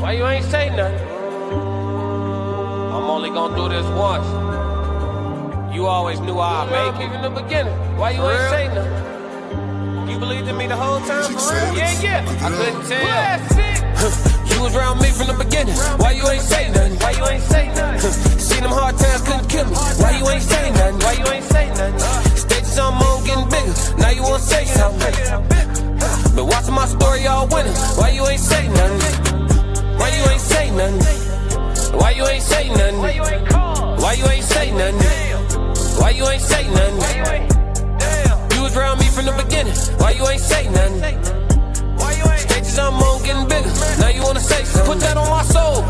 Why you ain't say nothing? I'm only gonna do this once. You always knew I'd make it from the beginning. Why you ain't say nothing? You believed in me the whole time? For real? Yeah. I couldn't tell. You was around me from the beginning. Why you ain't say nothing? Why you ain't say nothing? Seen them hard times couldn't kill me. Why you ain't say nothing? Why you ain't say nothing? Stages I'm on getting bigger. Now you wanna say something? Been watching my story all winter. Why you ain't say nothing? Why you ain't say nothing? Why you ain't say nothing? Why you ain't call? Why you ain't say nothing? Why you ain't say nothing? You was around me from the beginning. Why you ain't say nothing? Stages I'm on getting bigger. Now you wanna say something? Put that on my soul.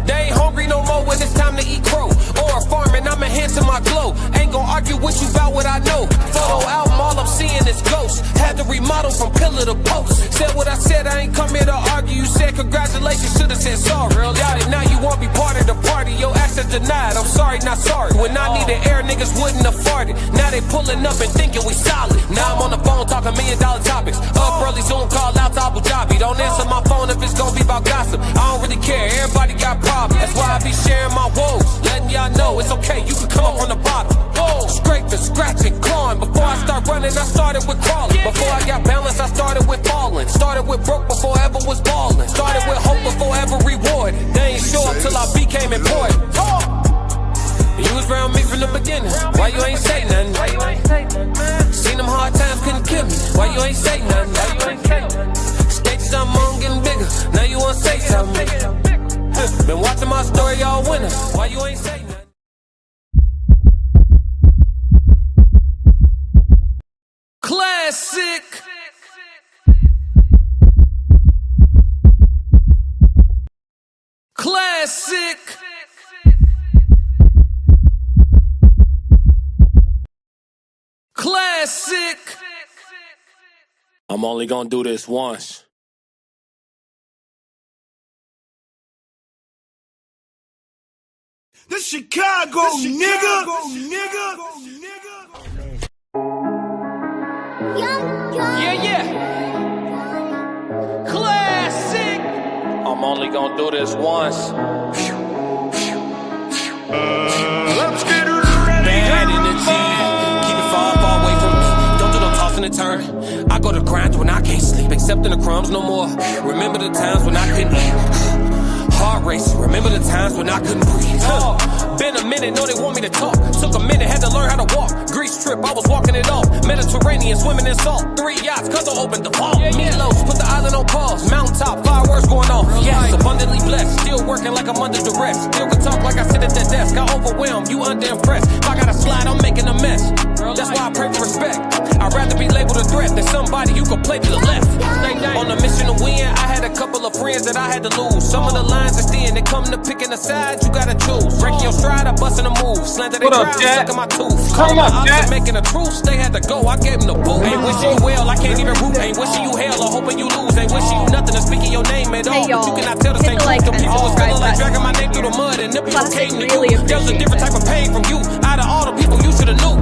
They ain't hungry no more when it's time to eat crow. Or farming, I'm enhancing my glow. Ain't gon' argue with you about what I know. Photo album, all I'm seeing is ghosts. Had to remodel from pillar to post. Said what I said, I ain't come here to argue. You said congratulations, should've said sorry. Got it, now you won't be part of the party. Your access denied, I'm sorry, not sorry. When I needed air, niggas wouldn't have farted. Now they pulling up and thinking we solid. Now I'm on the phone talking $1 million topics. Up early, Zoom call out to Abu Dhabi. Don't answer my phone if it's gon' be about gossip. I don't really care, everybody got problems. That's why I be sharing my woes, letting y'all know it's okay, you can come up from the bottom. Whoa. Scraping, scratching, clawing. Before I start running, I started with crawling. Before I got balance, I started with falling. Started with broke before I ever was balling. Started with hope before ever rewarded. They ain't show up till I became important. You was around me from the beginning. Why you ain't say nothing? Why you ain't say nothing? Seen them hard times couldn't kill me. Why you ain't say nothing? Why you ain't say nothing? Stages I'm on getting bigger. Now you wanna say something? Been watching my story all winter. Why you ain't say nothing? Classic. Classic. Classic. I'm only gonna do this once. This Chicago, nigga. Yeah. Classic. I'm only gonna do this once. Let's get ready. Bad energy. Keep it far away from me. Don't do no tossing and turning. I go to grind when I can't sleep, accepting the crumbs no more. Remember the times when I couldn't eat. Heart racing, remember the times when I couldn't breathe. Been a minute, know they want me to talk. Took a minute, had to learn how to walk. Greece trip, I was walking it off. Mediterranean, swimming in salt. 3 yachts, cause I opened the vault. Meatloaf, put the island on pause. Mountaintop, fireworks going off. Yes, abundantly blessed. Still working like I'm under duress. Still can talk like I sit at that desk. I overwhelmed, you under-impressed. If I gotta slide, I'm making a mess. That's why I pray for respect. I'd rather be labeled a threat than somebody you could play to the left. On a mission to win, I had a couple of friends that I had to lose. Some of the lines are thin, they come to picking a side, you gotta choose. Breaking your stride, I bustin' a move. Slanter they drive, sucking my tooth. Come on, making a truce, they had to go, I gave them the boot. Ain't wishing you well, I can't even root. Ain't wishing you hell or hoping you lose. Ain't wishing you nothing or speaking your name at all. But you cannot tell the same truth. The people was feeling like dragging my name through the mud, and the people came to you. There was a different type of pain from you. Out of all the people, you should've knew.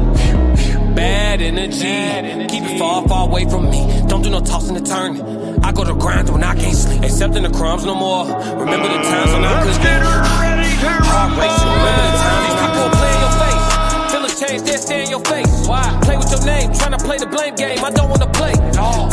Bad energy, keep it far away from me. Don't do no tossing and turning. I go to grind when I can't sleep, accepting the crumbs no more. Remember the times when I couldn't get heart racing. Remember the times these people will play in your face. Feelings change, they'll stare in your face. Why? Play with your name, trying to play the blame game. I don't wanna play.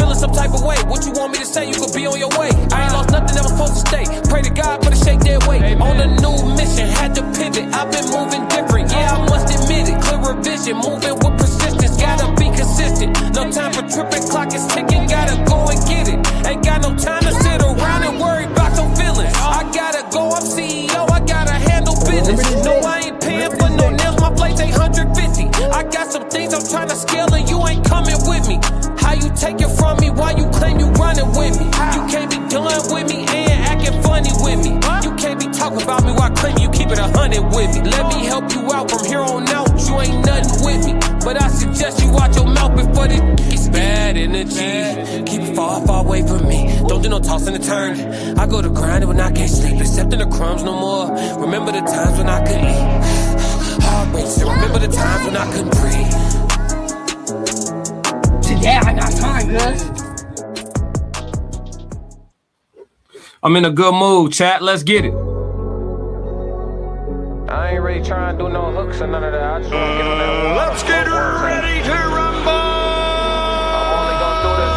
Feeling some type of way. What you want me to say? You could be on your way. I ain't lost nothing that was supposed to stay. Pray to God for the shake their weight. On a new mission, had to pivot. I've been moving different. Yeah, I must admit it. Clearer vision, moving with persistence. Gotta be consistent. No time for tripping, clock is ticking. Gotta go and get it. Ain't got no time to sit around and worry about no feelings. I gotta go, I'm CEO, I gotta handle business. No, I ain't paying for no nails, my plates ain't 150. I got some things I'm trying to scale and you ain't coming with me. How you take it from me? Why you claim you running with me? You can't be done with me and acting funny with me. You can't be talking about me while claiming you keep it 100 with me. Let me help you out from here on out, you ain't nothing with me. But I suggest you watch your mouth before this gets bad energy. Keep it far away from me. Don't do no tossing and turning. I go to grinding when I can't sleep, accepting the crumbs no more. Remember the times when I couldn't eat. Heart racing. Remember the times when I couldn't breathe. Today I got time, guys. I'm in a good mood, chat. Let's get it. I ain't really trying to do no hooks or none of that. I just want to get on that one. Let's get ready to rumble. I'm only gonna do this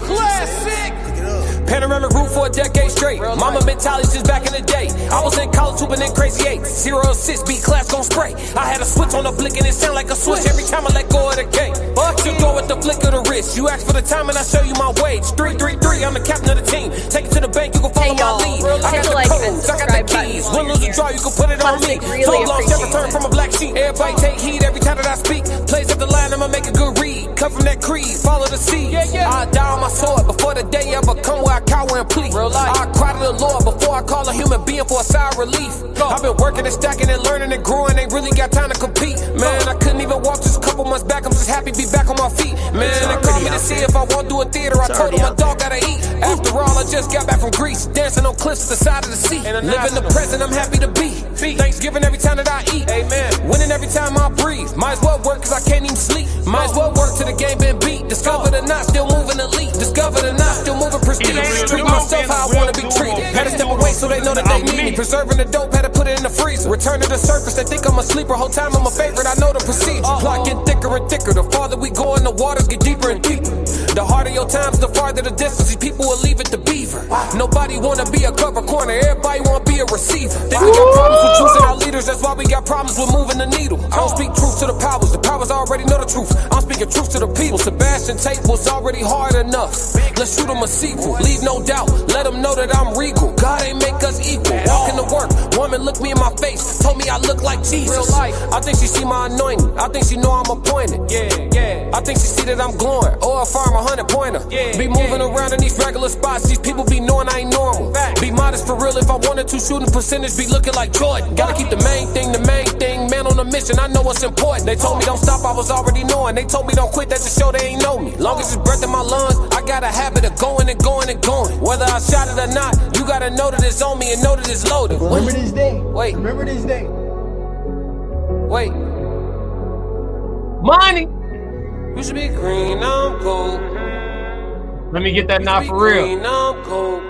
once. Classic. Panoramic roof for a decade straight. Mama mentality since back in the day. I was in college hooping in crazy eights. 0-6, beat class gon' spray. I had a switch on the blick and it sound like a switch every time I let go of the gate. You go with the flick of the wrist. You ask for the time and I show you my wage. 3-3-3, I'm the captain of the team. Take it to the bank, you can follow my lead. I got the codes, I got the keys. Win, lose, or draw, you can put it on me. So long, never turn from a black sheep. Everybody take heed every time that I speak. Plays up the line, I'ma make a good read. Cut from that creed, follow the seed. I die on my sword before the day ever come where I cower and plead. I cry to the Lord before I call a human being for a sigh of relief. I've been working and stacking and learning and growing, ain't really got time to compete. Man, I couldn't even walk just a couple months back. I'm just happy to be back on my feet. Man, they called me to see if I won't do a theater. I told them my dog gotta eat. After all, I just got back from Greece, dancing on cliffs at the side of the sea. Living the present, I'm happy to be. Thanksgiving every time that I eat. Amen. Winning every time I breathe. Might as well work cause I can't even sleep. Might as well work till the game been beat. Discovered or not, still moving elite. Discovered or not, still moving prestige. Treat myself how I wanna be treated. Had to step away so they know that they need me. Preserving the dope, had to put it in the freezer. Return to the surface, they think I'm a sleeper. Whole time I'm a favorite, I know the procedure. Plot get thicker and thicker. The farther we go in, the waters get deeper and deeper. The harder your times, the farther the distance. These people will leave it to beaver. Nobody wanna be a cover corner, everybody wanna be a receiver. Then we got problems with choosing our leaders, that's why we got problems with moving the needle. I don't speak truth to the powers already know the truth. I'm speaking truth to the people. Sebastian Tate was already hard enough. Let's shoot him a sequel, leave no doubt. Let them know that I'm regal. God ain't make us equal. Walking to work, woman looked me in my face, told me I look like Jesus. I think she see my anointing, I think she know I'm appointed. I think she see that I'm glowing, or if I'm 100-pointer. Be moving around in these regular spots, these people be knowing I ain't normal. Be modest for real, if I wanted to, shooting percentage be looking like Jordan. Gotta keep the main thing, man on a mission, I know what's important. They told me don't stop, I was already knowing. They told me don't quit, that just show they ain't know me. Long as it's breath in my lungs, I got a habit of going and going and going. Whether I shot it or not, you gotta know that it's on me and know that it's loaded. Remember this day. Wait. Remember this day. Wait. Money. You should be green, I'm gold. Let me get that not for real. Green, I'm gold.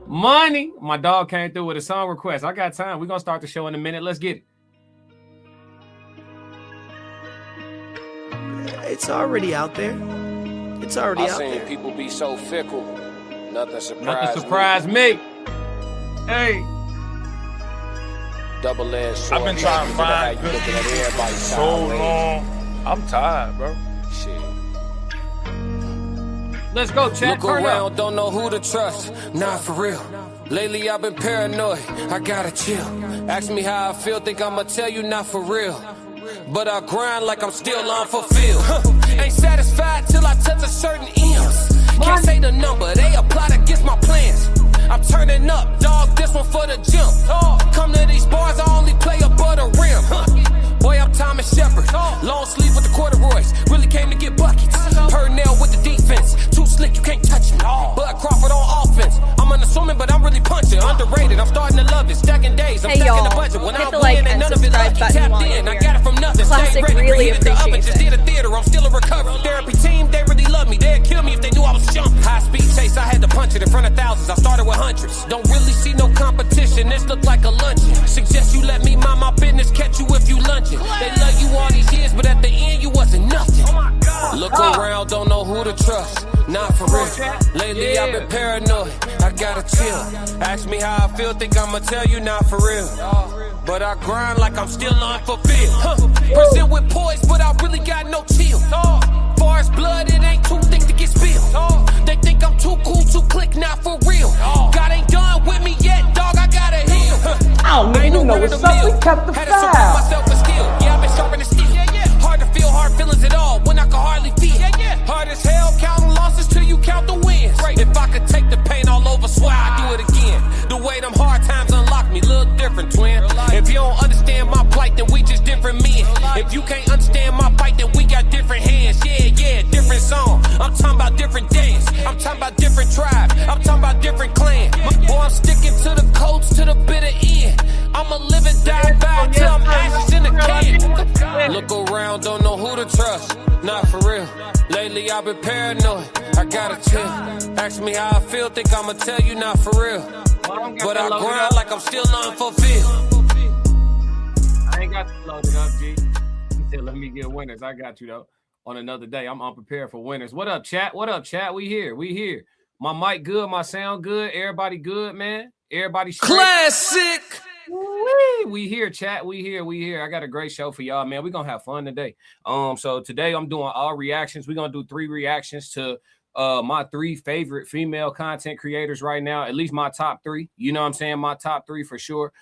Money. My dog came through with a song request. I got time. We're gonna start the show in a minute. Let's get it. It's already out there. It's already out there. I've seen people be so fickle. Nothing surprised me. Hey. Double-edged sword. I've been trying to find good for so long. I'm tired, bro. Shit. Let's go, chat. Look around, don't know who to trust. Nah, for real. Lately I've been paranoid. I gotta chill. Ask me how I feel, think I'ma tell you not for real. But I grind like I'm still unfulfilled. Ain't satisfied till I touch a certain M's. Can't say the number, they apply against my plans. I'm turning up, dog, this one for the jump. Come to these bars, I only play above the rim. Boy, I'm Thomas Shepard. Long sleeve with the corduroys. Really came to get buckets. Purnell with the defense. Too slick, you can't touch me. Bud Crawford on offense. I'm unassuming, but I'm really punching. Underrated, I'm starting to love it. Stacking days, I'm stacking the budget. When I win and none of it lucky. Tapped in, I got it from nothing. Stay ready, really reheated the oven. Just did a theater, I'm still a recovery. Therapy team, they really love me. They'd kill me if they knew I was jumping. High speed chase, I had to punch it in front of thousands. I started with hundreds. Don't really see no competition, this look like a luncheon. Suggest you let me mind my business, catch you if you lunching. They love you all these years, but at the end you wasn't nothing. Look around, don't know who to trust. Not for real. Lately I've been paranoid. I gotta chill. Ask me how I feel, think I'ma tell you not for real. But I grind like I'm still unfulfilled. Present with poise, but I really got no chill. Far as blood, it ain't too thick to get spilled. They think I'm too cool to click, not for real. God ain't done with me yet, dog. I gotta heal. I don't even know what's up. We kept the Had to surround myself with skill. Yeah, I've been sharpening steel. Hard to feel hard feelings at all when I can hardly feel. Hard as hell counting losses till you count the wins. If I could take the pain all over, swear I'd do it again. The way them hard times unlock me, look different, twin. If you don't understand my plight, then we just different men. If you can't understand my fight, then we got different hands. Yeah, different song. I'm talking about different dance. I'm talking about different tribe. I'm talking about different clan. Boy, I'm sticking to the codes to the bitter end. I'ma live and die by till I'm ashes in a can. Look around, don't know who to trust. Not for real. Lately I've been paranoid. I gotta chill. Ask me how I feel, think I'ma tell you not for real. But I grind like I'm still unfulfilled. I ain't got to load it up, G. He said, let me get winners. I got you, though. On another day, I'm unprepared for winners. What up, chat? What up, chat? We here. My mic good, my sound good. Everybody good, man. Everybody straight. Classic. We here, chat. We here. I got a great show for y'all, man. We're gonna have fun today. So today I'm doing all reactions. We're gonna do 3 reactions to my 3 favorite female content creators right now, at least my top 3. You know what I'm saying? My top 3 for sure.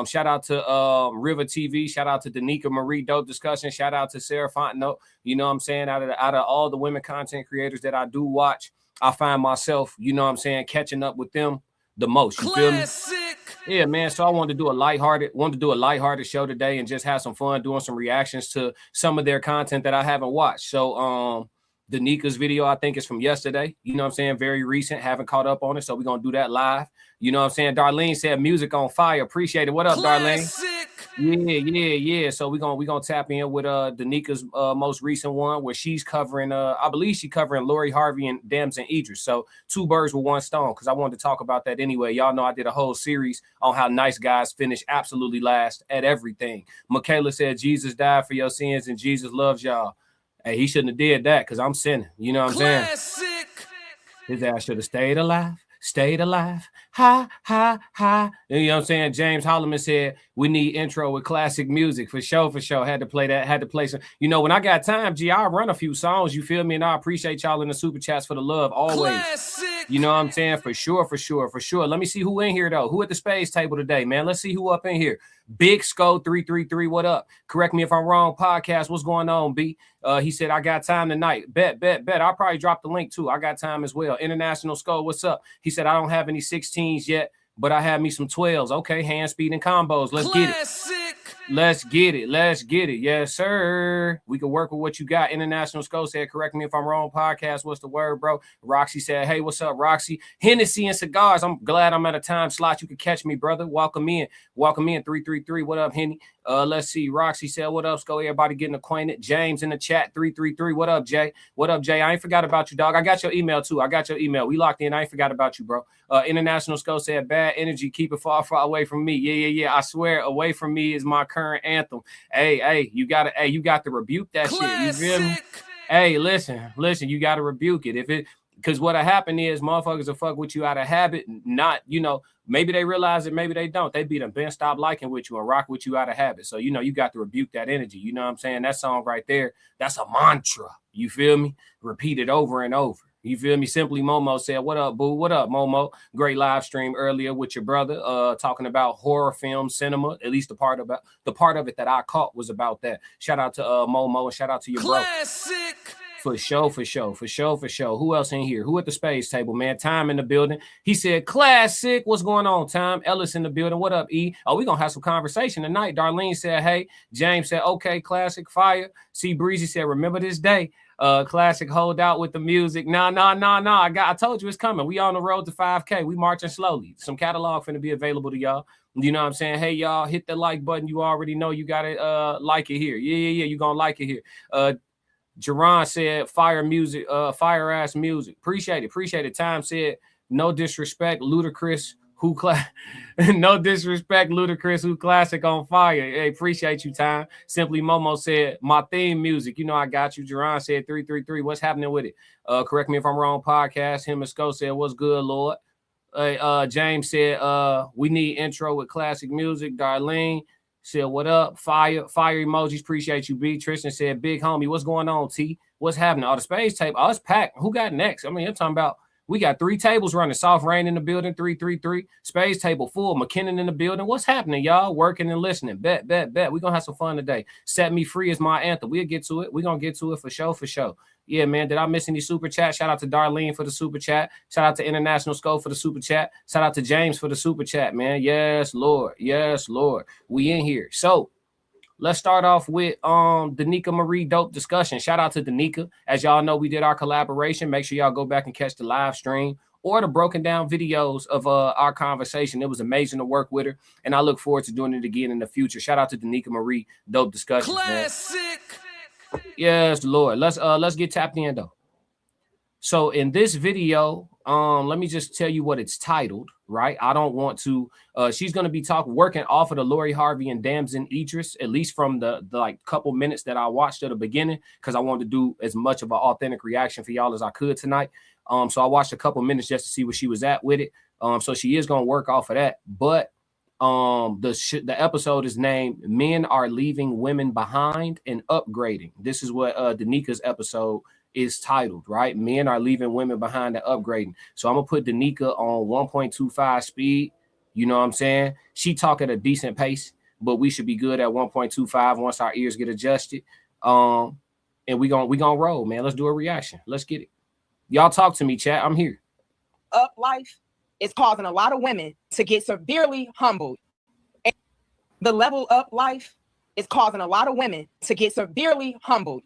Shout out to Rivah TV. Shout out to Danica Marie Dope Discussion. Shout out to Sarah Fontenot. You know what I'm saying? Out of all the women content creators that I do watch, I find myself, you know what I'm saying, catching up with them the most. You feel me? Yeah, man. So I wanted to do a lighthearted show today and just have some fun doing some reactions to some of their content that I haven't watched. So Danica's video, I think, is from yesterday. You know what I'm saying? Very recent. Haven't caught up on it. So we're going to do that live. You know what I'm saying? Darlene said music on fire. Appreciate it. What up, Darlene? Yeah. So we're gonna tap in with Danica's most recent one where she's covering I believe she's covering Lori Harvey and Damson Idris. So 2 birds with 1 stone, because I wanted to talk about that anyway. Y'all know I did a whole series on how nice guys finish absolutely last at everything. Michaela said Jesus died for your sins and Jesus loves y'all. Hey, he shouldn't have did that because I'm sinning. You know what I'm saying? His ass should have stayed alive. Ha. You know what I'm saying? James Holloman said we need intro with classic music for sure. Had to play some. You know, when I got time, G, I'll run a few songs. You feel me? And I appreciate y'all in the super chats for the love always. Classic. You know what I'm saying? For sure. Let me see who in here though. Who at the space table today, man? Let's see who up in here. Big Sco 333. What up? Correct me if I'm wrong. Podcast. What's going on, B? He said I got time tonight. Bet. I'll probably drop the link too. I got time as well. International Sco. What's up? He said I don't have any 16s yet, but I have me some 12s. Okay, hand speed and combos. Let's get it. Yes, sir. We can work with what you got. International Sco said, correct me if I'm wrong. Podcast, what's the word, bro? Roxy said, hey, what's up, Roxy? Hennessy and cigars. I'm glad I'm at a time slot. You can catch me, brother. Welcome in 333. What up, Henny? Let's see. Roxy said, what up, Sco? Everybody getting acquainted. James in the chat, 333. What up, Jay? I ain't forgot about you, dog. I got your email, too. We locked in. I ain't forgot about you, bro. International Sco said, bad energy. Keep it far away from me. Yeah. I swear, away from me is my current anthem. Hey, you got to rebuke that Classic. Shit. You feel me? Hey, listen, you got to rebuke it. Because what'll happen is motherfuckers will fuck with you out of habit, not, you know, maybe they realize it, maybe they don't. They be them been stop liking with you and rock with you out of habit. So, you know, you got to rebuke that energy. You know what I'm saying? That song right there, that's a mantra. You feel me? Repeat it over and over. You feel me? Simply Momo said, what up, boo? What up, Momo? Great live stream earlier with your brother, talking about horror film cinema. At least the part of it that I caught was about that. Shout out to Momo and shout out to your Classic. Bro. For sure. Who else in here? Who at the space table, man? Time in the building. He said, classic. What's going on, Time? Ellis in the building. What up, E? Oh, we going to have some conversation tonight. Darlene said, hey. James said, okay, classic, fire. C. Breezy said, remember this day. Classic, hold out with the music. Nah. I told you it's coming. We on the road to 5K. We marching slowly. Some catalog finna be available to y'all. You know what I'm saying? Hey, y'all, hit the like button. You already know you got to like it here. Yeah. You going to like it here. Jerron said, fire music, fire ass music. Appreciate it. Time said, no disrespect, Ludacris, no disrespect, Ludacris, who classic on fire. Hey, appreciate you, Time. Simply Momo said, my theme music. You know I got you. Jerron said 333. What's happening with it? Correct me if I'm wrong. Podcast. Him and Sco said, what's good, Lord? James said, we need intro with classic music. Darlene said, what up? Fire emojis. Appreciate you, B. Tristan said, big homie, what's going on, T? What's happening? Oh, the space tape. Oh, it's packed. Who got next? I mean, I'm talking about we got 3 tables running. Soft Rain in the building, 333. Space table full. McKinnon in the building. What's happening, y'all? Working and listening. Bet. We're going to have some fun today. Set Me Free is my anthem. We'll get to it. We're going to get to it for sure. Yeah, man. Did I miss any super chat? Shout out to Darlene for the super chat. Shout out to International Scope for the super chat. Shout out to James for the super chat, man. Yes, Lord. We in here. So, let's start off with Danica Marie Dope Discussion. Shout out to Danica. As y'all know, we did our collaboration. Make sure y'all go back and catch the live stream or the broken down videos of our conversation. It was amazing to work with her, and I look forward to doing it again in the future. Shout out to Danica Marie Dope Discussion. Classic. Man. Yes, Lord. Let's get tapped in though. So in this video, let me just tell you what it's titled, right? I don't want to, she's going to be working off of the Lori Harvey and Damson Idris, at least from the like couple minutes that I watched at the beginning, because I wanted to do as much of an authentic reaction for y'all as I could tonight. So I watched a couple minutes just to see where she was at with it. So she is going to work off of that. But the episode is named Men Are Leaving Women Behind and Upgrading. This is what Danica's episode is titled, right? Men are leaving women behind and upgrading. So I'm gonna put Danica on 1.25 speed. You know what I'm saying? She talk at a decent pace, but we should be good at 1.25 once our ears get adjusted. And we gonna roll, man. Let's do a reaction. Let's get it. Y'all talk to me, chat. I'm here. Up life is causing a lot of women to get severely humbled. And the level up life is causing a lot of women to get severely humbled.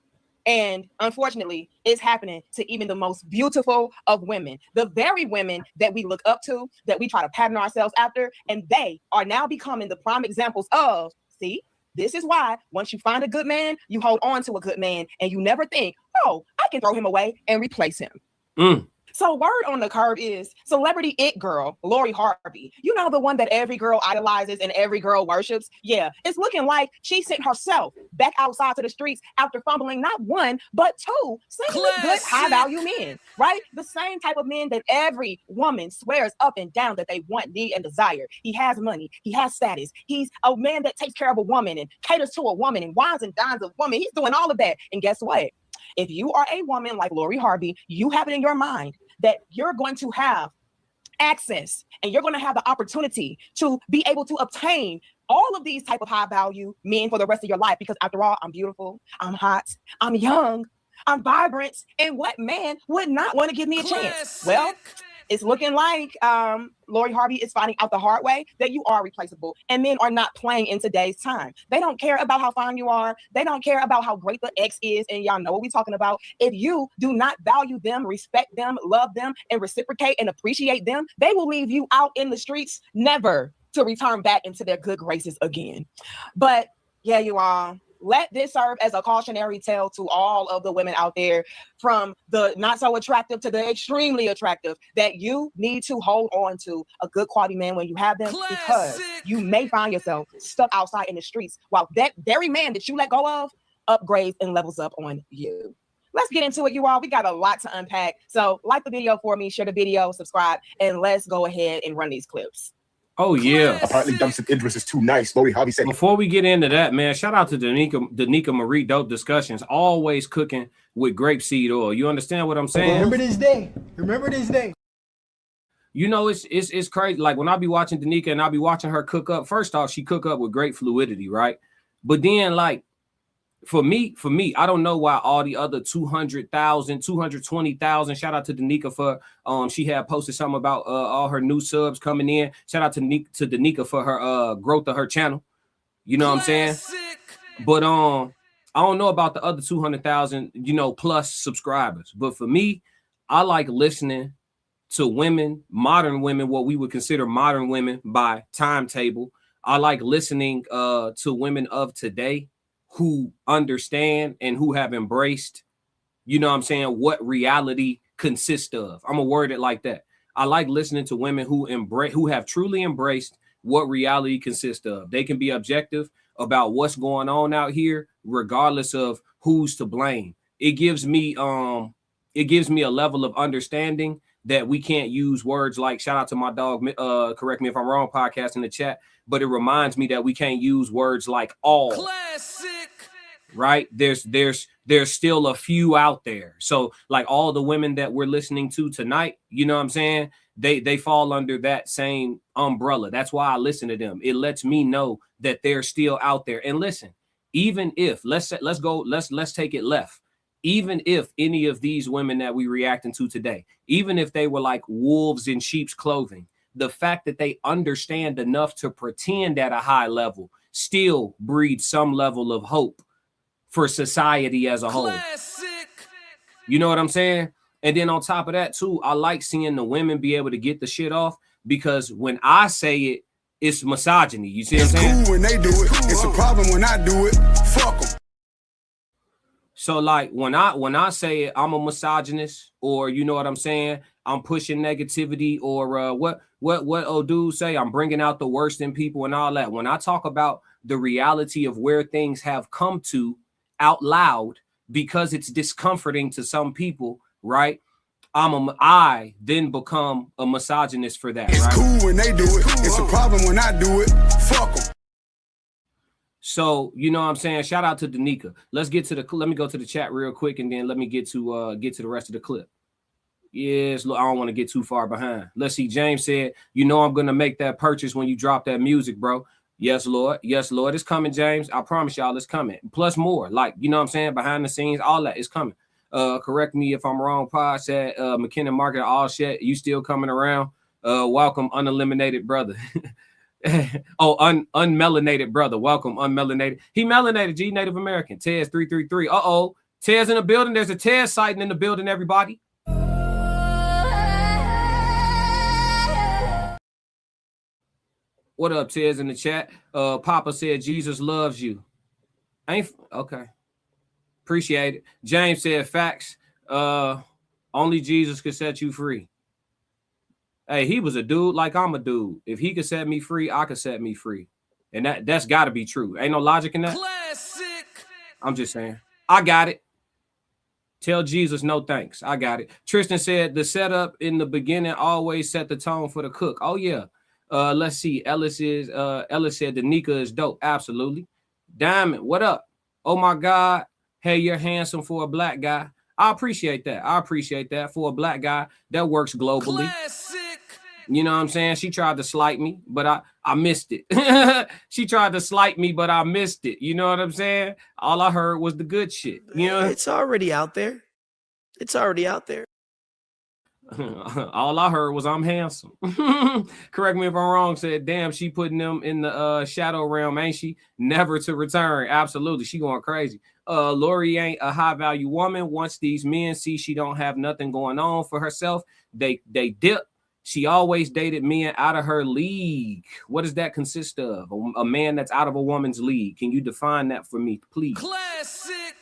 And unfortunately, it's happening to even the most beautiful of women, the very women that we look up to, that we try to pattern ourselves after. And they are now becoming the prime examples of, see, this is why once you find a good man, you hold on to a good man and you never think, oh, I can throw him away and replace him. So word on the curb is celebrity it girl, Lori Harvey. You know, the one that every girl idolizes and every girl worships. Yeah, it's looking like she sent herself back outside to the streets after fumbling not one, but two single good high value men, right? The same type of men that every woman swears up and down that they want, need, and desire. He has money. He has status. He's a man that takes care of a woman and caters to a woman and wines and dines a woman. He's doing all of that. And guess what? If you are a woman like Lori Harvey, you have it in your mind that you're going to have access and you're going to have the opportunity to be able to obtain all of these type of high value men for the rest of your life. Because after all, I'm beautiful, I'm hot, I'm young, I'm vibrant. And what man would not want to give me a chance? Well, it's looking like Lori Harvey is finding out the hard way that you are replaceable, and men are not playing in today's time. They don't care about how fine you are. They don't care about how great the ex is, and y'all know what we're talking about. If you do not value them, respect them, love them, and reciprocate and appreciate them, they will leave you out in the streets, never to return back into their good graces again. But yeah, you all. Let this serve as a cautionary tale to all of the women out there, from the not so attractive to the extremely attractive, that you need to hold on to a good quality man when you have them, because you may find yourself stuck outside in the streets while that very man that you let go of upgrades and levels up on you. Let's get into it, you all. We got a lot to unpack. So like the video for me, share the video, subscribe, and let's go ahead and run these clips. Oh, yeah. Apparently, Damson Idris is too nice. Lori Harvey said. Before we get into that, man, shout out to Danica Marie Dope Discussions. Always cooking with grapeseed oil. You understand what I'm saying? Remember this day. Remember this day. You know, it's crazy. Like when I be watching Danica and I be watching her cook up, first off, she cook up with great fluidity, right? But then, like, for me, I don't know why all the other 200,000, 220,000, shout out to Danica for, she had posted something about all her new subs coming in. Shout out to Danica for her growth of her channel. You know what I'm saying? But I don't know about the other 200,000, you know, plus subscribers. But for me, I like listening to women, modern women, what we would consider modern women by timetable. I like listening to women of today who understand and who have embraced, you know what I'm saying, what reality consists of. I'm gonna word it like that. I like listening to women who have truly embraced what reality consists of. They can be objective about what's going on out here, regardless of who's to blame. It gives me a level of understanding that we can't use words like, shout out to my dog, correct me if I'm wrong, podcast in the chat, but it reminds me that we can't use words like all. Classic. Right? There's still a few out there. So like all the women that we're listening to tonight, you know what I'm saying? They fall under that same umbrella. That's why I listen to them. It lets me know that they're still out there. And listen, even if let's take it left. Even if any of these women that we reacting to today, even if they were like wolves in sheep's clothing, the fact that they understand enough to pretend at a high level still breeds some level of hope for society as a whole. You know what I'm saying? And then on top of that too, I like seeing the women be able to get the shit off, because when I say it, it's misogyny. You see what I'm saying? Cool when they do it. It's a problem when I do it. Fuck them. So like when I say it, I'm a misogynist, or you know what I'm saying? I'm pushing negativity, or what old dude say? I'm bringing out the worst in people and all that. When I talk about the reality of where things have come to out loud, because it's discomforting to some people, right? I then become a misogynist for that. It's right? cool when they do it. It's a problem when I do it. Fuck them. So, you know what I'm saying? Shout out to Danica. Let me go to the chat real quick, and then let me get to the rest of the clip. Yes, look, I don't want to get too far behind. Let's see. James said, you know I'm going to make that purchase when you drop that music, bro. Yes, Lord. Yes, Lord. It's coming, James. I promise y'all it's coming. Plus more. Like, you know what I'm saying? Behind the scenes, all that is coming. Correct me if I'm wrong. Pod said McKinnon Market, all shit. You still coming around? Welcome, uneliminated brother. Unmelanated brother. Welcome, unmelanated. He melanated, G, Native American. Tez 333. Uh-oh. Tez in the building. There's a Tez sighting in the building, everybody. What up, Tez in the chat? Papa said Jesus loves you. Okay. Appreciate it. James said facts. Only Jesus could set you free. Hey, he was a dude like I'm a dude. If he could set me free, I could set me free. And that's got to be true. Ain't no logic in that. Classic. I'm just saying. I got it. Tell Jesus no thanks. I got it. Tristan said the setup in the beginning always set the tone for the cook. Oh, yeah. Let's see. Ellis said Danica is dope. Absolutely. Diamond, what up? Oh, my God. Hey, you're handsome for a black guy. I appreciate that. For a black guy that works globally. Classic. You know what I'm saying? She tried to slight me, but I missed it. She tried to slight me, but I missed it. You know what I'm saying? All I heard was the good shit. You know? It's already out there. All I heard was I'm handsome. Correct me if I'm wrong. Said, damn, she putting them in the shadow realm, ain't she? Never to return. Absolutely. She going crazy. Lori ain't a high value woman. Once these men see she don't have nothing going on for herself, they dip. She always dated men out of her league. What does that consist of? A man that's out of a woman's league. Can you define that for me, please? Classic.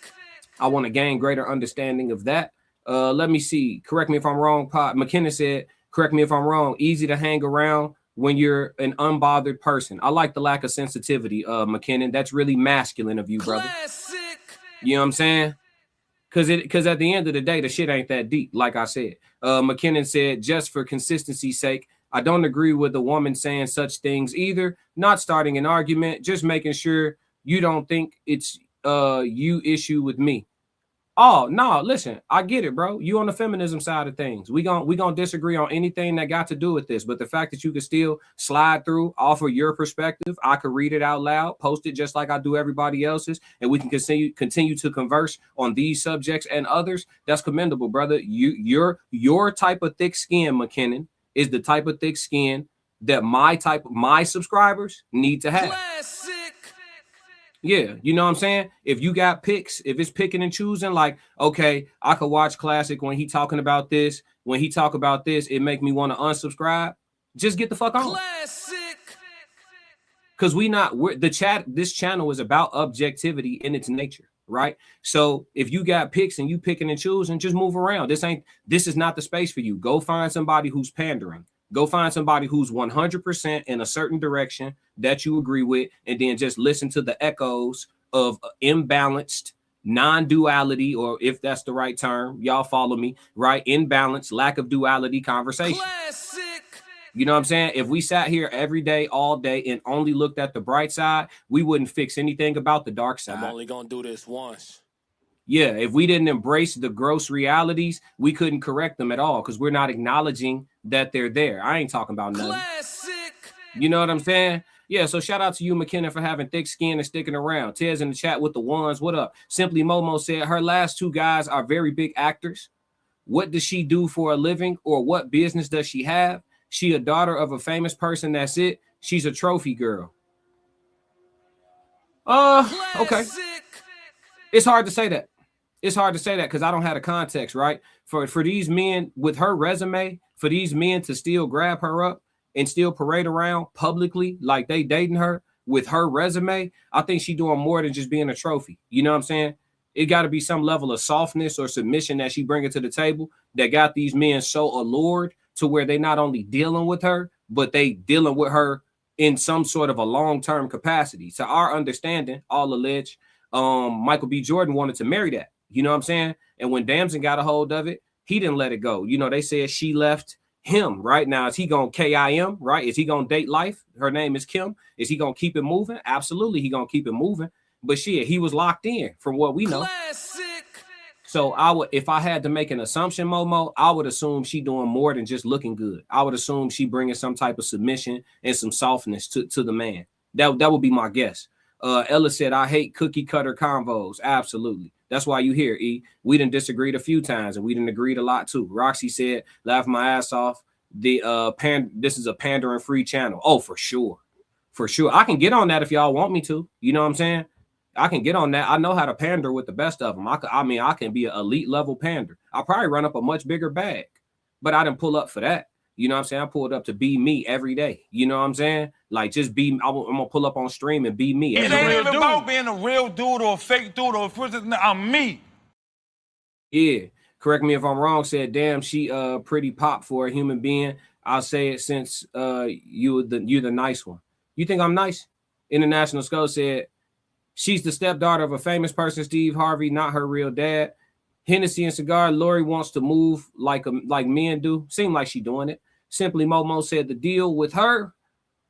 I want to gain greater understanding of that. Let me see. Correct me if I'm wrong. McKenna said, correct me if I'm wrong. Easy to hang around when you're an unbothered person. I like the lack of sensitivity, McKinnon. That's really masculine of you, brother. Classic. You know what I'm saying? Because at the end of the day, the shit ain't that deep, like I said. McKinnon said, just for consistency's sake, I don't agree with the woman saying such things either. Not starting an argument, just making sure you don't think it's you issue with me. Oh, no, listen, I get it, bro. You on the feminism side of things. We gonna disagree on anything that got to do with this. But the fact that you can still slide through, offer your perspective, I could read it out loud, post it just like I do everybody else's, and we can continue to converse on these subjects and others. That's commendable, brother. Your type of thick skin, McKinnon, is the type of thick skin that my subscribers need to have. Classic. Yeah, you know what I'm saying? If you got picks, if it's picking and choosing, like, okay, I could watch Classic when he talking about this. When he talk about this, it make me want to unsubscribe. Just get the fuck on. Classic. Because this channel is about objectivity in its nature, right? So if you got picks and you picking and choosing, just move around. This is not the space for you. Go find somebody who's pandering. Go find somebody who's 100% in a certain direction that you agree with, and then just listen to the echoes of imbalanced non-duality, or if that's the right term, y'all follow me, right? Imbalanced, lack of duality conversation. Classic. You know what I'm saying? If we sat here every day, all day, and only looked at the bright side, we wouldn't fix anything about the dark side. I'm only going to do this once. Yeah, if we didn't embrace the gross realities, we couldn't correct them at all because we're not acknowledging that they're there. I ain't talking about nothing. Classic. You know what I'm saying? Yeah, so shout out to you, McKenna, for having thick skin and sticking around. Tez in the chat with the ones. What up? Simply Momo said her last two guys are very big actors. What does she do for a living, or what business does she have? She a daughter of a famous person. That's it. She's a trophy girl. Okay. It's hard to say that. It's hard to say that because I don't have the context, right? For these men with her resume, for these men to still grab her up and still parade around publicly like they dating her with her resume, I think she doing more than just being a trophy. You know what I'm saying? It got to be some level of softness or submission that she bringing to the table that got these men so allured to where they not only dealing with her, but they dealing with her in some sort of a long-term capacity. To our understanding, all alleged, Michael B. Jordan wanted to marry that. You know what I'm saying? And when Damson got a hold of it, he didn't let it go. You know, they said she left him. Right now, is he going to KIM, right? Is he going to date life? Her name is Kim. Is he going to keep it moving? Absolutely, he going to keep it moving. But shit, he was locked in from what we know. Classic. So I would, if I had to make an assumption, Momo, I would assume she doing more than just looking good. I would assume she bringing some type of submission and some softness to the man. That would be my guess. Ella said, I hate cookie cutter convos. Absolutely. That's why you hear, E. We done disagreed a few times and we done agreed a lot too. Roxy said, laugh my ass off. This is a pandering free channel. Oh, for sure. For sure. I can get on that if y'all want me to. You know what I'm saying? I can get on that. I know how to pander with the best of them. I can be an elite level pander. I'll probably run up a much bigger bag, but I didn't pull up for that. You know what I'm saying? I pulled up to be me every day. You know what I'm saying? Like, just be, I'm going to pull up on stream and be me. It ain't even about being a real dude or a fake dude or a person. I'm me. Yeah. Correct me if I'm wrong. Said, damn, she pretty pop for a human being. I'll say it since you're the nice one. You think I'm nice? International Skull said, she's the stepdaughter of a famous person, Steve Harvey, not her real dad. Hennessy and cigar. Lori wants to move like men do. Seem like she doing it. Simply Momo said the deal with her,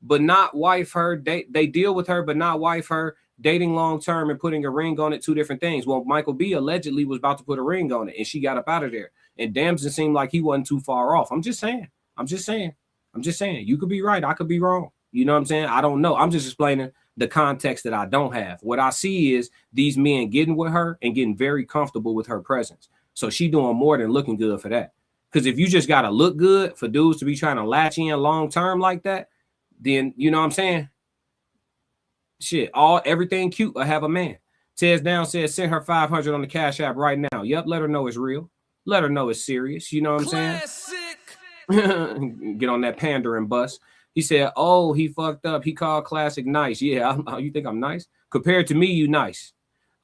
but not wife her. They deal with her, but not wife her. Dating long term and putting a ring on it, two different things. Well, Michael B allegedly was about to put a ring on it, and she got up out of there. And Damson seemed like he wasn't too far off. I'm just saying. You could be right. I could be wrong. You know what I'm saying? I don't know. I'm just explaining the context that I don't have. What I see is these men getting with her and getting very comfortable with her presence. So she doing more than looking good for that. Because if you just got to look good for dudes to be trying to latch in long term like that, then you know what I'm saying? Shit, everything cute will have a man. Tez Down says send her 500 on the Cash App right now. Yep, let her know it's real. Let her know it's serious. You know what I'm saying? Get on that pandering bus. He said, oh, he fucked up. He called Classic nice. Yeah, you think I'm nice? Compared to me, you nice.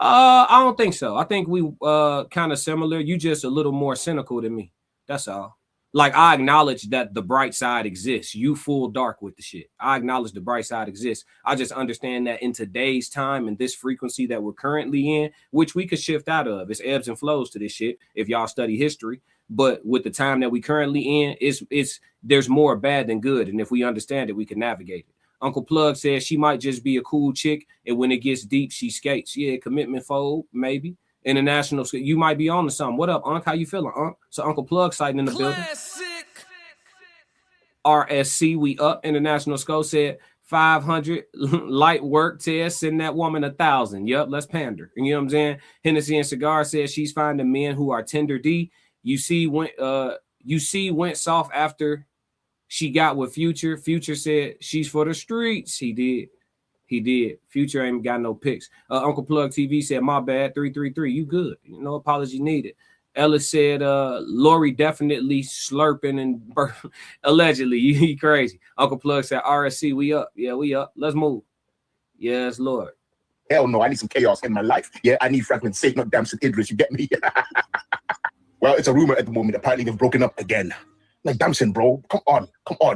I don't think so. I think we kind of similar. You just a little more cynical than me. That's all. Like, I acknowledge that the bright side exists. You full dark with the shit. I acknowledge the bright side exists. I just understand that in today's time and this frequency that we're currently in, which we could shift out of, it's ebbs and flows to this shit if y'all study history. But with the time that we currently in, there's more bad than good. And if we understand it, we can navigate it. Uncle Plug says she might just be a cool chick, and when it gets deep, she skates. Yeah, commitment fold, maybe. International, you might be on to something. What up, Unc? How you feeling, Unc? So Uncle Plug sighting in the building. RSC, we up. International Skull said 500 light work test. Send that woman 1,000. Yup, let's pander. You know what I'm saying? Hennessy and Cigar says she's finding men who are tender D. You see, went soft after she got with Future. Future said she's for the streets. He did. Future ain't got no pics. Uncle Plug TV said, my bad, 333. You good. No apology needed. Ellis said, Lori definitely slurping and allegedly. You crazy. Uncle Plug said, RSC, we up. Yeah, we up. Let's move. Yes, Lord. Hell no, I need some chaos in my life. Yeah, I need Franklin Satan, not Damson Idris. You get me? Well, it's a rumor at the moment. Apparently they've broken up again. Like, Damson, bro, come on,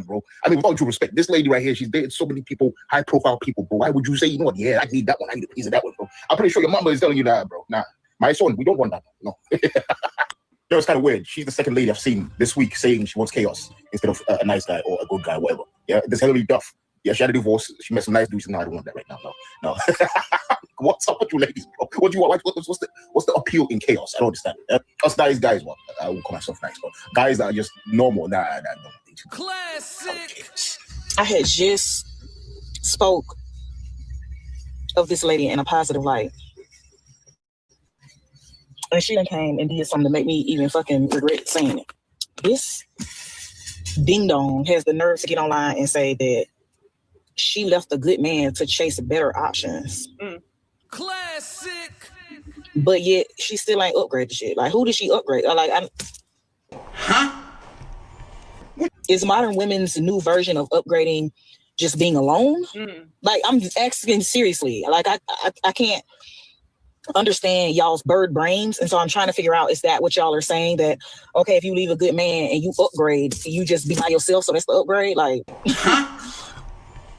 bro. I mean, with all due respect, this lady right here, she's dated so many people, high-profile people, bro. Why would you say, you know what, yeah, I need that one, I need a piece of that one, bro? I'm pretty sure your mama is telling you that, bro. Nah, my son, we don't want that, no. No, it's kind of weird. She's the second lady I've seen this week saying she wants chaos instead of a nice guy or a good guy, whatever. Yeah, there's Hillary Duff. Yeah, she had a divorce. She met some nice dudes. No, I don't want that right now, no. What's up with you ladies, bro? What do you want? What's the appeal in chaos? I don't understand. Us nice guys, well, I won't call myself nice, but guys that are just normal, nah, I don't think so. Classic. I had just spoke of this lady in a positive light. And she done came and did something to make me even fucking regret saying it. This ding dong has the nerve to get online and say that she left a good man to chase better options. Classic. But yet she still ain't upgraded shit. Like, who did she upgrade? Is modern women's new version of upgrading just being alone? Like, I'm asking seriously. Like, I can't understand y'all's bird brains, and so I'm trying to figure out, is that what y'all are saying, that okay, if you leave a good man and you upgrade, you just be by yourself, so that's the upgrade? Like,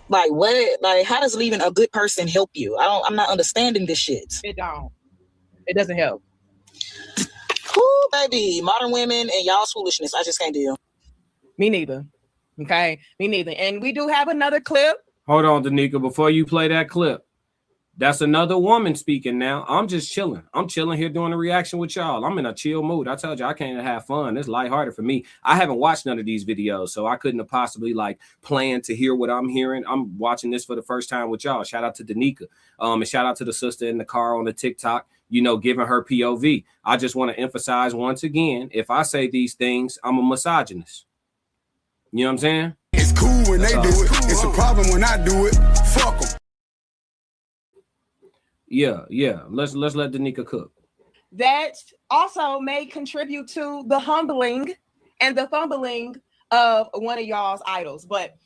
like what? Like, how does leaving a good person help you? I'm not understanding this shit. It don't. It doesn't help. Ooh, baby, modern women and y'all's foolishness. I just can't deal. Me neither. Okay, me neither. And we do have another clip. Hold on, Danica, before you play that clip. That's another woman speaking now. I'm just chilling. I'm chilling here doing a reaction with y'all. I'm in a chill mood. I told you I can't have fun. It's lighthearted for me. I haven't watched none of these videos, so I couldn't have possibly like planned to hear what I'm hearing. I'm watching this for the first time with y'all. Shout out to Danica. And shout out to the sister in the car on the TikTok, you know, giving her POV. I just want to emphasize once again, if I say these things, I'm a misogynist. You know what I'm saying? It's cool when they do it. It's a problem when I do it. Fuck them. Yeah. Let's let Danica cook. That also may contribute to the humbling and the fumbling of one of y'all's idols. But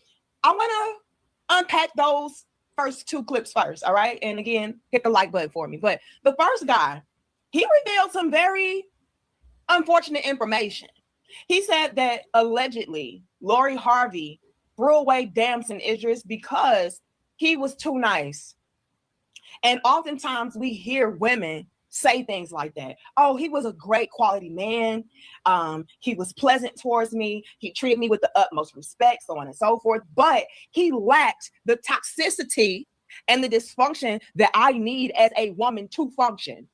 I want to unpack those first two clips first, all right? And again, hit the like button for me. But the first guy, he revealed some very unfortunate information. He said that allegedly Lori Harvey threw away Damson Idris because he was too nice. And oftentimes we hear women say things like that. Oh, he was a great quality man. He was pleasant towards me. He treated me with the utmost respect, so on and so forth. But he lacked the toxicity and the dysfunction that I need as a woman to function.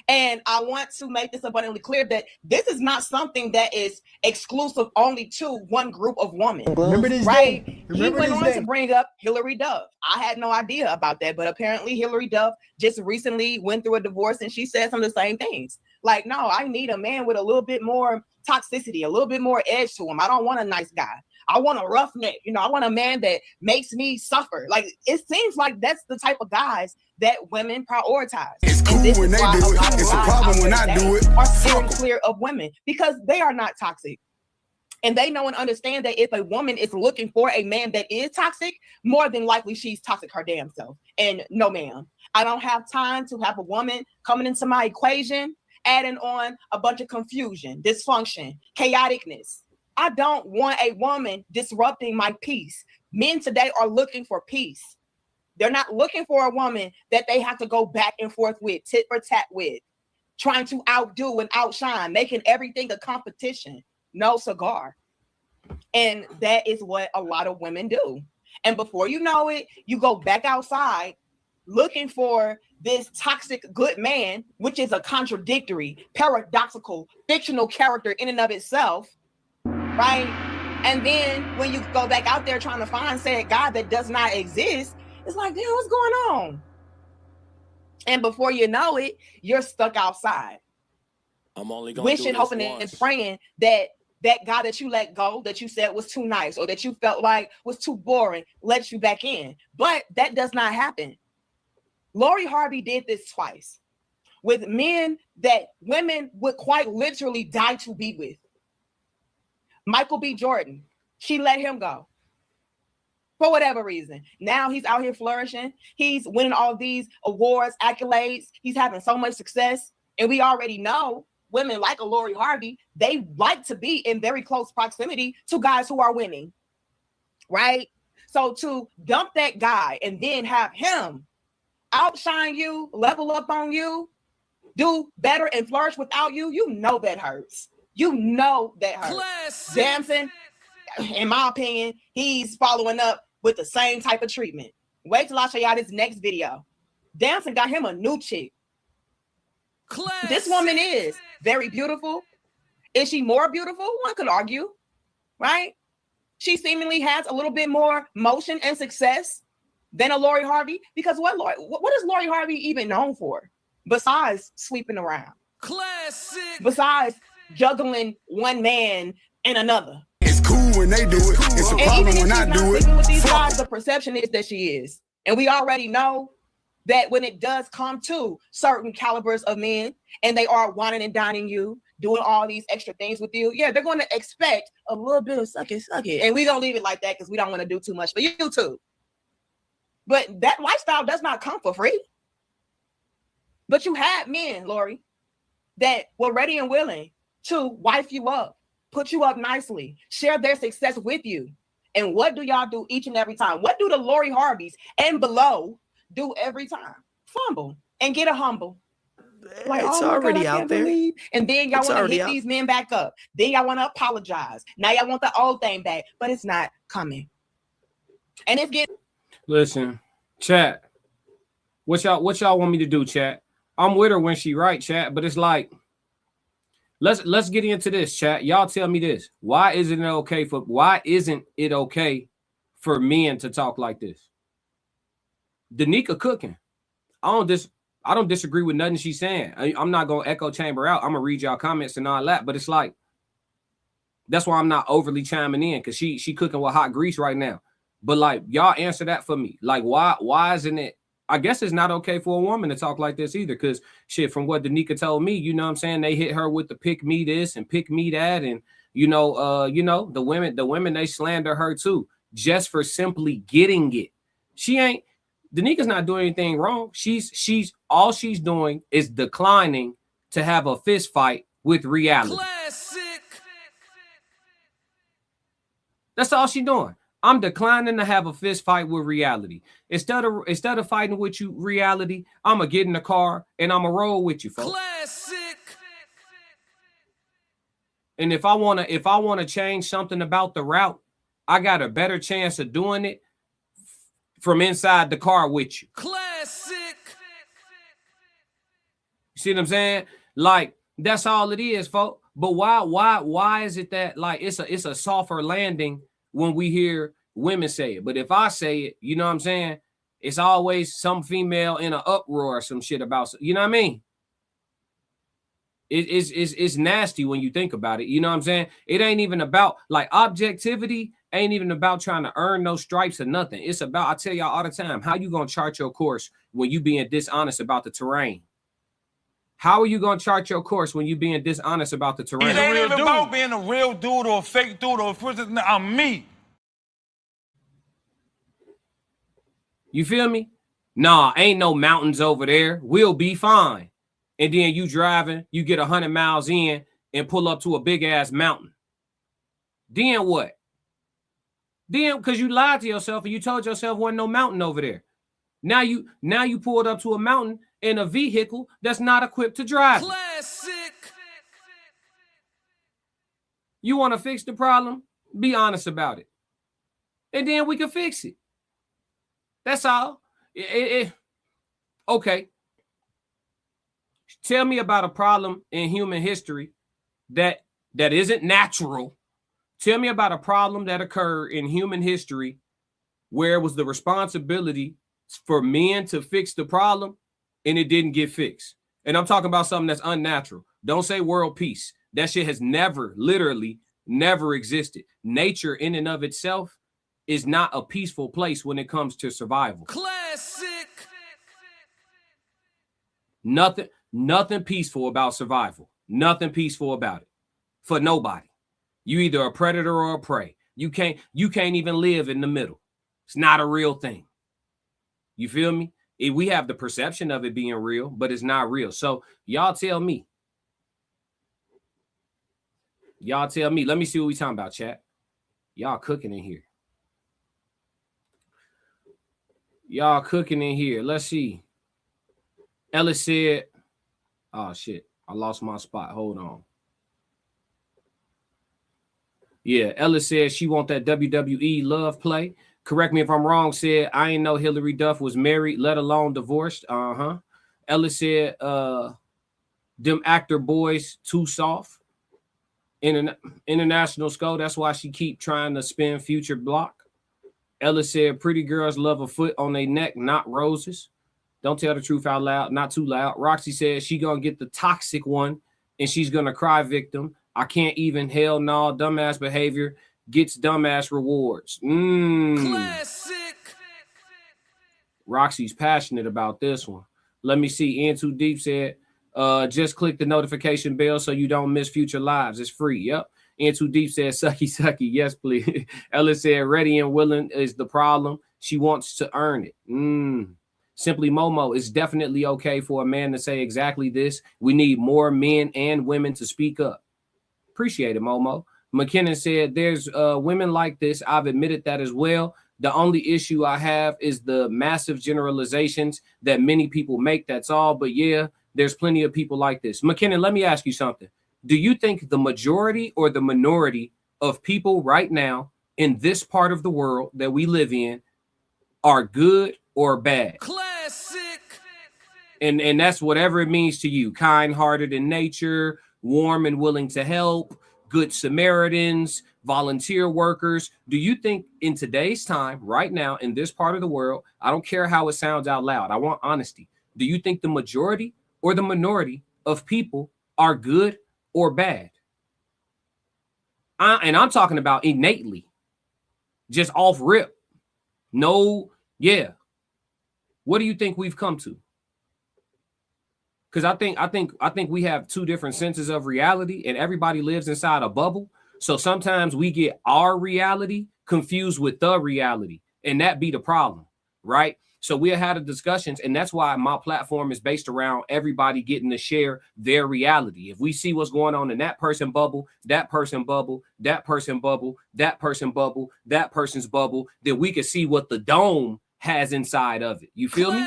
And I want to make this abundantly clear that this is not something that is exclusive only to one group of women. Remember this right? day. He went on to bring up Hillary Duff. I had no idea about that, but apparently Hillary Duff just recently went through a divorce and she said some of the same things. Like, no, I need a man with a little bit more toxicity, a little bit more edge to him. I don't want a nice guy. I want a roughneck. You know, I want a man that makes me suffer. Like, it seems like that's the type of guys that women prioritize. It's cool when they do it. It's a problem when I do it. Are steering clear of women because they are not toxic. And they know and understand that if a woman is looking for a man that is toxic, more than likely she's toxic her damn self. And no, ma'am, I don't have time to have a woman coming into my equation, adding on a bunch of confusion, dysfunction, chaoticness. I don't want a woman disrupting my peace. Men today are looking for peace. They're not looking for a woman that they have to go back and forth with, tit for tat with, trying to outdo and outshine, making everything a competition. No cigar. And that is what a lot of women do. And before you know it, you go back outside looking for this toxic good man, which is a contradictory, paradoxical, fictional character in and of itself. Right? And then when you go back out there trying to find said God that does not exist, it's like, damn, what's going on? And before you know it, you're stuck outside. I'm only going wishing, hoping, and praying that that guy that you let go, that you said was too nice, or that you felt like was too boring, lets you back in. But that does not happen. Lori Harvey did this twice with men that women would quite literally die to be with. Michael B. Jordan, she let him go for whatever reason. Now he's out here flourishing. He's winning all these awards, accolades. He's having so much success. And we already know women like a Lori Harvey, they like to be in very close proximity to guys who are winning, right? So to dump that guy and then have him outshine you, level up on you, do better and flourish without you, you know that hurts. You know that hurts. Damson, in my opinion, he's following up with the same type of treatment. Wait till I show y'all this next video. Damson got him a new chick. This woman is very beautiful. Is she more beautiful? One could argue, right? She seemingly has a little bit more motion and success than a Lori Harvey, because what is Lori Harvey even known for besides sweeping around? Besides juggling one man and another. It's cool when they do it. It's a problem when I do it. With these guys, the perception is that she is. And we already know that when it does come to certain calibers of men and they are wanting and dining you, doing all these extra things with you, yeah, they're going to expect a little bit of suck it. And we're going to leave it like that because we don't want to do too much for you too. But that lifestyle does not come for free. But you had men, Lori, that were ready and willing to wife you up, put you up nicely, share their success with you. And what do y'all do each and every time? What do the Lori Harveys and below do every time? Fumble and get a humble. Like, it's already out there. And then y'all want to hit these men back up. Then y'all want to apologize. Now y'all want the old thing back, but it's not coming. And it's getting. Listen, chat. What y'all want me to do, chat? I'm with her when she right, chat. But it's like, let's get into this, chat. Y'all tell me this. Why isn't it okay for men to talk like this? Danica cooking. I don't disagree with nothing she's saying. I'm not gonna echo chamber out. I'm gonna read y'all comments and all that, but it's like, that's why I'm not overly chiming in, because she cooking with hot grease right now. But like, y'all answer that for me. Like, why isn't it? I guess it's not okay for a woman to talk like this either, because shit, from what Danica told me, you know what I'm saying, they hit her with the pick me this and pick me that, and the women they slander her too, just for simply getting it. Danica's not doing anything wrong. All she's doing is declining to have a fist fight with reality. Classic. That's all she's doing. I'm declining to have a fist fight with reality. Instead of fighting with you, reality, I'm gonna get in the car and I'm gonna roll with you, folks. Classic. And if I wanna change something about the route, I got a better chance of doing it from inside the car with you. Classic. You see what I'm saying? Like, that's all it is, folks. But why is it that like it's a softer landing when we hear women say it? But if I say it, you know what I'm saying? It's always some female in an uproar or some shit about, you know what I mean? It's nasty when you think about it. You know what I'm saying? It ain't even about like objectivity. Ain't even about trying to earn no stripes or nothing. It's about, I tell y'all all the time, how you gonna chart your course when you being dishonest about the terrain? How are you gonna chart your course when you being dishonest about the terrain? It ain't even about being a real dude or a fake dude or a person. I'm me. You feel me? Nah, ain't no mountains over there. We'll be fine. And then you driving, you get 100 miles in and pull up to a big ass mountain. Then what? Then, because you lied to yourself and you told yourself wasn't no mountain over there. Now you pulled up to a mountain in a vehicle that's not equipped to drive. Classic. You want to fix the problem? Be honest about it. And then we can fix it. That's all. Okay. Tell me about a problem in human history that isn't natural. Tell me about a problem that occurred in human history where it was the responsibility for men to fix the problem and it didn't get fixed. And I'm talking about something that's unnatural. Don't say world peace. That shit has literally never existed. Nature in and of itself is not a peaceful place when it comes to survival. Classic. Nothing peaceful about survival. Nothing peaceful about it. For nobody. You either a predator or a prey. You can't even live in the middle. It's not a real thing. You feel me? We have the perception of it being real, but it's not real. So y'all tell me. Y'all tell me. Let me see what we talking about, chat. Y'all cooking in here. Y'all cooking in here. Let's see. Ellis said, oh shit, I lost my spot. Hold on. Yeah, Ellis said she want that WWE love play. Correct me if I'm wrong, said I ain't know Hillary Duff was married, let alone divorced. Ellis said them actor boys too soft. International score, that's why she keep trying to spin Future block. Ellis said pretty girls love a foot on their neck, not roses. Don't tell the truth out loud, not too loud. Roxy said she gonna get the toxic one and she's gonna cry victim. I can't even, hell no, dumbass behavior gets dumbass rewards. Classic. Roxy's passionate about this one. Let me see. In Too Deep said, just click the notification bell so you don't miss future lives. It's free. Yep. In Too Deep said, sucky, sucky. Yes, please. Ellis said, ready and willing is the problem. She wants to earn it. Simply Momo, it's definitely okay for a man to say exactly this. We need more men and women to speak up. Appreciate it, Momo. McKinnon said, there's women like this. I've admitted that as well. The only issue I have is the massive generalizations that many people make. That's all. But yeah, there's plenty of people like this. McKinnon, let me ask you something. Do you think the majority or the minority of people right now in this part of the world that we live in are good or bad? Classic. And that's whatever it means to you. Kind-hearted in nature, warm and willing to help, good Samaritans, volunteer workers. Do you think in today's time, right now, in this part of the world, I don't care how it sounds out loud, I want honesty. Do you think the majority or the minority of people are good or bad? And I'm talking about innately, just off rip. No, yeah. What do you think we've come to? Because I think we have two different senses of reality, and everybody lives inside a bubble. So sometimes we get our reality confused with the reality, and that be the problem, right? So we had discussions, and that's why my platform is based around everybody getting to share their reality. If we see what's going on in that person bubble, that person bubble, that person bubble, that person bubble, that person's bubble, then we can see what the dome has inside of it. You feel me?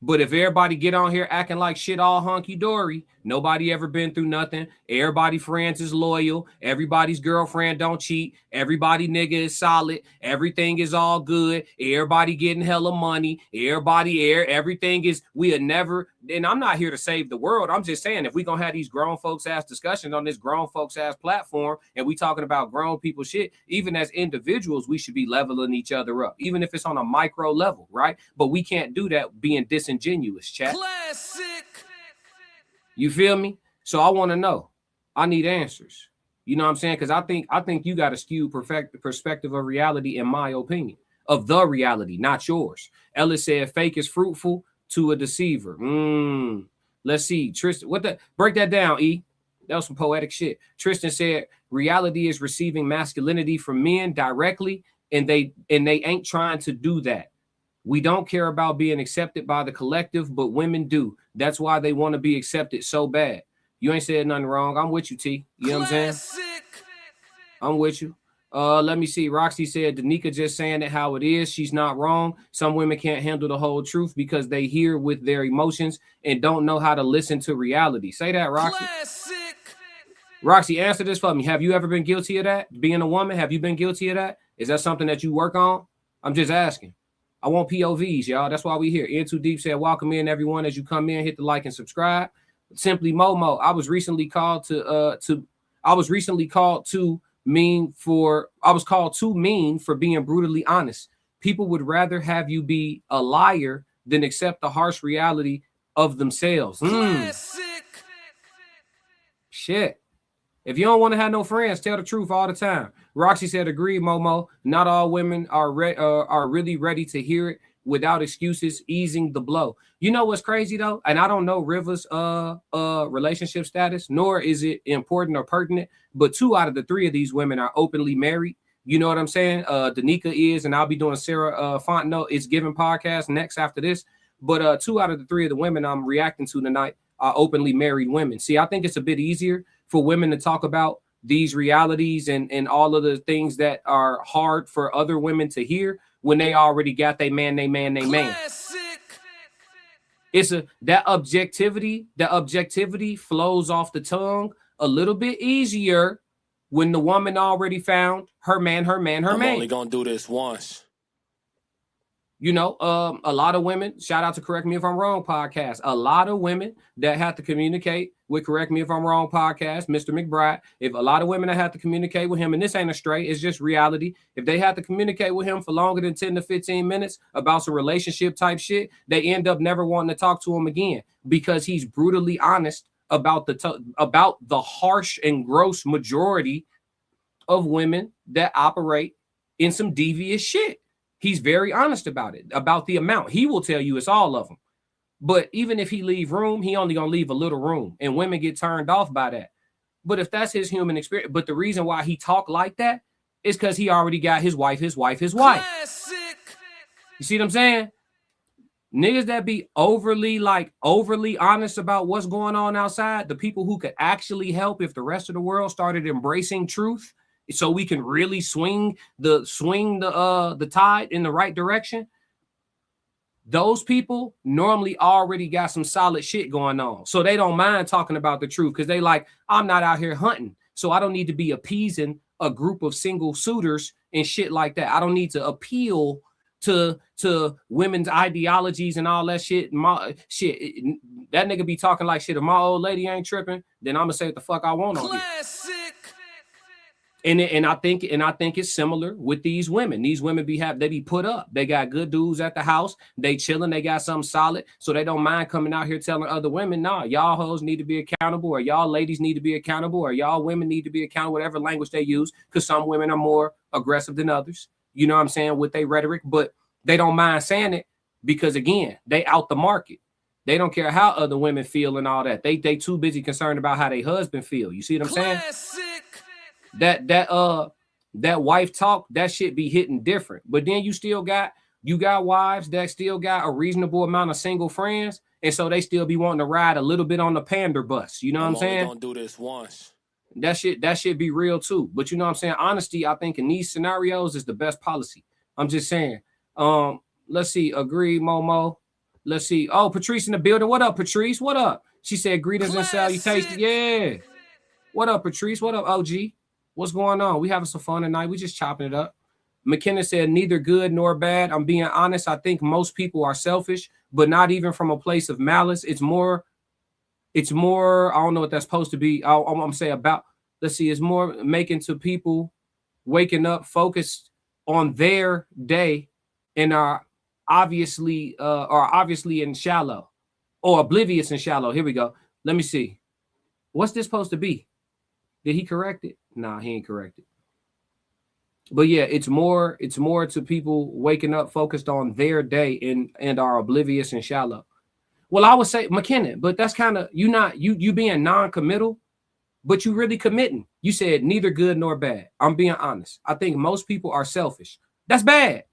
But if everybody get on here acting like shit all hunky-dory, nobody ever been through nothing, everybody friends is loyal, everybody's girlfriend don't cheat, everybody nigga is solid, everything is all good, everybody getting hella money, everything is, we are never, and I'm not here to save the world, I'm just saying if we gonna have these grown folks ass discussions on this grown folks ass platform, and we talking about grown people shit, even as individuals, we should be leveling each other up, even if it's on a micro level, right? But we can't do that being disingenuous, chat. Classic. You feel me? So I want to know. I need answers. You know what I'm saying? Because I think you got a skewed perspective of reality, in my opinion, of the reality, not yours. Ellis said, "Fake is fruitful to a deceiver." Let's see, Tristan. Break that down, E. That was some poetic shit. Tristan said, "Reality is receiving masculinity from men directly, and they ain't trying to do that. We don't care about being accepted by the collective, but women do. That's why they want to be accepted so bad." You ain't said nothing wrong. I'm with you, T. You know what I'm saying? I'm with you. Let me see. Roxy said, Danica just saying it how it is. She's not wrong. Some women can't handle the whole truth because they hear with their emotions and don't know how to listen to reality. Say that, Roxy. Classic. Roxy, answer this for me. Have you ever been guilty of that? Being a woman, have you been guilty of that? Is that something that you work on? I'm just asking. I want POVs, y'all. That's why we here. In Too Deep said, welcome in, everyone. As you come in, hit the like and subscribe. Simply Momo, I was recently called too mean for being brutally honest. People would rather have you be a liar than accept the harsh reality of themselves. Shit. If you don't want to have no friends, tell the truth all the time. Roxy said, agreed, Momo. Not all women are really ready to hear it without excuses, easing the blow. You know what's crazy, though? And I don't know Rivah's relationship status, nor is it important or pertinent, but 2 out of the 3 of these women are openly married. You know what I'm saying? Danica is, and I'll be doing Sarah Fontenot It's Given podcast next after this. But 2 out of the 3 of the women I'm reacting to tonight are openly married women. See, I think it's a bit easier for women to talk about these realities and all of the things that are hard for other women to hear when they already got they man. It's that objectivity flows off the tongue a little bit easier when the woman already found her man. I'm only gonna do this once. You know, a lot of women, shout out to Correct Me If I'm Wrong podcast, a lot of women that have to communicate with Correct Me If I'm Wrong podcast, Mr. McBride, if a lot of women that have to communicate with him, and this ain't a stray, it's just reality, if they have to communicate with him for longer than 10 to 15 minutes about some relationship type shit, they end up never wanting to talk to him again because he's brutally honest about the harsh and gross majority of women that operate in some devious shit. He's very honest about it, about the amount. He will tell you it's all of them. But even if he leave room, he only gonna leave a little room, and women get turned off by that. But if that's his human experience, but the reason why he talk like that is because he already got his wife. Classic. You see what I'm saying? Niggas that be overly honest about what's going on outside, the people who could actually help if the rest of the world started embracing truth, so we can really swing the tide in the right direction. Those people normally already got some solid shit going on. So they don't mind talking about the truth because they like, I'm not out here hunting. So I don't need to be appeasing a group of single suitors and shit like that. I don't need to appeal to women's ideologies and all that shit. That nigga be talking like shit. If my old lady ain't tripping, then I'm gonna say what the fuck I want on it. And I think it's similar with these women. These women they be put up. They got good dudes at the house. They chilling. They got something solid, so they don't mind coming out here telling other women, "Nah, y'all hoes need to be accountable, or y'all ladies need to be accountable, or y'all women need to be accountable." Whatever language they use, because some women are more aggressive than others. You know what I'm saying, with their rhetoric, but they don't mind saying it because again, they out the market. They don't care how other women feel and all that. They too busy concerned about how their husband feel. You see what I'm saying? That wife talk, that shit be hitting different. But then you got wives that still got a reasonable amount of single friends, and so they still be wanting to ride a little bit on the pander bus. You know what I'm saying? Don't do this once. That shit be real too. But you know what I'm saying? Honesty, I think in these scenarios is the best policy. I'm just saying. Let's see. Agree, Momo. Let's see. Oh, Patrice in the building. What up, Patrice? What up? She said greetings and salutations. Yeah. What up, Patrice? What up, OG? What's going on? We having some fun tonight. We just chopping it up. McKenna said neither good nor bad. I'm being honest. I think most people are selfish, but not even from a place of malice. It's more, I don't know what that's supposed to be. I'm saying about, let's see, it's more making to people waking up focused on their day and are obviously in shallow or oblivious and shallow. Here we go. Let me see. What's this supposed to be? Did he correct it? Nah, he ain't correct it. But yeah, it's more to people waking up focused on their day and are oblivious and shallow. Well, I would say McKenna, but that's kind of you being non-committal, but you really committing. You said neither good nor bad. I'm being honest. I think most people are selfish. That's bad.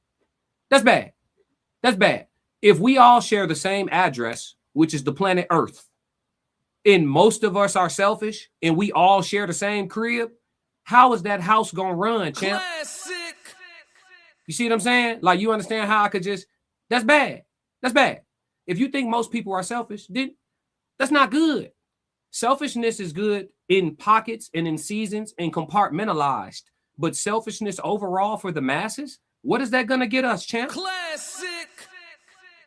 That's bad. That's bad. If we all share the same address, which is the planet Earth, and most of us are selfish, and we all share the same crib, how is that house gonna run, champ? Classic. You see what I'm saying? Like, you understand how I could just, that's bad. That's bad. If you think most people are selfish, then that's not good. Selfishness is good in pockets and in seasons and compartmentalized. But selfishness overall for the masses, what is that gonna get us, champ? Classic.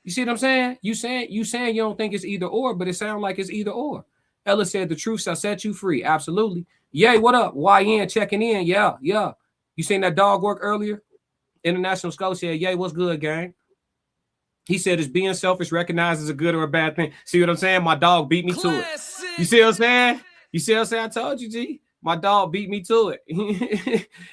You see what I'm saying? You saying you don't think it's either or, but it sounds like it's either or. Ella said the truth shall set you free. Absolutely. Yay, what up? YN checking in. Yeah. You seen that dog work earlier? International Scholar said, yay, what's good, gang? He said, is being selfish recognized as a good or a bad thing? See what I'm saying? My dog beat me to it. You see what I'm saying? You see what I'm saying? I told you, G. My dog beat me to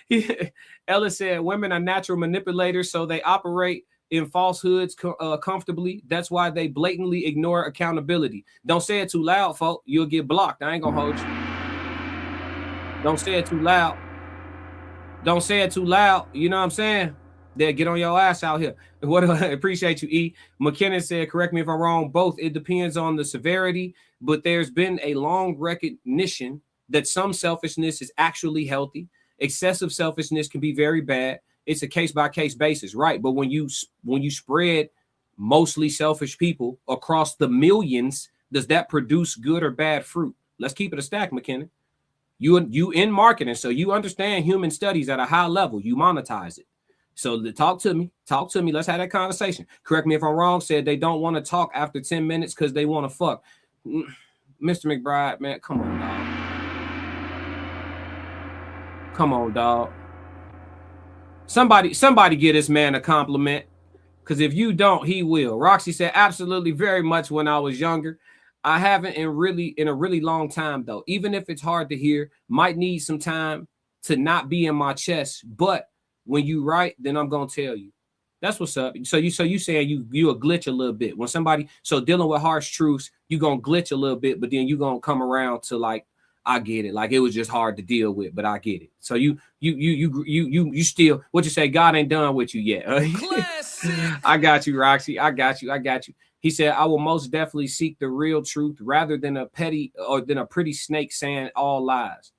it. Ella said, women are natural manipulators, so they operate in falsehoods comfortably. That's why they blatantly ignore accountability. Don't say it too loud, folk. You'll get blocked. I ain't gonna hold you. Don't say it too loud. Don't say it too loud. You know what I'm saying? They'll get on your ass out here. What I appreciate you, E. McKinnon said, correct me if I'm wrong, both. It depends on the severity, but there's been a long recognition that some selfishness is actually healthy. Excessive selfishness can be very bad. It's a case-by-case basis, right? But when you spread mostly selfish people across the millions, does that produce good or bad fruit? Let's keep it a stack, McKinnon. You in marketing, so you understand human studies at a high level. You monetize it. So talk to me. Let's have that conversation. Correct me if I'm wrong. Said they don't want to talk after 10 minutes because they want to fuck. Mr. McBride, man, come on, dog. Come on, dog. Somebody get this man a compliment, because if you don't, he will. Roxy said, absolutely, very much when I was younger. I haven't in a really long time, though. Even if it's hard to hear, might need some time to not be in my chest. But when you write, then I'm going to tell you. That's what's up. So you saying you a glitch a little bit when somebody dealing with harsh truths, you gonna glitch a little bit, but then you gonna come around to like, I get it. Like it was just hard to deal with, but I get it. So you still, what you say? God ain't done with you yet. I got you, Roxy. I got you. He said, I will most definitely seek the real truth rather than a pretty snake saying all lies.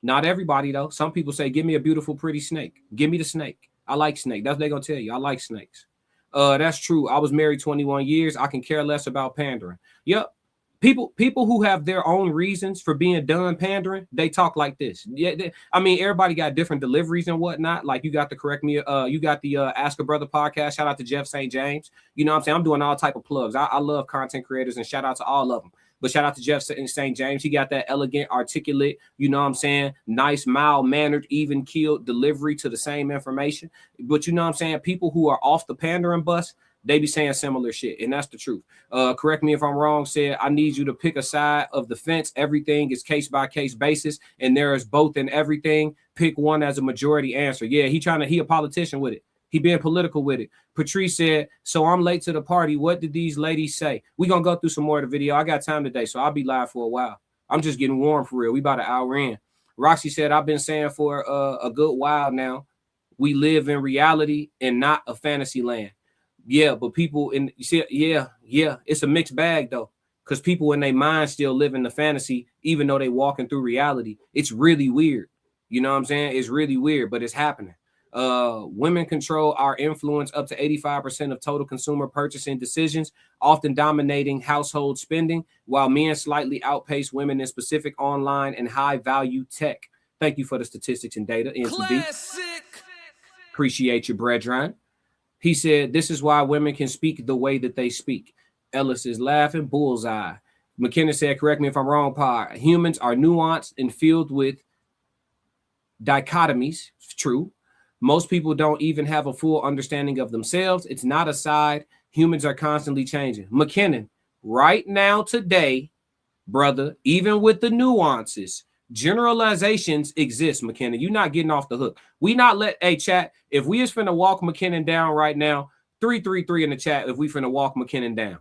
Not everybody though. Some people say, give me a beautiful, pretty snake. Give me the snake. I like snake. That's what they're gonna tell you. I like snakes. That's true. I was married 21 years. I can care less about pandering. Yep. People who have their own reasons for being done pandering, they talk like this. Yeah, I mean, everybody got different deliveries and whatnot. Like you got the Correct Me, you got the Ask a Brother podcast. Shout out to Jeff St. James. You know what I'm saying? I'm doing all type of plugs. I love content creators and shout out to all of them. But shout out to Jeff St. James. He got that elegant, articulate, you know what I'm saying? Nice, mild-mannered, even-keeled delivery to the same information. But you know what I'm saying? People who are off the pandering bus, they be saying similar shit, and that's the truth. Correct me if I'm wrong, said, I need you to pick a side of the fence. Everything is case-by-case basis, and there is both in everything. Pick one as a majority answer. Yeah, he a politician with it. He being political with it. Patrice said, so I'm late to the party. What did these ladies say? We gonna go through some more of the video. I got time today, so I'll be live for a while. I'm just getting warm for real. We about an hour in. Roxy said, I've been saying for a good while now, we live in reality and not a fantasy land. Yeah, but people it's a mixed bag though, because people in their mind still live in the fantasy, even though they walking through reality. It's really weird. You know what I'm saying? It's really weird, but it's happening. Women control our influence up to 85% of total consumer purchasing decisions, often dominating household spending, while men slightly outpace women in specific online and high value tech. Thank you for the statistics and data. Appreciate you, brethren. He said, this is why women can speak the way that they speak. Ellis is laughing. Bullseye. McKenna said, correct me if I'm wrong, Pa. Humans are nuanced and filled with dichotomies. It's true. Most people don't even have a full understanding of themselves. It's not a side. Humans are constantly changing. McKinnon, right now, today, brother, even with the nuances, generalizations exist, McKinnon. You're not getting off the hook. We not chat. If we is finna walk McKinnon down right now, 333 in the chat if we finna walk McKinnon down.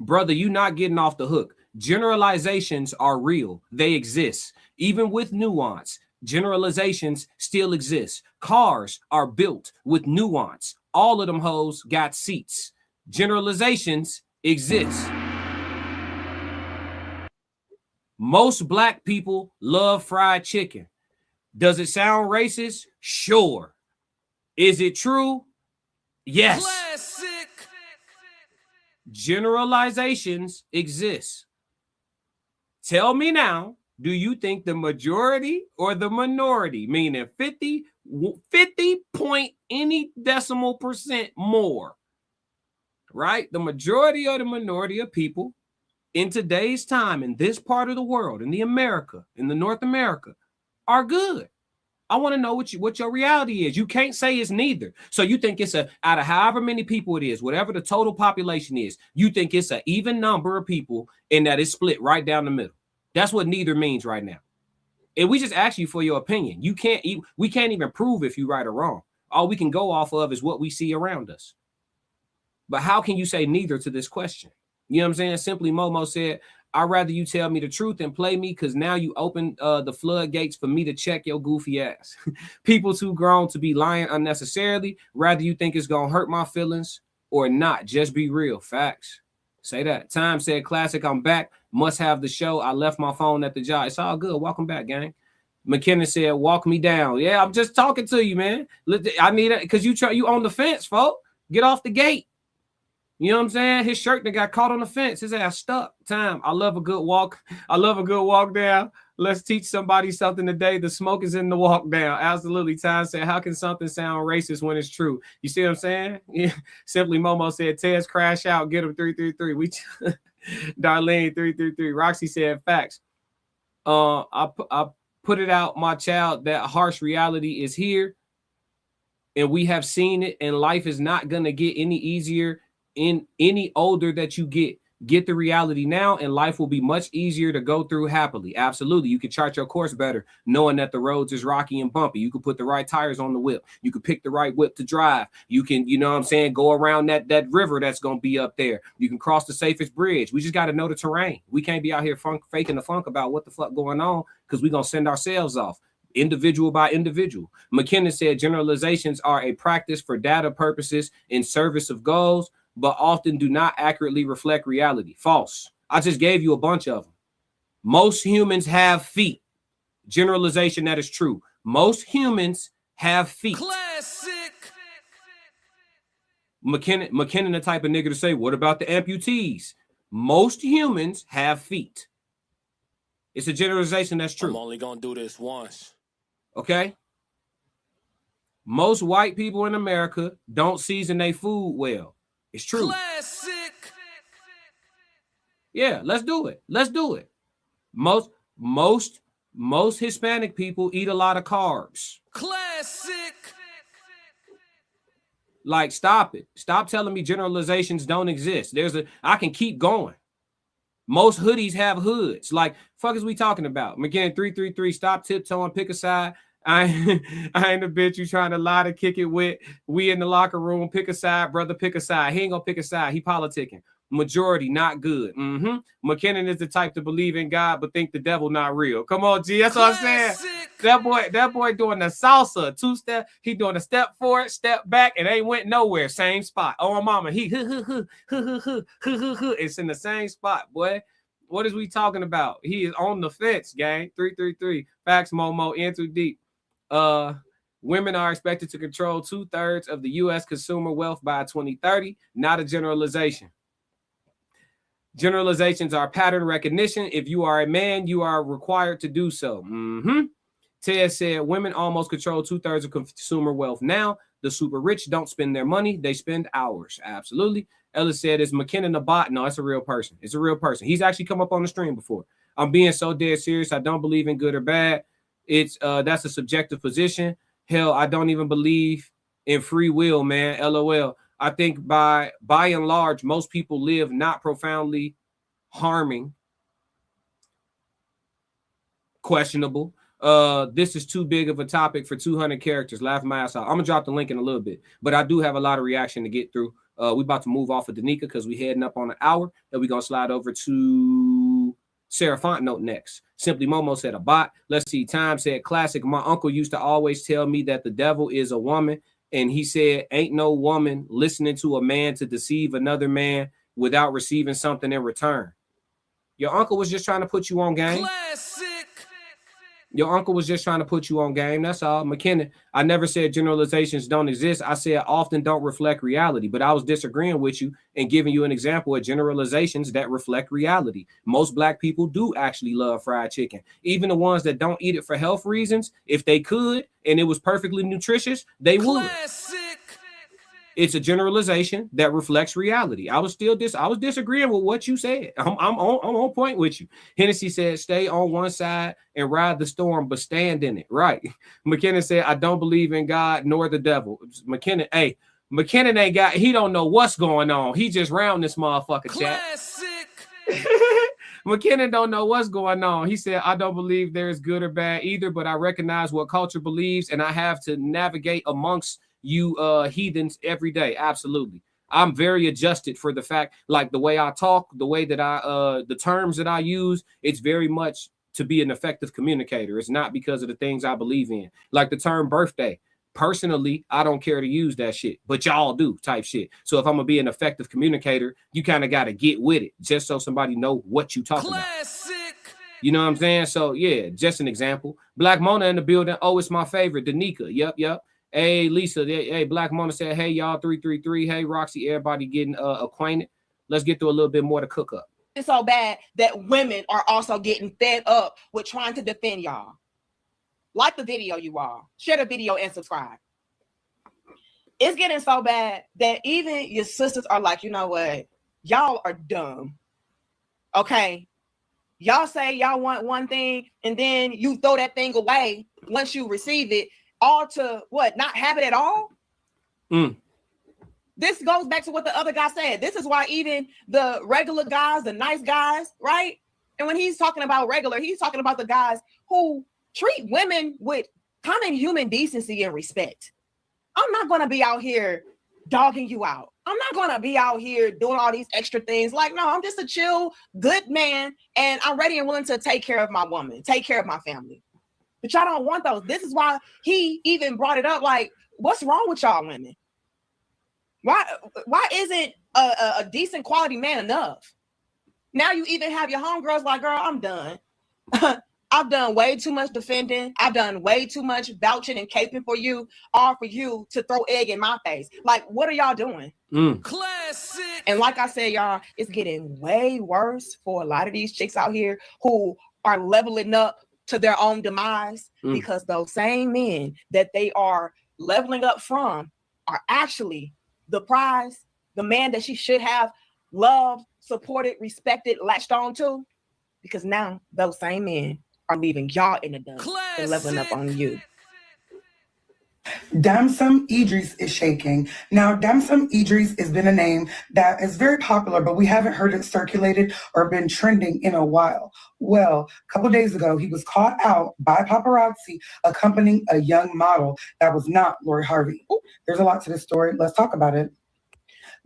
Brother, you not getting off the hook. Generalizations are real. They exist. Even with nuance, generalizations still exist. Cars are built with nuance. All of them hoes got seats. Generalizations exist. Most black people love fried chicken. Does it sound racist? Sure. Is it true? Yes. Classic. Generalizations exist. Tell me now, do you think the majority or the minority, meaning 50 point any decimal percent more, right? The majority or the minority of people in today's time, in this part of the world, in the North America, are good. I want to know what your reality is. You can't say it's neither. So you think it's out of however many people it is, whatever the total population is, you think it's an even number of people and that it's split right down the middle. That's what neither means right now. And we just ask you for your opinion. We can't even prove if you're right or wrong. All we can go off of is what we see around us. But how can you say neither to this question? You know what I'm saying? Simply Momo said, I'd rather you tell me the truth and play me, because now you open the floodgates for me to check your goofy ass. People too grown to be lying unnecessarily. Rather you think it's going to hurt my feelings or not. Just be real. Facts. Say that. Time said, classic, I'm back. Must have the show. I left my phone at the job. It's all good. Welcome back, gang. McKinnon said, walk me down. Yeah, I'm just talking to you, man. I need it because you on the fence, folks. Get off the gate. You know what I'm saying? His shirt that got caught on the fence. His ass stuck. Time. I love a good walk. I love a good walk down. Let's teach somebody something today. The smoke is in the walk down. Absolutely. Time said, how can something sound racist when it's true? You see what I'm saying? Yeah. Simply Momo said, Tez crash out. Get him 333. Darlene 333. Roxy said, facts. I put it out, my child, that harsh reality is here. And we have seen it. And life is not going to get any easier in any older that you get. Get the reality now, and life will be much easier to go through happily. Absolutely. You can chart your course better, knowing that the roads is rocky and bumpy. You can put the right tires on the whip. You can pick the right whip to drive. You can, you know what I'm saying, go around that river that's going to be up there. You can cross the safest bridge. We just got to know the terrain. We can't be out here faking the funk about what the fuck going on, because we're going to send ourselves off. Individual by individual. McKinnon said generalizations are a practice for data purposes in service of goals, but often do not accurately reflect reality. False. I just gave you a bunch of them. Most humans have feet. Generalization that is true. Most humans have feet. Classic. McKinnon the type of nigga to say, what about the amputees? Most humans have feet. It's a generalization that's true. I'm only gonna do this once. Okay? Most white people in America don't season their food well. It's true. Classic. Yeah, let's do it. Let's do it. Most Hispanic people eat a lot of carbs. Classic. Like, stop it. Stop telling me generalizations don't exist. I can keep going. Most hoodies have hoods. Like, fuck is we talking about? McKinnon 333, stop tiptoeing, pick a side. I ain't a bitch you trying to lie to kick it with. We in the locker room, pick a side, brother, pick a side. He ain't gonna pick a side. He politicking. Majority, not good. McKinnon is the type to believe in God, but think the devil not real. Come on, G. That's what I'm saying. That boy doing the salsa, two-step. He doing a step forward, step back, and ain't went nowhere. Same spot. Oh, mama, he it's in the same spot, boy. What is we talking about? He is on the fence, gang. 333. Facts, Momo, in too deep. Women are expected to control 2/3 of the U.S. consumer wealth by 2030. Not a generalization. Generalizations are pattern recognition. If you are a man, you are required to do so. Ted said women almost control 2/3 of consumer wealth now. The super rich don't spend their money. They spend hours. Absolutely. Ellis said, is McKinnon a bot? No, it's a real person. It's a real person. He's actually come up on the stream before. I'm being so dead serious. I don't believe in good or bad. That's a subjective position. Hell, I don't even believe in free will, man. LOL. I think by and large, most people live not profoundly harming. Questionable. This is too big of a topic for 200 characters. Laugh my ass off. I'm gonna drop the link in a little bit, but I do have a lot of reaction to get through. We about to move off of Danica because we heading up on an hour. Then we gonna slide over to Sarah Fontenot next. Simply Momo said a bot. Let's see. Time said classic. My uncle used to always tell me that the devil is a woman. And he said, ain't no woman listening to a man to deceive another man without receiving something in return. Your uncle was just trying to put you on game. Classic. Your uncle was just trying to put you on game. That's all. McKinnon, I never said generalizations don't exist. I said often don't reflect reality, but I was disagreeing with you and giving you an example of generalizations that reflect reality. Most black people do actually love fried chicken. Even the ones that don't eat it for health reasons, if they could and it was perfectly nutritious, they would. It's a generalization that reflects reality. I was disagreeing with what you said. I'm on point with you. Hennessy said, stay on one side and ride the storm, but stand in it. Right. McKinnon said, I don't believe in God nor the devil. McKinnon ain't got, he don't know what's going on. He just round this motherfucker, Classic. chat. McKinnon don't know what's going on. He said, I don't believe there is good or bad either, but I recognize what culture believes, and I have to navigate amongst you heathens every day. Absolutely. I'm very adjusted for the fact, like the way I talk, the way that the terms that I use, it's very much to be an effective communicator. It's not because of the things I believe in. Like the term birthday. Personally, I don't care to use that shit, but y'all do type shit. So if I'm gonna be an effective communicator, you kind of got to get with it just so somebody know what you talking about. You know what I'm saying? So yeah, just an example. Black Mona in the building. Oh, it's my favorite. Danica. Yep. Hey, Lisa. Hey, Black Mona said, hey, y'all, 333. Hey, Roxy, everybody getting acquainted. Let's get through a little bit more to cook up. It's so bad that women are also getting fed up with trying to defend y'all. Like the video, you all. Share the video and subscribe. It's getting so bad that even your sisters are like, you know what? Y'all are dumb. Okay? Y'all say y'all want one thing, and then you throw that thing away once you receive it, all to what? Not have it at all? this goes back to what the other guy said. This is why even the regular guys, the nice guys, right? And when he's talking about regular, he's talking about the guys who treat women with common human decency and respect. I'm not going to be out here dogging you out. I'm not going to be out here doing all these extra things. Like, no, I'm just a chill, good man. And I'm ready and willing to take care of my woman, take care of my family. But y'all don't want those. This is why he even brought it up. Like, what's wrong with y'all women? Why isn't a decent quality man enough? Now you even have your homegirls like, girl, I'm done. I've done way too much defending. I've done way too much vouching and caping for you, all for you to throw egg in my face. Like, what are y'all doing? Classic. And like I said, y'all, it's getting way worse for a lot of these chicks out here who are leveling up to their own demise because those same men that they are leveling up from are actually the prize, the man that she should have loved, supported, respected, latched on to, because now those same men are leaving y'all in the dust and leveling up on you. Damson Idris is shaking. Now, Damson Idris has been a name that is very popular, but we haven't heard it circulated or been trending in a while. Well, a couple days ago, he was caught out by paparazzi accompanying a young model that was not Lori Harvey. There's a lot to this story. Let's talk about it.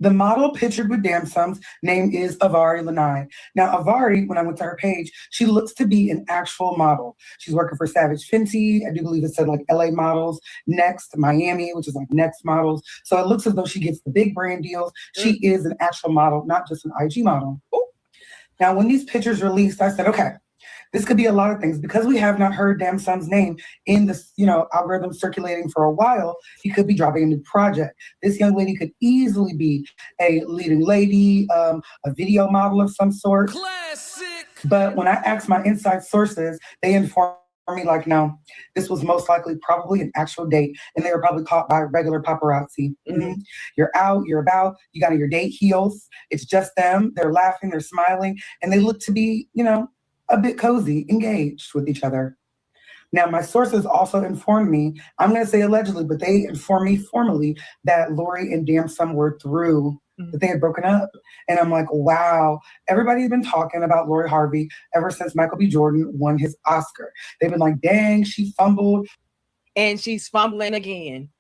The model pictured with Damson's name is Avari Lanai. Now, Avari, when I went to her page, she looks to be an actual model. She's working for Savage Fenty. I do believe it said like LA models, Next, Miami, which is like Next models. So it looks as though she gets the big brand deals. She is an actual model, not just an IG model. Now, when these pictures released, I said, okay, this could be a lot of things. Because we have not heard Damson's name in this, algorithm circulating for a while, he could be dropping a new project. This young lady could easily be a leading lady, a video model of some sort. Classic. But when I asked my inside sources, they informed me like, no, this was most likely probably an actual date, and they were probably caught by regular paparazzi. You're out, you're about, you got on your date heels. It's just them. They're laughing, they're smiling, and they look to be, a bit cozy, engaged with each other. Now, my sources also informed me, I'm going to say allegedly, but they informed me formally that Lori and Damson were through, that they had broken up. And I'm like, wow, everybody's been talking about Lori Harvey ever since Michael B. Jordan won his Oscar. They've been like, dang, she fumbled. And she's fumbling again.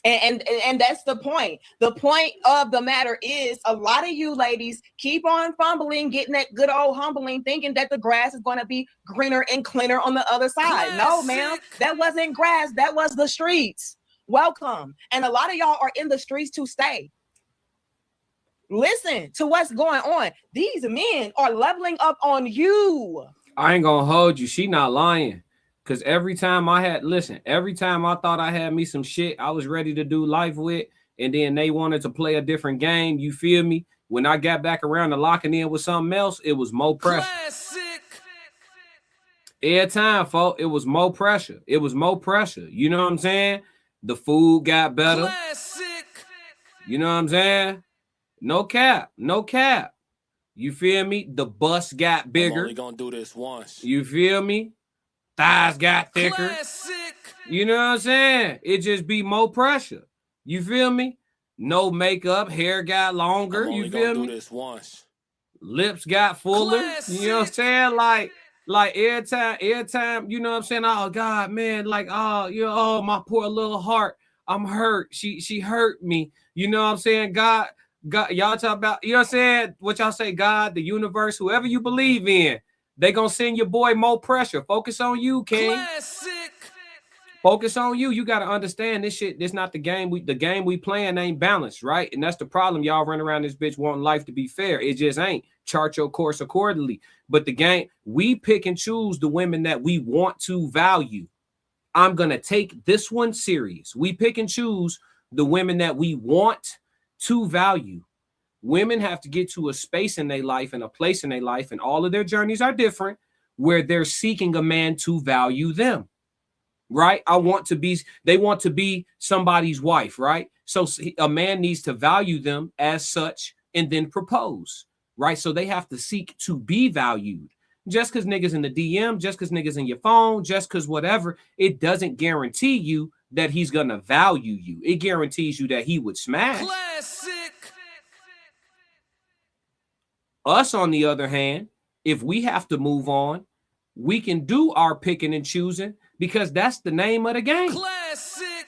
And that's the point. The point of the matter is a lot of you ladies keep on fumbling, getting that good old humbling, thinking that the grass is going to be greener and cleaner on the other side. Classic. No, ma'am, that wasn't grass. That was the streets. Welcome. And a lot of y'all are in the streets to stay. Listen to what's going on. These men are leveling up on you. I ain't gonna hold you. She not lying. Because every time I thought I had me some shit I was ready to do life with, and then they wanted to play a different game, you feel me? When I got back around to locking in with something else, it was more pressure. Classic. Every time, folks, it was more pressure. It was more pressure. You know what I'm saying? The food got better. Classic. You know what I'm saying? No cap. No cap. You feel me? The bus got bigger. I'm only gonna do this once. You feel me? Thighs got thicker. Classic. You know what I'm saying? It just be more pressure. You feel me? No makeup, hair got longer. I'm only You feel gonna me? do this once. Lips got fuller. Classic. You know what I'm saying? Like every time, you know what I'm saying? Oh God, man, like oh my poor little heart. I'm hurt. She hurt me. You know what I'm saying? God, y'all talk about, you know what I'm saying? What y'all say, God, the universe, whoever you believe in. They gonna send your boy more pressure. Focus on you, King. Classic. Focus on you. You gotta understand this shit. This not the game. The game we playing ain't balanced, right? And that's the problem. Y'all run around this bitch wanting life to be fair. It just ain't. Chart your course accordingly. But the game, we pick and choose the women that we want to value. I'm gonna take this one serious. We pick and choose the women that we want to value. Women have to get to a space in their life and a place in their life, and all of their journeys are different, where they're seeking a man to value them, right? They want to be somebody's wife, right? So a man needs to value them as such and then propose, right? So they have to seek to be valued. Just because niggas in the DM, just because niggas in your phone, just because whatever, it doesn't guarantee you that he's gonna value you. It guarantees you that he would smash. Classic. Us, on the other hand, if we have to move on, we can do our picking and choosing because that's the name of the game. Classic.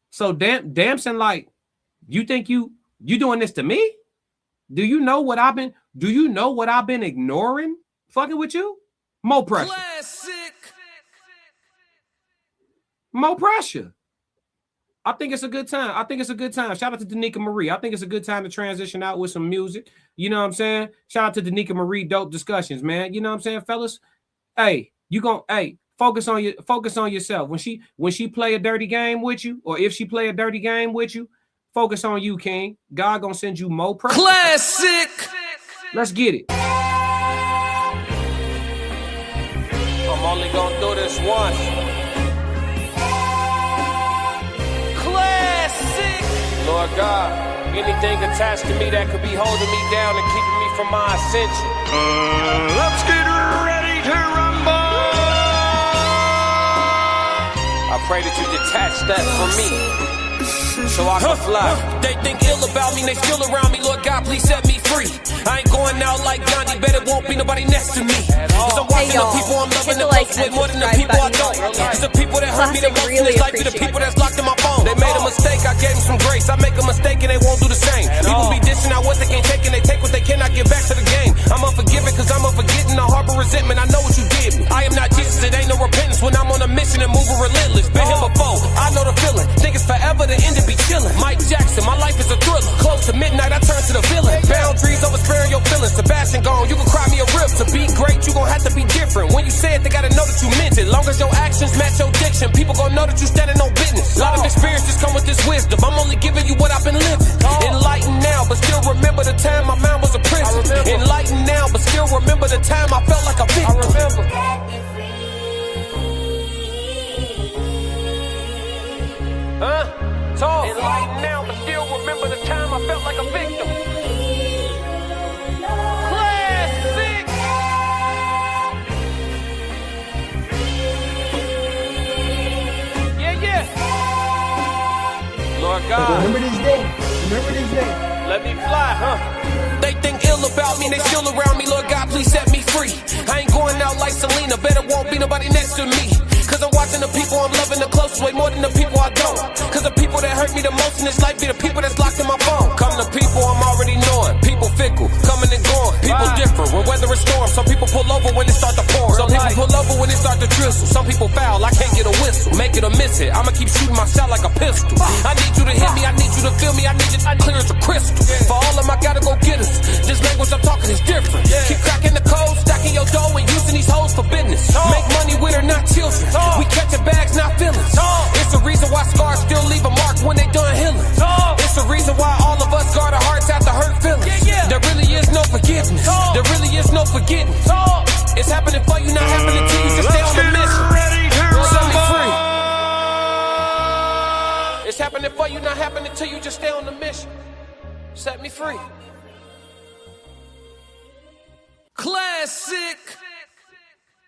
So Damson, like, you think you doing this to me? Do you know what I've been ignoring fucking with you? More pressure. Classic. More pressure. I think it's a good time. Shout out to Danica Marie. I think it's a good time to transition out with some music. You know what I'm saying? Shout out to Danica Marie. Dope discussions, man. You know what I'm saying, fellas? Hey, focus on yourself. When she play a dirty game with you, or if she play a dirty game with you, focus on you, King. God gonna send you more pressure. Classic. Let's get it. I'm only gonna do this once. Classic. Lord God, anything attached to me that could be holding me down and keeping me from my ascension. Let's get ready to rumble. I pray that you detach that from me, so I can fly. They think ill about me, they still around me. Lord God, please set me free. I ain't going out like Gandhi, bet it won't be nobody next to me. Cause I'm watching the people I'm loving the most way more than the people I don't. It's the people that hurt me the most in this life, be the people that's locked in my phone. They made a mistake, I gave them some grace. I make a mistake and they won't do the same. People be dishing out what they can't take and they take what they cannot get back to the game. I'm unforgiving cause I'm unforgetting, I harbor resentment. I know what you did me. I am not Jesus, it ain't no repentance when I'm on a mission and moving relentless. Been here before, I know the feeling. Think it's forever, the end to be chilling. Mike Jackson, my life is a thriller. Close to midnight, I turn to the villain. Boundaries over sparing your feelings. Sebastian gone, you can cry me a rip. To be great, you gon' have to be different. When you say it, they gotta know that you meant it. Long as your actions match your diction, people gon' know that you standing on business. A lot of experiences come with this wisdom. I'm only giving you what I've been living. Enlightened now, but still remember the time my mind was a prison. Enlightened now, but still remember the time I felt like a victim. I remember. Talk. Enlightened now, but still remember the time I felt like a victim. Classic. Yeah. Lord God. Remember this day. Let me fly, They think ill about me, they still around me. Lord God, please set me free. I ain't going out like Selena, bet it won't be nobody next to me. Cause I'm watching the people I'm loving the closest way more than the people I don't. Cause the people that hurt me the most in this life be the people that's locked in my phone. Come to people I'm already knowing. People fickle, coming and going. People different when weather is storm. Some people pull over when it start to pour. Some people pull over when it start to drizzle. Some people foul, I can't get a whistle. Make it or miss it, I'ma keep shooting my shot like a pistol. I need you to hit me, I need you to feel me, I need you to clear as a crystal. For all of my gotta go get us. This language I'm talking is different. Keep cracking the code, stacking your dough and using these hoes for business. Make money with her, not children. We catching bags, not feelings. It's the reason why scars still leave a mark when they done healing. It's the reason why all of us guard our hearts after hurt feelings. There really is no forgiveness. There really is no forgetting. It's happening for you, not happening to you. Just stay on the mission. Set me free. It's happening for you, not happening to you. Just stay on the mission. Set me free. Classic.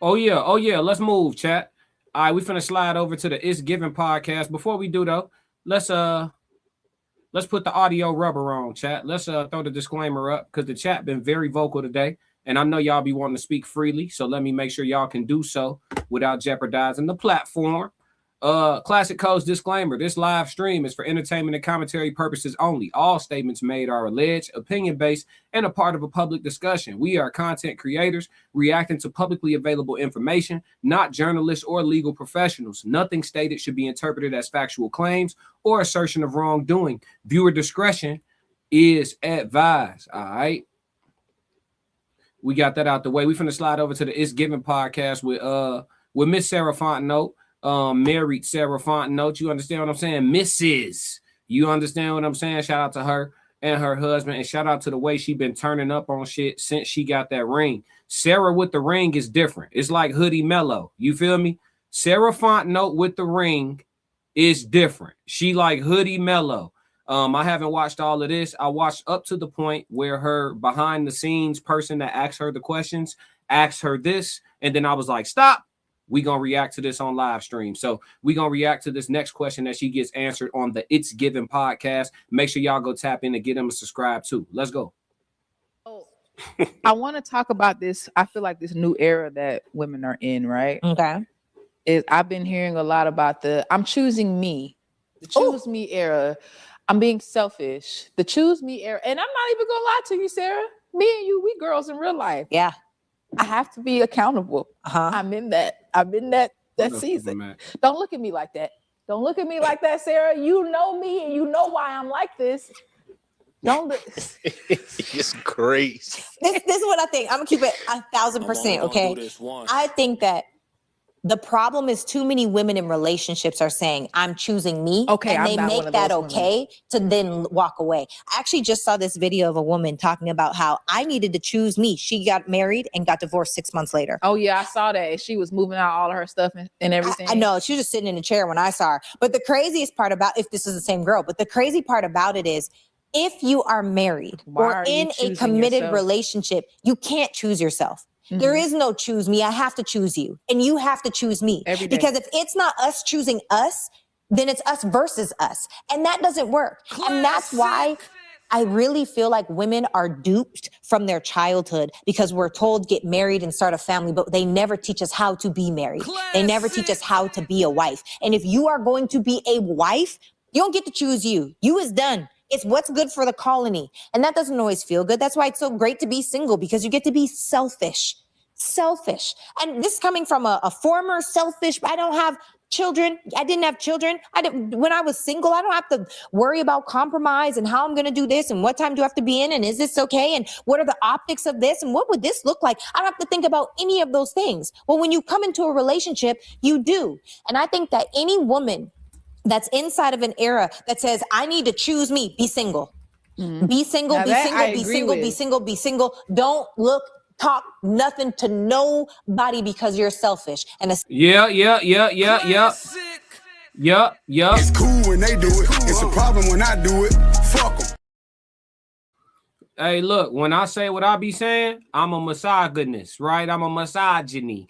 Oh yeah. Let's move, chat. All right, we finna slide over to the It's Given podcast. Before we do though, let's put the audio rubber on, chat. Let's throw the disclaimer up because the chat been very vocal today, and I know y'all be wanting to speak freely. So let me make sure y'all can do so without jeopardizing the platform. Classic Code's disclaimer: this live stream is for entertainment and commentary purposes only. All statements made are alleged, opinion-based, and a part of a public discussion. We are content creators reacting to publicly available information, not journalists or legal professionals. Nothing stated should be interpreted as factual claims or assertion of wrongdoing. Viewer discretion is advised. All right. We got that out the way. We finna slide over to the It's Given podcast with Miss Sarah Fontenot. Married Sarah Fontenot. You understand what I'm saying? Mrs. You understand what I'm saying? Shout out to her and her husband, and shout out to the way she been turning up on shit since she got that ring. Sarah with the ring is different. It's like Hoodie Mellow. You feel me? Sarah Fontenot with the ring is different. She like Hoodie Mellow. I haven't watched all of this. I watched up to the point where her behind the scenes person that asked her the questions asked her this, and then I was like, stop. we gonna react to this on live stream. So we gonna react to this next question that she gets answered on the It's Given podcast. Make sure y'all go tap in and get them to subscribe too. Let's go. I want to talk about this. I feel like this new era that women are in, right? Okay. I've been hearing a lot about the I'm choosing me, the choose me era. I'm being selfish, the choose me era. And I'm not even gonna lie to you, Sarah. Me and you, we girls in real life. Yeah. I have to be accountable. I'm in that season. Don't look at me like that. Don't look at me like that, Sarah. You know me and you know why I'm like this. Don't look. It's crazy. This is what I think. I'm gonna keep it 1,000%. Okay. I think that the problem is too many women in relationships are saying, I'm choosing me. Okay. And they make that okay to then walk away. I actually just saw this video of a woman talking about how I needed to choose me. She got married and got divorced 6 months later. Oh, yeah, I saw that. She was moving out all of her stuff and everything. I know. She was just sitting in a chair when I saw her. But the craziest part about, if this is the same girl, but the crazy part about it is, if you are married or in a committed relationship, you can't choose yourself. There is no choose me. I have to choose you. And you have to choose me. Because if it's not us choosing us, then it's us versus us. And that doesn't work. And that's why I really feel like women are duped from their childhood, because we're told get married and start a family, but they never teach us how to be married. They never teach us how to be a wife. And if you are going to be a wife, you don't get to choose you. You is done. It's what's good for the colony. And that doesn't always feel good. That's why it's so great to be single, because you get to be selfish. Selfish. And this is coming from a former selfish, I don't have children. I didn't have children. When I was single, I don't have to worry about compromise and how I'm going to do this and what time do I have to be in and is this okay? And what are the optics of this? And what would this look like? I don't have to think about any of those things. Well, when you come into a relationship, you do. And I think that any woman that's inside of an era that says, I need to choose me, be single. Be single, be single, be single, be single, be single. Don't look, talk nothing to nobody because you're selfish. And Yeah. It's cool when they do it. It's a problem when I do it. Fuck them. Hey, look, when I say what I be saying, I'm a misogynist, right? I'm a misogynist,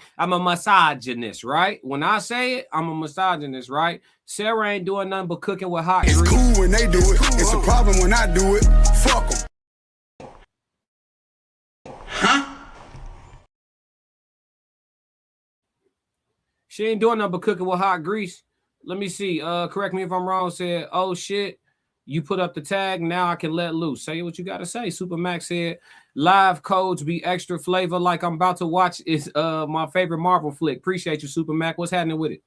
right? When I say it, I'm a misogynist, right? Sarah ain't doing nothing but cooking with hot grease. It's cool when they do it. It's a problem when I do it. Fuck them. She ain't doing nothing but cooking with hot grease. Let me see. Correct me if I'm wrong. Said, oh shit, you put up the tag. Now I can let loose. Say what you gotta say. Super Max said, live codes be extra flavor. Like I'm about to watch is my favorite Marvel flick. Appreciate you, Super Mac. What's happening with it?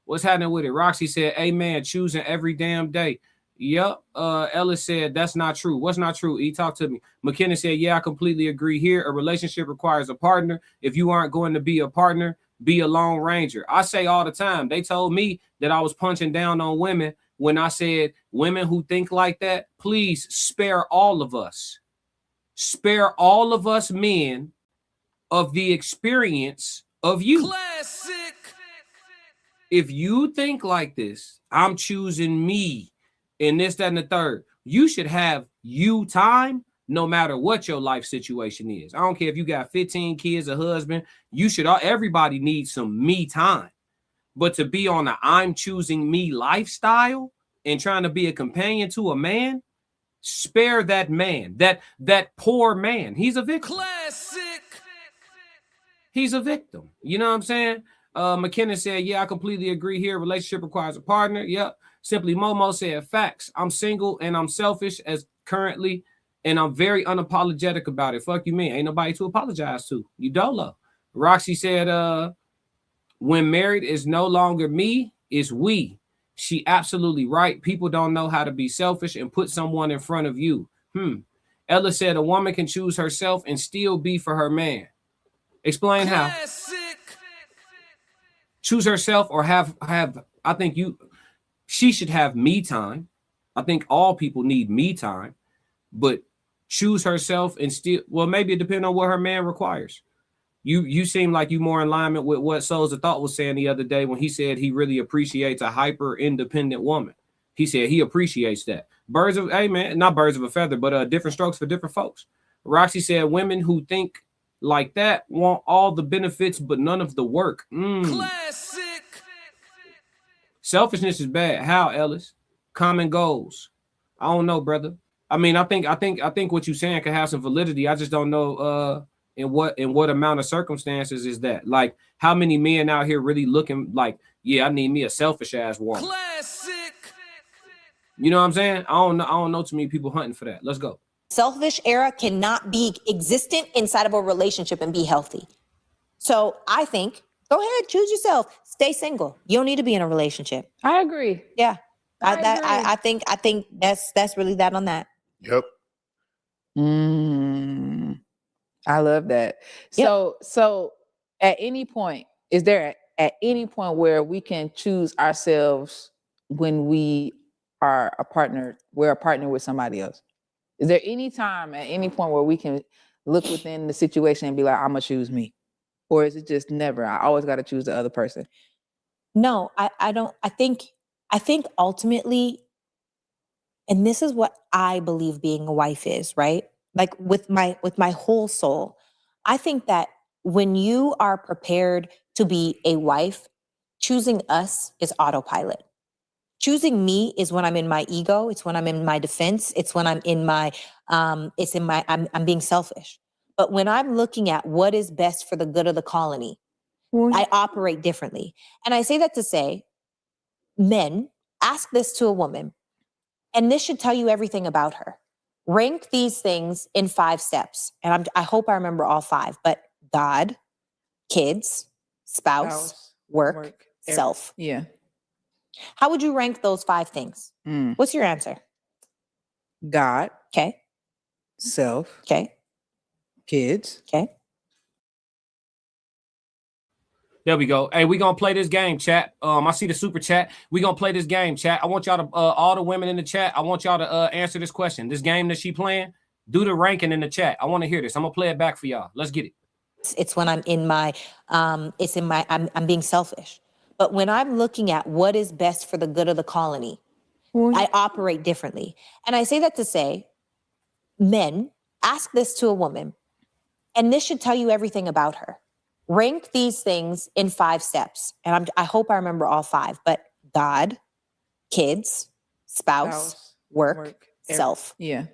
What's happening with it? Roxy said, amen. Choosing every damn day. Yep. Ellis said, that's not true. What's not true? He talked to me. McKenna said, yeah, I completely agree here. A relationship requires a partner. If you aren't going to be a partner, be a lone ranger. I say all the time, they told me that I was punching down on women when I said women who think like that, please spare all of us. Spare all of us men of the experience of you. Classic. If you think like this, I'm choosing me and this, that, and the third. You should have you time no matter what your life situation is. I don't care if you got 15 kids, a husband. You should, everybody needs some me time. But to be on a I'm choosing me lifestyle and trying to be a companion to a man, spare that man, that poor man. He's a victim. Classic. He's a victim. You know what I'm saying? McKenna said, yeah, I completely agree here. Relationship requires a partner. Yep. Simply Momo said, facts. I'm single and I'm selfish as currently, and I'm very unapologetic about it. Fuck you, man. Ain't nobody to apologize to. You dolo. Roxy said, when married is no longer me, it's we. She absolutely right. People don't know how to be selfish and put someone in front of you. Ella said a woman can choose herself and still be for her man. Explain how. Choose herself or have I think she should have me time. I think all people need me time, but choose herself and still, well, maybe it depends on what her man requires. You seem like you more in alignment with what Souls of Thought was saying the other day when he said he really appreciates a hyper independent woman. He said he appreciates that. Birds of, hey man, not birds of a feather, but different strokes for different folks. Roxy said women who think like that want all the benefits but none of the work. Classic. Selfishness is bad. How, Ellis? Common goals. I don't know, brother. I mean, I think what you're saying can have some validity. I just don't know in what amount of circumstances is that. Like, how many men out here really looking like, yeah, I need me a selfish ass woman. Classic. You know what I'm saying? I don't know too many people hunting for that. Let's go. Selfish era cannot be existent inside of a relationship and be healthy. So I think, go ahead, choose yourself. Stay single. You don't need to be in a relationship. I agree. Yeah. I think that's really that on that. Yep. I love that. Yep. So at any point, is there at any point where we can choose ourselves when we're a partner with somebody else? Is there any time at any point where we can look within the situation and be like, I'm gonna choose me? Or is it just never? I always got to choose the other person. No, I don't. I think ultimately, and this is what I believe being a wife is, right? Like with my whole soul, I think that when you are prepared to be a wife, choosing us is autopilot. Choosing me is when I'm in my ego. It's when I'm in my defense. It's when I'm in my, I'm being selfish. But when I'm looking at what is best for the good of the colony, I operate differently. And I say that to say, men, ask this to a woman, and this should tell you everything about her. Rank these things in 5 steps. And I hope I remember all 5, but God, kids, spouse, work, self. Yeah. How would you rank those 5 things? What's your answer? God. Okay. Self. Okay. Kids. Okay. There we go. Hey, we gonna play this game, chat. I see the super chat. We gonna play this game, chat. I want y'all to all the women in the chat. I want y'all to answer this question. This game that she playing. Do the ranking in the chat. I want to hear this. I'm gonna play it back for y'all. Let's get it. It's when I'm in my, I'm being selfish. But when I'm looking at what is best for the good of the colony, I operate differently. And I say that to say, men, ask this to a woman, and this should tell you everything about her. Rank these things in 5 steps. And I hope I remember all 5, but God, kids, spouse, work, self. Yeah.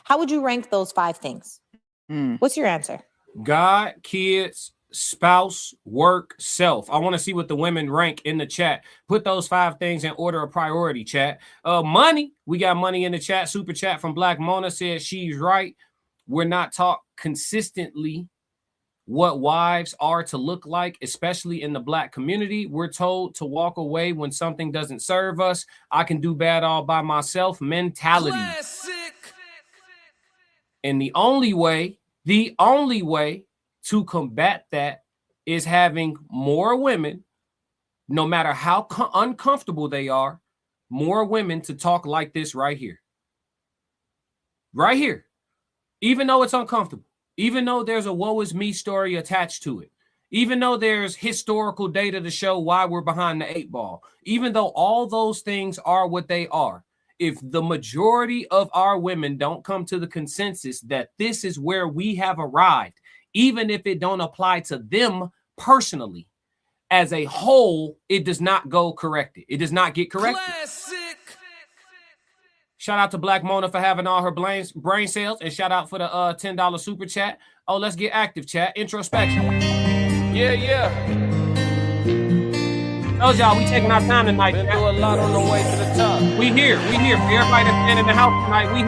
How would you rank those 5 things? What's your answer? God, kids, spouse, work, self. I want to see what the women rank in the chat. Put those 5 things in order of priority, chat. Money. We got money in the chat. Super chat from Black Mona says she's right. We're not taught consistently what wives are to look like, especially in the Black community. We're told to walk away when something doesn't serve us. I can do bad all by myself mentality. Classic. And the only way to combat that is having more women, no matter how uncomfortable they are, more women to talk like this right here. Right here. Even though it's uncomfortable. Even though there's a woe is me story attached to it. Even though there's historical data to show why we're behind the 8 ball. Even though all those things are what they are. If the majority of our women don't come to the consensus that this is where we have arrived, even if it don't apply to them personally, as a whole, it does not go corrected. It does not get corrected. Classic. Shout out to Black Mona for having all her brain cells, and shout out for the $10 super chat. Oh, let's get active, chat. Introspection. Yeah. Told y'all we taking our time tonight. Been through a lot on the way to the top. We here. For everybody that's in the house tonight, we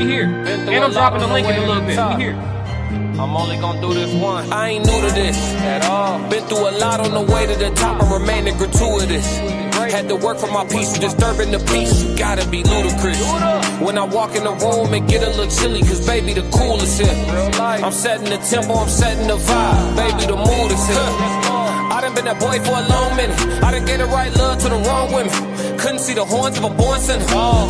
here. And I'm dropping the link in a little bit. We here. I'm only gonna do this once. I ain't new to this at all. Been through a lot on the way to the top. I'm remaining gratuitous. Had to work for my peace, disturbing the peace. You gotta be ludicrous. When I walk in the room, it get a little chilly, cause baby, the coolest here. I'm setting the tempo, I'm setting the vibe. Baby, the mood is here. I done been that boy for a long minute. I done gave the right love to the wrong women. Couldn't see the horns of a born sinner.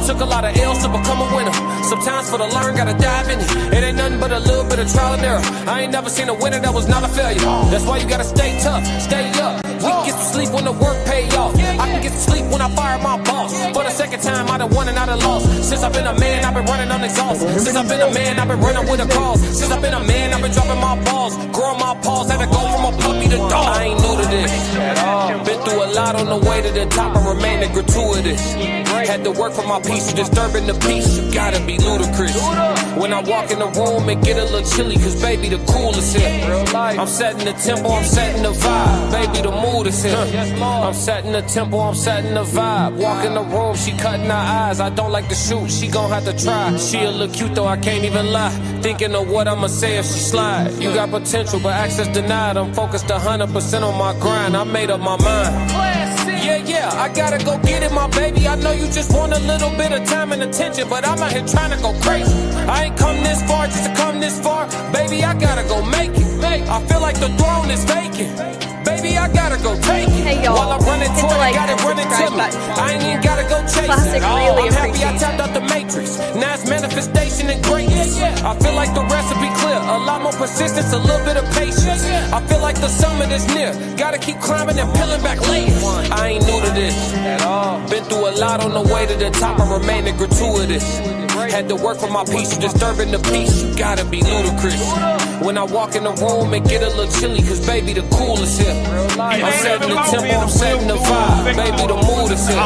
Took a lot of L's to become a winner. Sometimes for the learn, gotta dive in it. It ain't nothing but a little bit of trial and error. I ain't never seen a winner that was not a failure. That's why you gotta stay tough, stay up. We can get to sleep when the work pay off. I can get to sleep when I fire my boss. For the second time, I done won and I done lost. Since I've been a man, I've been running on exhaust. Since I've been a man, I've been running with a cause. Since I've been a man, I've been dropping my balls, growing my paws, had to go from a puppy to dog. I ain't new to this at all. Been through a lot on the way to the top and remaining gratuitous. Had to work for my peace, disturbing the peace. You gotta be ludicrous. When I walk in the room, it get a little chilly, cause baby, the coolest here. I'm setting the tempo, I'm setting the vibe. Baby, the mood is here. I'm setting the tempo, I'm setting the vibe. Walk in the room, she cutting her eyes. I don't like to shoot, she gon' have to try. She a little cute though, I can't even lie. Thinking of what I'ma say if she slide. You got potential, but access denied. I'm focused 100% on my grind. I made up my mind. Yeah, I gotta go get it, my baby. I know you just want a little bit of time and attention, but I'm out here trying to go crazy. I ain't come this far just to come this far. Baby, I gotta go make it. I feel like the throne is vacant. Baby, I gotta go take it. Hey, y'all. While I'm running to it, like got it running to me. I ain't even gotta go chase Classic, it. really I'm happy I appreciate tapped out the matrix. Now it's manifestation and greatness. I feel like the recipe clear. A lot more persistence, a little bit of patience. I feel like the summit is near. Gotta keep climbing and peeling back layers. I ain't new to this at all. Been through a lot on the way to the top and remaining gratuitous. Had to work for my peace, disturbing the peace. You gotta be ludicrous. When I walk in the room, it get a little chilly, cause baby, the coolest here. I'm setting the tempo, I'm setting the vibe. Baby, the mood is here.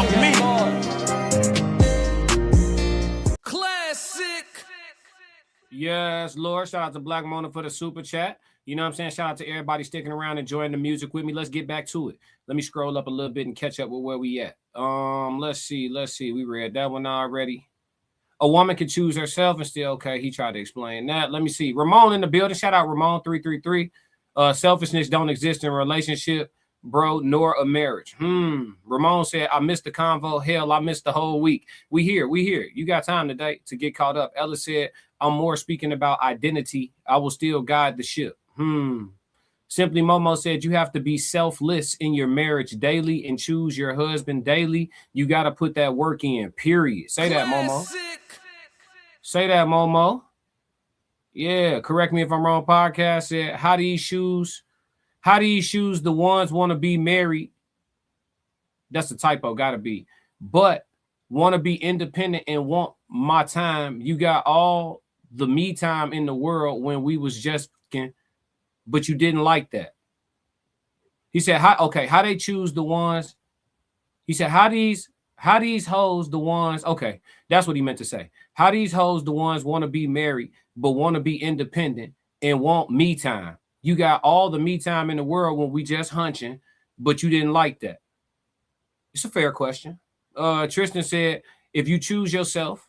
Classic. Yes, Lord. Shout out to Black Mona for the super chat. You know what I'm saying? Shout out to everybody sticking around, enjoying the music with me. Let's get back to it. Let me scroll up a little bit and catch up with where we at. Let's see. We read that one already. A woman can choose herself and still, okay, he tried to explain that. Let me see. Ramon in the building. Shout out Ramon 333. Selfishness don't exist in a relationship, bro, nor a marriage. Ramon said, I missed the convo. Hell, I missed the whole week. We here. You got time today to get caught up. Ella said, I'm more speaking about identity. I will still guide the ship. Simply Momo said, you have to be selfless in your marriage daily and choose your husband daily. You got to put that work in, period. Say that, Momo. Say that, Momo. Yeah, correct me if I'm wrong. Podcast said, how do these shoes the ones want to be married? That's a typo, gotta be. But want to be independent and want my time. You got all the me time in the world when we was just but you didn't like that. He said, how they choose the ones. He said, how these hoes the ones, okay, that's what he meant to say. How these hoes the ones want to be married, but want to be independent and want me time. You got all the me time in the world when we just hunching, but you didn't like that. It's a fair question. Tristan said, if you choose yourself,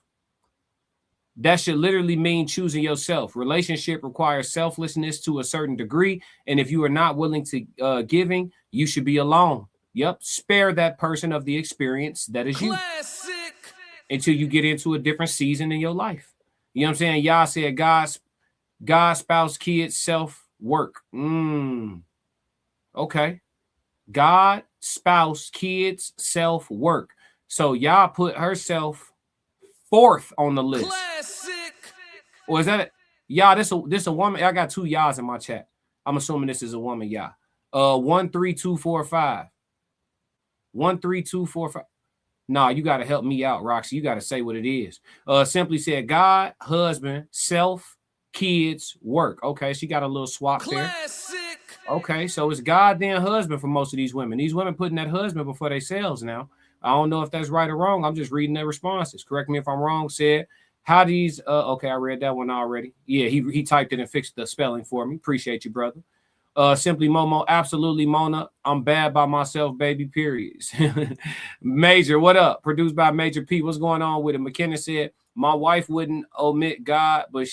that should literally mean choosing yourself. Relationship requires selflessness to a certain degree. And if you are not willing to giving, you should be alone. Yep. Spare that person of the experience that is you. Classic. Until you get into a different season in your life. You know what I'm saying? Y'all said God, spouse, kids, self, work. Okay. God, spouse, kids, self, work. So y'all put herself fourth on the list. Classic. Or is that it? Y'all, this a woman. I got two y'alls in my chat. I'm assuming this is a woman, y'all. 13245. 13245. Nah, you got to help me out, Roxy. You got to say what it is. Simply said, God, husband, self, kids, work. Okay, she got a little swap there. Okay, so it's God then husband for most of these women. These women putting that husband before themselves now. I don't know if that's right or wrong. I'm just reading their responses. Correct me if I'm wrong. Said, how these, okay, I read that one already. Yeah, he typed it and fixed the spelling for me. Appreciate you, brother. Simply Momo, absolutely Mona. I'm bad by myself, baby, periods. Major, what up? Produced by Major P. What's going on with it? McKenna said, my wife wouldn't omit God, but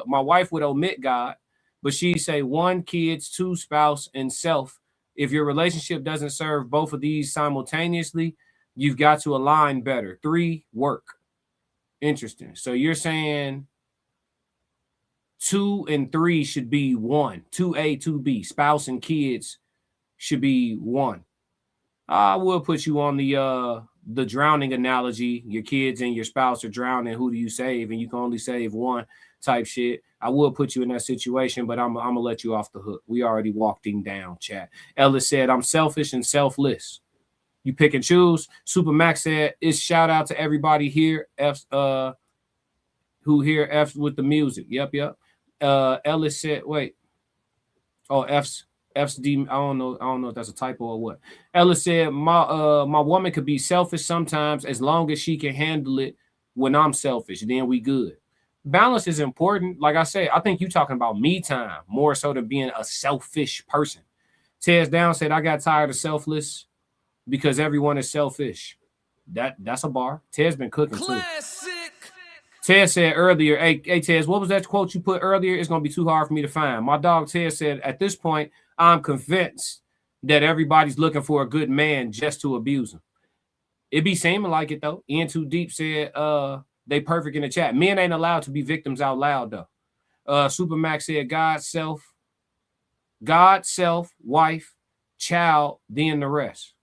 my wife would omit God, but she'd say 1, kids, 2, spouse, and self. If your relationship doesn't serve both of these simultaneously, you've got to align better. 3, work. Interesting. So you're saying 2 and 3 should be 1. 2A, 2B. Spouse and kids should be 1. I will put you on the drowning analogy. Your kids and your spouse are drowning. Who do you save? And you can only save 1 type shit. I will put you in that situation, but I'm going to let you off the hook. We already walked him down, chat. Ellis said, I'm selfish and selfless. You pick and choose. Super Max said, it's shout out to everybody here. Who here F with the music. Yep. Ellis said, wait. Oh, F's D. I don't know if that's a typo or what. Ellis said, my woman could be selfish sometimes as long as she can handle it when I'm selfish. Then we good. Balance is important. Like I said, I think you're talking about me time more so than being a selfish person. Tez Down said, I got tired of selfless because everyone is selfish. That's a bar. Tez been cooking too. Ted said earlier, hey Tez, what was that quote you put earlier? It's going to be too hard for me to find. My dog Ted said, at this point, I'm convinced that everybody's looking for a good man just to abuse him. It be seeming like it, though. Ian Too Deep said they perfect in the chat. Men ain't allowed to be victims out loud, though. Supermax said God, self, wife, child, then the rest.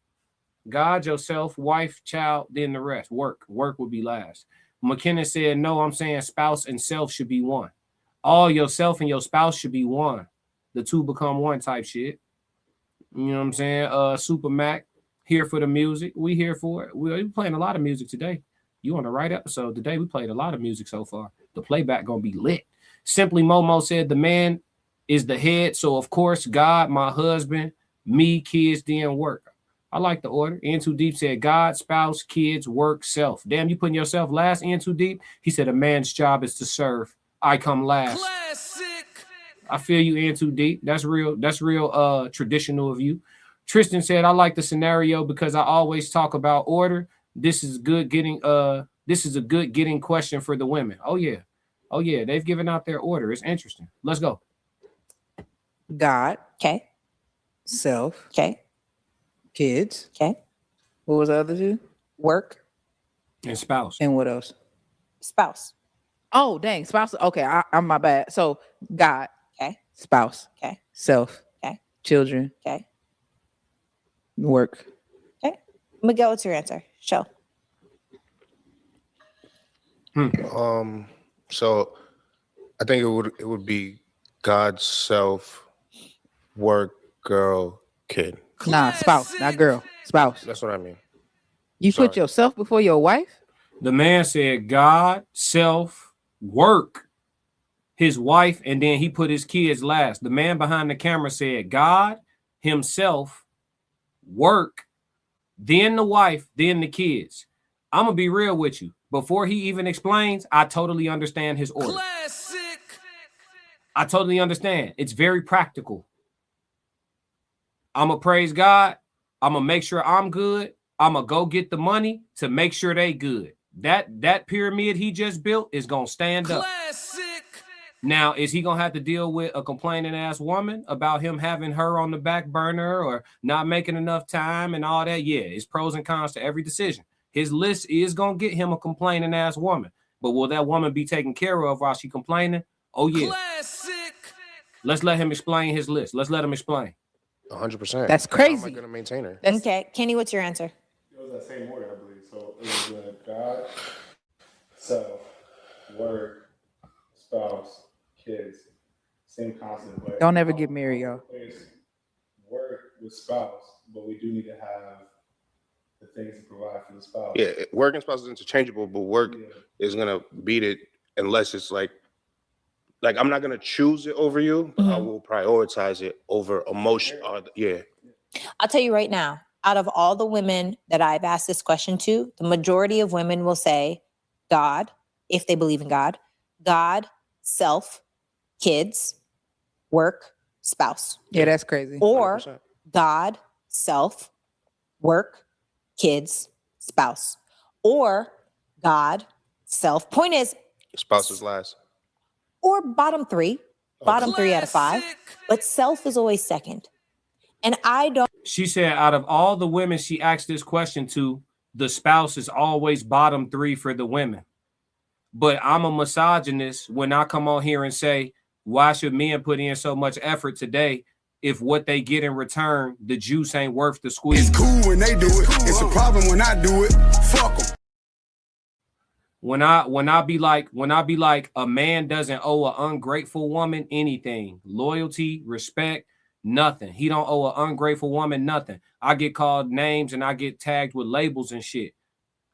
God, yourself, wife, child, then the rest. Work would be last. McKenna said, no, I'm saying spouse and self should be one. All yourself and your spouse should be one. The two become one type shit. You know what I'm saying? Super Mac, here for the music. We here for it. We're playing a lot of music today. You on the right episode today. We played a lot of music so far. The playback gonna be lit. Simply Momo said, the man is the head. So, of course, God, my husband, me, kids, then work. I like the order. In Too Deep said, God, spouse, kids, work, self. Damn, you putting yourself last, In Too Deep? He said, a man's job is to serve. I come last. Classic. I feel you, In Too Deep. That's real traditional of you. Tristan said, I like the scenario because I always talk about order. This is a good getting question for the women. Oh yeah. They've given out their order. It's interesting. Let's go. God. Okay. Self. Okay. Kids. Okay. What was the other two? Work. And spouse. And what else? Spouse. Oh, dang. Spouse. Okay. I'm my bad. So God. Okay. Spouse. Okay. Self. Okay. Children. Okay. Work. Okay. Miguel, what's your answer? Show. So I think it would be God, self, work, girl, kid. Nah, spouse, not girl. Spouse. That's what I mean. You put yourself before your wife? The man said God, self, work, his wife, and then he put his kids last. The man behind the camera said God, himself, work, then the wife, then the kids. I'm going to be real with you. Before he even explains, I totally understand his order. Classic. I totally understand. It's very practical. I'm going to praise God. I'm going to make sure I'm good. I'm going to go get the money to make sure they good. That pyramid he just built is going to stand up. Classic. Now, is he going to have to deal with a complaining ass woman about him having her on the back burner or not making enough time and all that? Yeah, it's pros and cons to every decision. His list is going to get him a complaining ass woman. But will that woman be taken care of while she complaining? Oh, yeah. Classic. Let's let him explain his list. Let's let him explain. 100%. That's crazy. How am I going to maintain her? Okay. Kenny, what's your answer? It was that same order, I believe. So it was God, self, work, spouse, kids. Same concept. But Don't ever get married, y'all. Work with spouse, but we do need to have the things to provide for the spouse. Yeah, work and spouse is interchangeable, but work is going to beat it unless it's like I'm not going to choose it over you, but I will prioritize it over emotion. Yeah. I'll tell you right now, out of all the women that I've asked this question to, the majority of women will say God, if they believe in God, self, kids, work, spouse. Yeah, that's crazy. Or 100%. God, self, work, kids, spouse. Or God, self. Point is, Spouse is last. or bottom three out of 5, but self is always second. And I don't. She said out of all the women she asked this question to, the spouse is always bottom 3 for the women. But I'm a misogynist when I come on here and say, why should men put in so much effort today if what they get in return, the juice ain't worth the squeeze? It's cool when they do it. It's a problem when I do it. Fuck them. When I be like a man doesn't owe an ungrateful woman anything, loyalty, respect, nothing. He don't owe an ungrateful woman nothing. I get called names and I get tagged with labels and shit.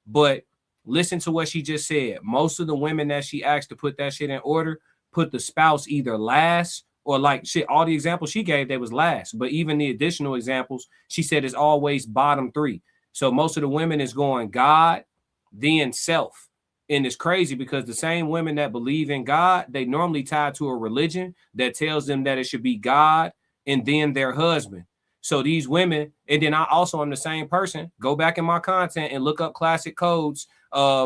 But listen to what she just said. Most of the women that she asked to put that shit in order, put the spouse either last or like shit. All the examples she gave, they was last. But even the additional examples, she said is always bottom 3. So most of the women is going God, then self. And it's crazy because the same women that believe in God, they normally tied to a religion that tells them that it should be God and then their husband. So these women, and then I also am the same person. Go back in my content and look up classic codes,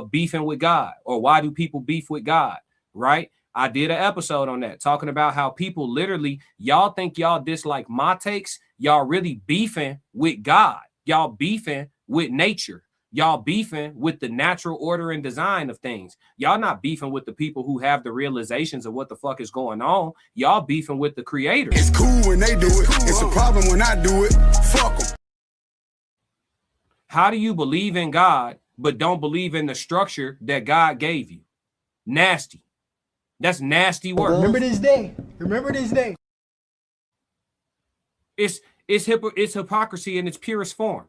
beefing with God, or why do people beef with God, right? I did an episode on that, talking about how people literally, y'all think y'all dislike my takes. Y'all really beefing with God. Y'all beefing with nature. Y'all beefing with the natural order and design of things. Y'all not beefing with the people who have the realizations of what the fuck is going on. Y'all beefing with the creator. It's cool when they do it. It's a problem when I do it. Fuck them. How do you believe in God but don't believe in the structure that God gave you? Nasty. That's nasty work. Remember this day. Remember this day. It's hypocrisy in its purest form.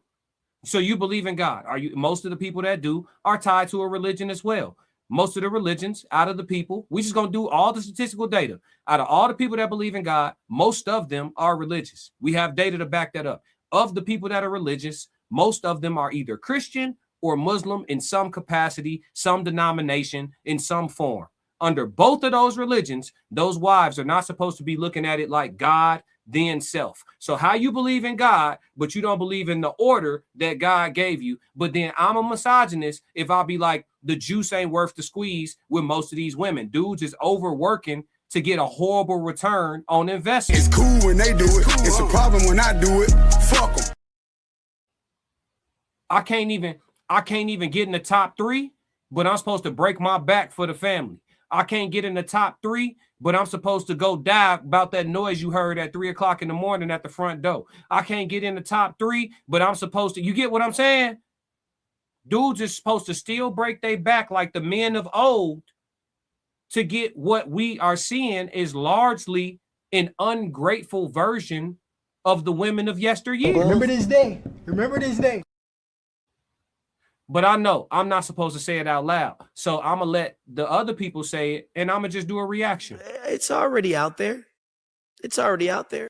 So you believe in God. Most of the people that do are tied to a religion as well. Most of the religions out of the people, we just gonna do all the statistical data. Out of all the people that believe in God, most of them are religious. We have data to back that up. Of the people that are religious, most of them are either Christian or Muslim in some capacity, some denomination, in some form. Under both of those religions, those wives are not supposed to be looking at it like God, then self. So how you believe in God, but you don't believe in the order that God gave you. But then I'm a misogynist if I'll be like, the juice ain't worth the squeeze with most of these women. Dudes is overworking to get a horrible return on investment. It's cool when they do it. It's a problem when I do it. Fuck them. I can't even get in the top 3, but I'm supposed to break my back for the family. I can't get in the top 3, but I'm supposed to go die about that noise you heard at 3 o'clock in the morning at the front door. I can't get in the top 3, but I'm supposed to, you get what I'm saying? Dudes are supposed to still break their back like the men of old to get what we are seeing is largely an ungrateful version of the women of yesteryear. Remember this day. Remember this day. But I know I'm not supposed to say it out loud. So I'm going to let the other people say it, and I'm going to just do a reaction. It's already out there. It's already out there.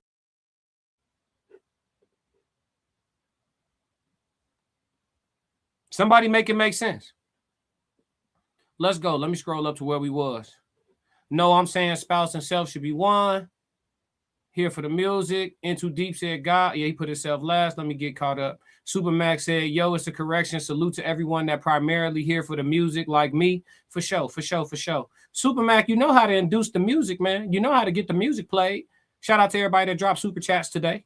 Somebody make it make sense. Let's go. Let me scroll up to where we was. No, I'm saying spouse and self should be one. Here for the music. Into Deep said God. Yeah, he put himself last. Let me get caught up. Supermax said, yo, it's a correction. Salute to everyone that primarily here for the music like me. For sure, for sure, for sure. Supermax, you know how to induce the music, man. You know how to get the music played. Shout out to everybody that dropped super chats today.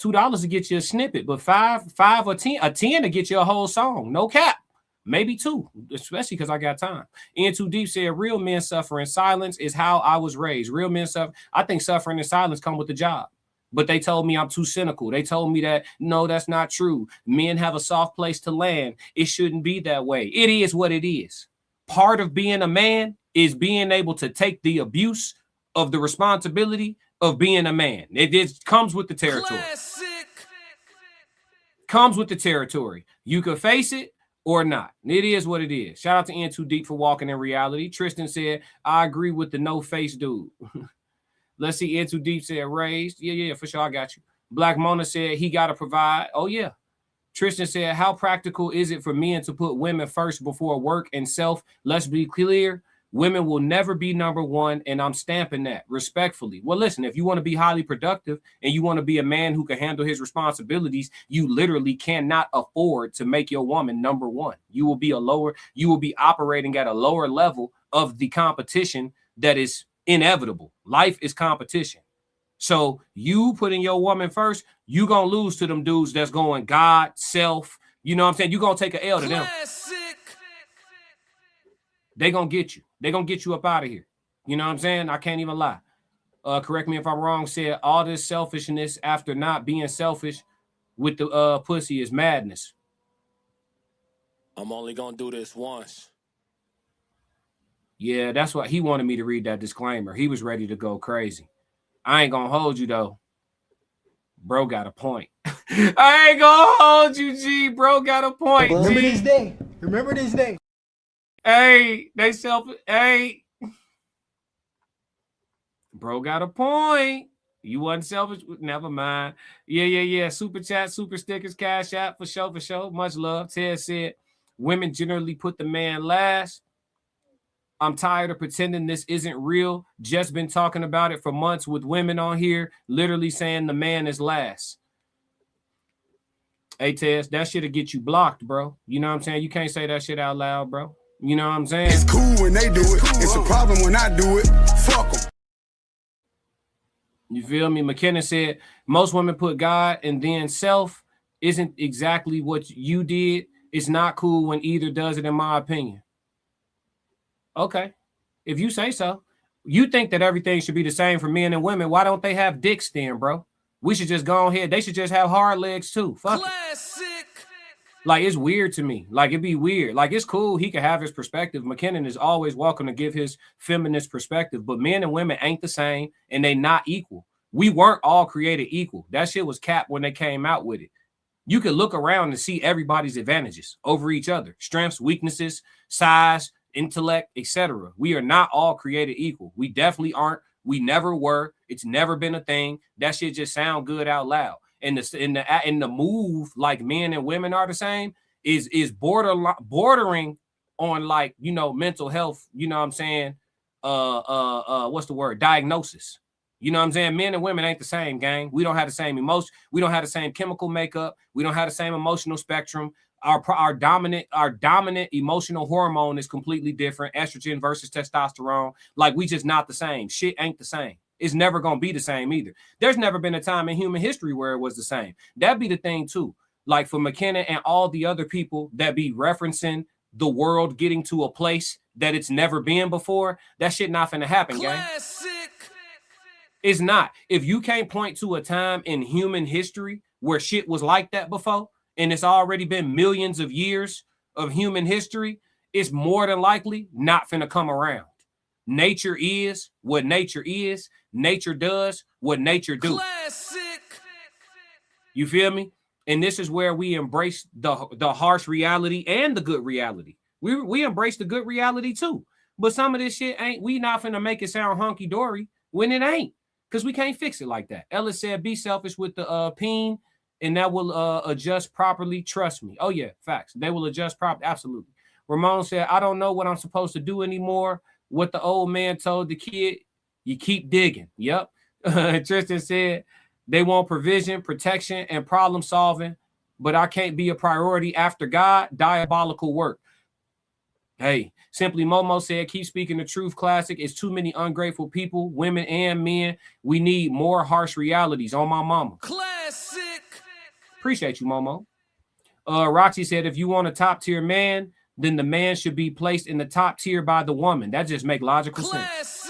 $2 to get you a snippet, but five or 10, a 10 to get you a whole song. No cap. Maybe 2, especially because I got time. Into Deep said, real men suffer in silence is how I was raised. Real men suffer. I think suffering in silence come with the job. But they told me I'm too cynical. They told me that, no, that's not true. Men have a soft place to land. It shouldn't be that way. It is what it is. Part of being a man is being able to take the abuse of the responsibility of being a man. It comes with the territory. Classic. Comes with the territory. You can face it or not. It is what it is. Shout out to Into Deep for walking in reality. Tristan said, I agree with the no face dude. Let's see. Into Deep said raised. Yeah, for sure. I got you. Black Mona said he got to provide. Oh, yeah. Tristan said, how practical is it for men to put women first before work and self? Let's be clear. Women will never be number one, and I'm stamping that respectfully. Well, listen, if you want to be highly productive and you want to be a man who can handle his responsibilities, you literally cannot afford to make your woman number one. You will be operating at a lower level of the competition that is inevitable. Life is competition. So you putting your woman first, you gonna lose to them dudes that's going God, self. You know what I'm saying? You're gonna take an L to them. They gonna get you. They gonna get you up out of here. You know what I'm saying? I can't even lie. Correct me if I'm wrong. Said all this selfishness after not being selfish with the pussy is madness. I'm only gonna do this once. Yeah, that's what he wanted me to read that disclaimer. He was ready to go crazy. I ain't gonna hold you though. Bro got a point. I ain't gonna hold you, G. Bro got a point. Remember G. this day. Remember this day. Hey, they selfish. Hey. Bro got a point. You wasn't selfish. Never mind. Yeah. Super chat, super stickers, cash out for sure. Much love. Ted said, women generally put the man last. I'm tired of pretending this isn't real. Just been talking about it for months with women on here, literally saying the man is last. Hey, Tess, that shit'll get you blocked, bro. You know what I'm saying? You can't say that shit out loud, bro. You know what I'm saying? It's cool when they do it. It's a problem when I do it. Fuck them. You feel me? McKenna said, most women put God and then self. Isn't exactly what you did. It's not cool when either does it, in my opinion. Okay. If you say so. You think that everything should be the same for men and women. Why don't they have dicks then, bro? We should just go ahead. They should just have hard legs too. Fuck it. Like, it's weird to me. Like, it'd be weird. Like, it's cool. He can have his perspective. McKinnon is always welcome to give his feminist perspective. But men and women ain't the same, and they not equal. We weren't all created equal. That shit was capped when they came out with it. You could look around and see everybody's advantages over each other. Strengths, weaknesses, size, intellect, etc. We are not all created equal. We definitely aren't. We never were. It's never been a thing. That shit just sound good out loud. And the move, like men and women are the same, is bordering on, like, you know, mental health. You know what I'm saying? What's the word? Diagnosis. You know what I'm saying? Men and women ain't the same, gang. We don't have the same emotion. We don't have the same chemical makeup. We don't have the same emotional spectrum. Our dominant emotional hormone is completely different. Estrogen versus testosterone. Like, we just not the same. Shit ain't the same. It's never going to be the same either. There's never been a time in human history where it was the same. That'd be the thing too. Like, for McKenna and all the other people that be referencing the world getting to a place that it's never been before, that shit not finna happen, gang. It's not. If you can't point to a time in human history where shit was like that before, and it's already been millions of years of human history, it's more than likely not finna come around. Nature is what nature is. Nature does what nature do. Classic. You feel me? And this is where we embrace the harsh reality and the good reality. We embrace the good reality too. But some of this shit we not finna make it sound hunky-dory when it ain't. Because we can't fix it like that. Ellis said, be selfish with the peen, and that will adjust properly. Trust me. Oh, yeah, facts. They will adjust properly. Absolutely. Ramon said, I don't know what I'm supposed to do anymore. What the old man told the kid, you keep digging. Yep. Tristan said, they want provision, protection, and problem solving, but I can't be a priority after God. Diabolical work. Hey, Simply Momo said, keep speaking the truth, classic. It's too many ungrateful people, women and men. We need more harsh realities on my mama. Classic. Appreciate you, Momo. Roxy said, if you want a top tier man, then the man should be placed in the top tier by the woman. That just makes logical sense.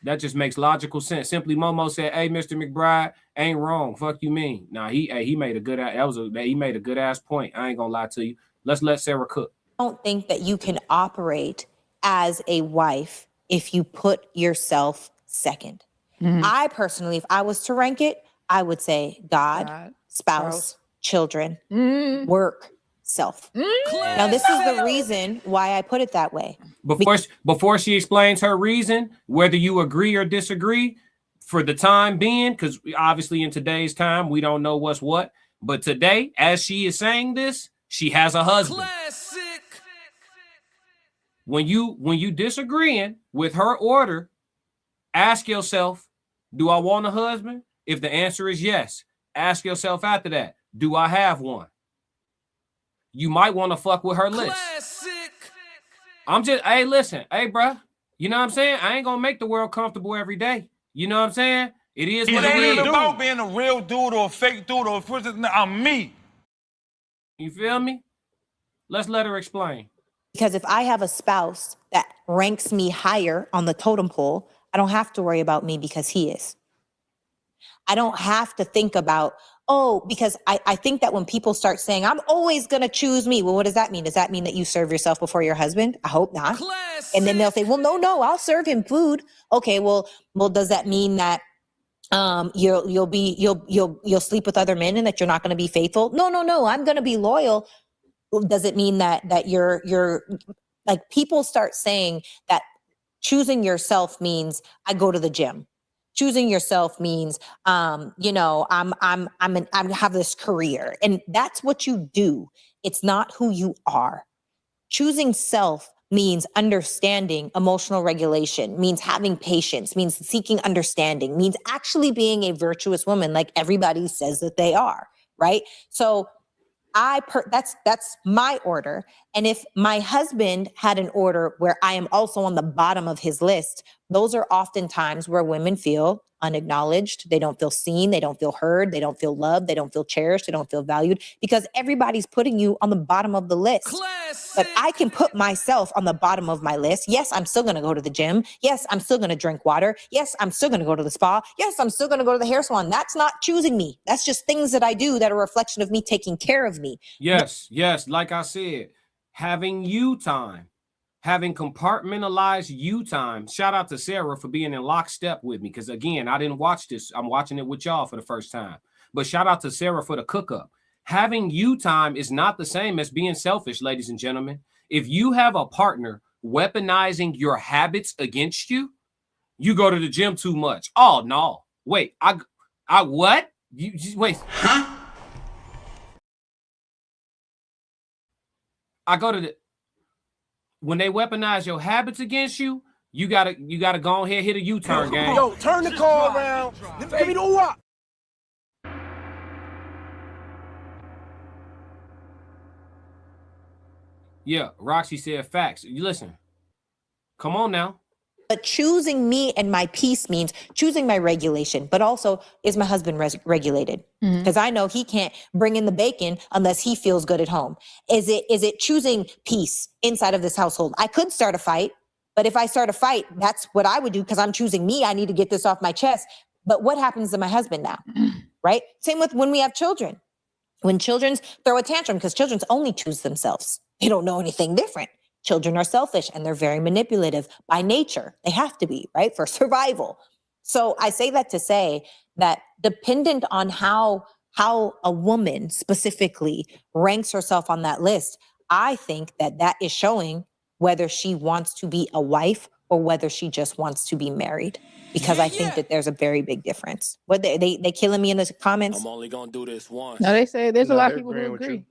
That just makes logical sense. Simply Momo said, hey, Mr. McBride, ain't wrong. Fuck you mean. Nah, he made a good he made a good ass point. I ain't gonna lie to you. Let's let Sarah cook. I don't think that you can operate as a wife if you put yourself second. Mm-hmm. I personally, if I was to rank it, I would say God, spouse, children, work, self. Now, this is the reason why I put it that way. Before she explains her reason, whether you agree or disagree, for the time being, because obviously in today's time, we don't know what's what, but today, as she is saying this, she has a husband. Classic. When you disagreeing with her order, ask yourself, do I want a husband? If the answer is yes, ask yourself after that, do I have one? You might want to fuck with her list. Classic. I'm just, hey, listen, hey, bruh, you know what I'm saying? I ain't gonna make the world comfortable every day. You know what I'm saying? It is what it is. It ain't about being a real dude or a fake dude or I'm me. You feel me? Let's let her explain. Because if I have a spouse that ranks me higher on the totem pole, I don't have to worry about me because he is. I don't have to think about, because I think that when people start saying, I'm always going to choose me. Well, what does that mean? Does that mean that you serve yourself before your husband? I hope not. Classic. And then they'll say, well, no, I'll serve him food. Okay, well, does that mean that you'll sleep with other men and that you're not going to be faithful? No, I'm going to be loyal. Does it mean that you're like, people start saying that Choosing yourself means I go to the gym. Choosing yourself means, you know, I have this career, and that's what you do. It's not who you are. Choosing self means understanding emotional regulation, means having patience, means seeking understanding, means actually being a virtuous woman like everybody says that they are, right? So that's my order. And if my husband had an order where I am also on the bottom of his list, those are often times where women feel unacknowledged. They don't feel seen. They don't feel heard. They don't feel loved. They don't feel cherished. They don't feel valued because everybody's putting you on the bottom of the list. But I can put myself on the bottom of my list. Yes, I'm still going to go to the gym. Yes, I'm still going to drink water. Yes, I'm still going to go to the spa. Yes, I'm still going to go to the hair salon. That's not choosing me. That's just things that I do that are a reflection of me taking care of me. Yes, yes. Like I said, having you time. Having compartmentalized you time. Shout out to Sarah for being in lockstep with me. Because again, I didn't watch this. I'm watching it with y'all for the first time. But shout out to Sarah for the cook up. Having you time is not the same as being selfish, ladies and gentlemen. If you have a partner weaponizing your habits against you, you go to the gym too much. Oh no. Wait, I what? You wait. Huh? I go to the when they weaponize your habits against you, you gotta go ahead, hit a U-turn, gang. Yo, turn the car around. Give me the what? Yeah, Roxy said facts. You listen. Come on now. But choosing me and my peace means choosing my regulation, but also is my husband regulated? Because I know he can't bring in the bacon unless he feels good at home. Is it choosing peace inside of this household? I could start a fight, but if I start a fight, that's what I would do because I'm choosing me. I need to get this off my chest. But what happens to my husband now, right? Same with when we have children. When children throw a tantrum, because children only choose themselves. They don't know anything different. Children are selfish and they're very manipulative by nature. They have to be, right? For survival. So I say that to say that dependent on how a woman specifically ranks herself on that list, I think that is showing whether she wants to be a wife or whether she just wants to be married. Because I think that there's a very big difference. What they killing me in the comments? I'm only gonna do this once. No, they say there's a lot of people who agree.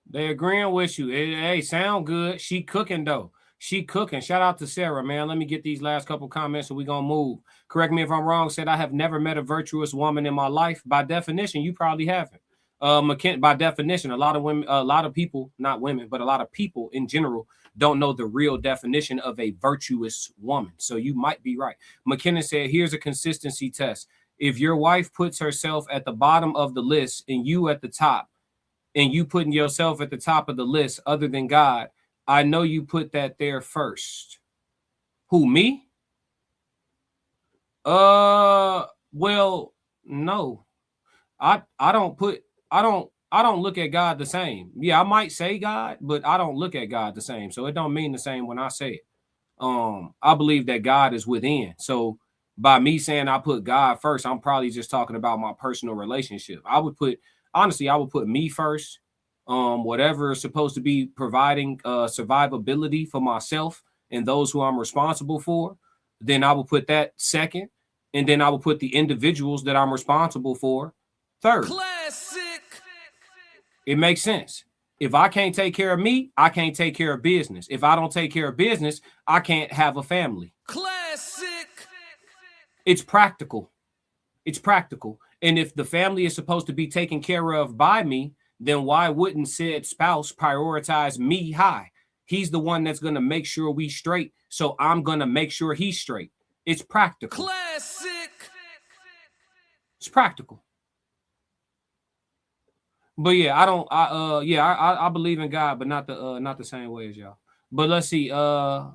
They agreeing with you. Hey, sound good. She cooking though. She cooking. Shout out to Sarah, man. Let me get these last couple comments and we're gonna move. Correct me if I'm wrong. Said I have never met a virtuous woman in my life. By definition, you probably haven't. By definition, a lot of women, a lot of people, not women, but a lot of people in general don't know the real definition of a virtuous woman. So you might be right. McKenna said, here's a consistency test. If your wife puts herself at the bottom of the list and you at the top, and you putting yourself at the top of the list other than God, I know you put that there first. Who, me? Well, no. I don't look at God the same. Yeah, I might say God, but I don't look at God the same. So it don't mean the same when I say it. I believe that God is within. So by me saying I put God first, I'm probably just talking about my personal relationship. Honestly, I would put me first. Whatever is supposed to be providing survivability for myself and those who I'm responsible for, then I will put that second. And then I will put the individuals that I'm responsible for third. Classic. It makes sense. If I can't take care of me, I can't take care of business. If I don't take care of business, I can't have a family. Classic. It's practical. It's practical. And if the family is supposed to be taken care of by me, then why wouldn't said spouse prioritize me high? He's the one that's going to make sure we straight. So I'm going to make sure he's straight. It's practical. Classic. It's practical. But yeah, I believe in God, but not the same way as y'all. But let's see.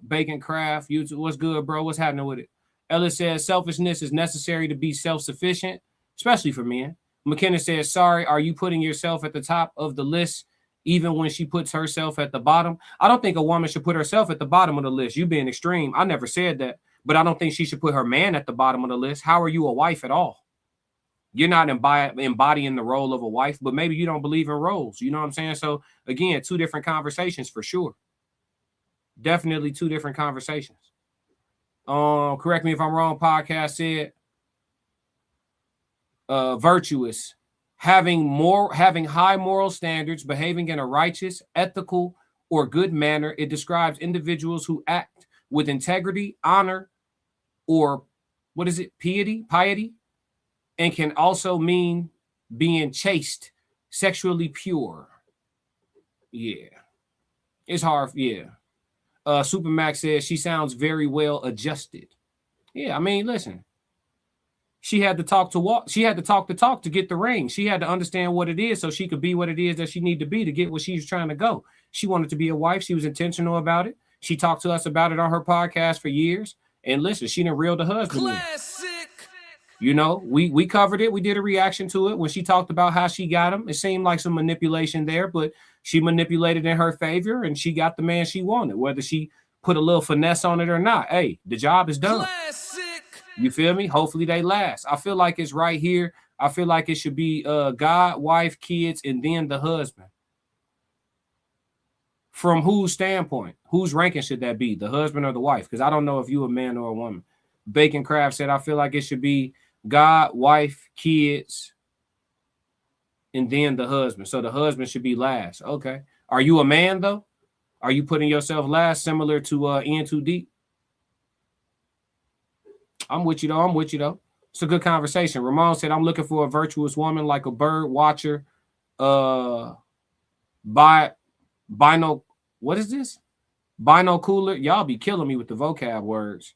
Bacon Craft, YouTube, what's good, bro? What's happening with it? Ellis says selfishness is necessary to be self-sufficient, especially for men. McKenna says, sorry, are you putting yourself at the top of the list even when she puts herself at the bottom? I don't think a woman should put herself at the bottom of the list. You being extreme. I never said that, but I don't think she should put her man at the bottom of the list. How are you a wife at all? You're not embodying the role of a wife, but maybe you don't believe in roles. You know what I'm saying? So again, two different conversations for sure. Definitely two different conversations. Correct me if I'm wrong, podcast said virtuous, having high moral standards, behaving in a righteous, ethical, or good manner. It describes individuals who act with integrity, honor, or piety, and can also mean being chaste, sexually pure. Yeah. It's hard, yeah. Supermax says she sounds very well adjusted. Yeah, I mean, listen. She had to talk to walk. She had to talk the talk to get the ring. She had to understand what it is so she could be what it is that she needed to be to get where she's trying to go. She wanted to be a wife. She was intentional about it. She talked to us about it on her podcast for years. And listen, she done reeled the husband in. You know, we covered it. We did a reaction to it when she talked about how she got him. It seemed like some manipulation there, but she manipulated in her favor and she got the man she wanted, whether she put a little finesse on it or not. Hey, the job is done. You feel me? Hopefully they last. I feel like it's right here. I feel like it should be God, wife, kids, and then the husband. From whose standpoint? Whose ranking should that be? The husband or the wife? Because I don't know if you a man or a woman. Bacon Craft said, I feel like it should be God, wife, kids, and then the husband. So the husband should be last. Okay. Are you a man, though? Are you putting yourself last, similar to In Too Deep? I'm with you, though. It's a good conversation. Ramon said, I'm looking for a virtuous woman like a bird watcher. What is this? Binocular. Y'all be killing me with the vocab words.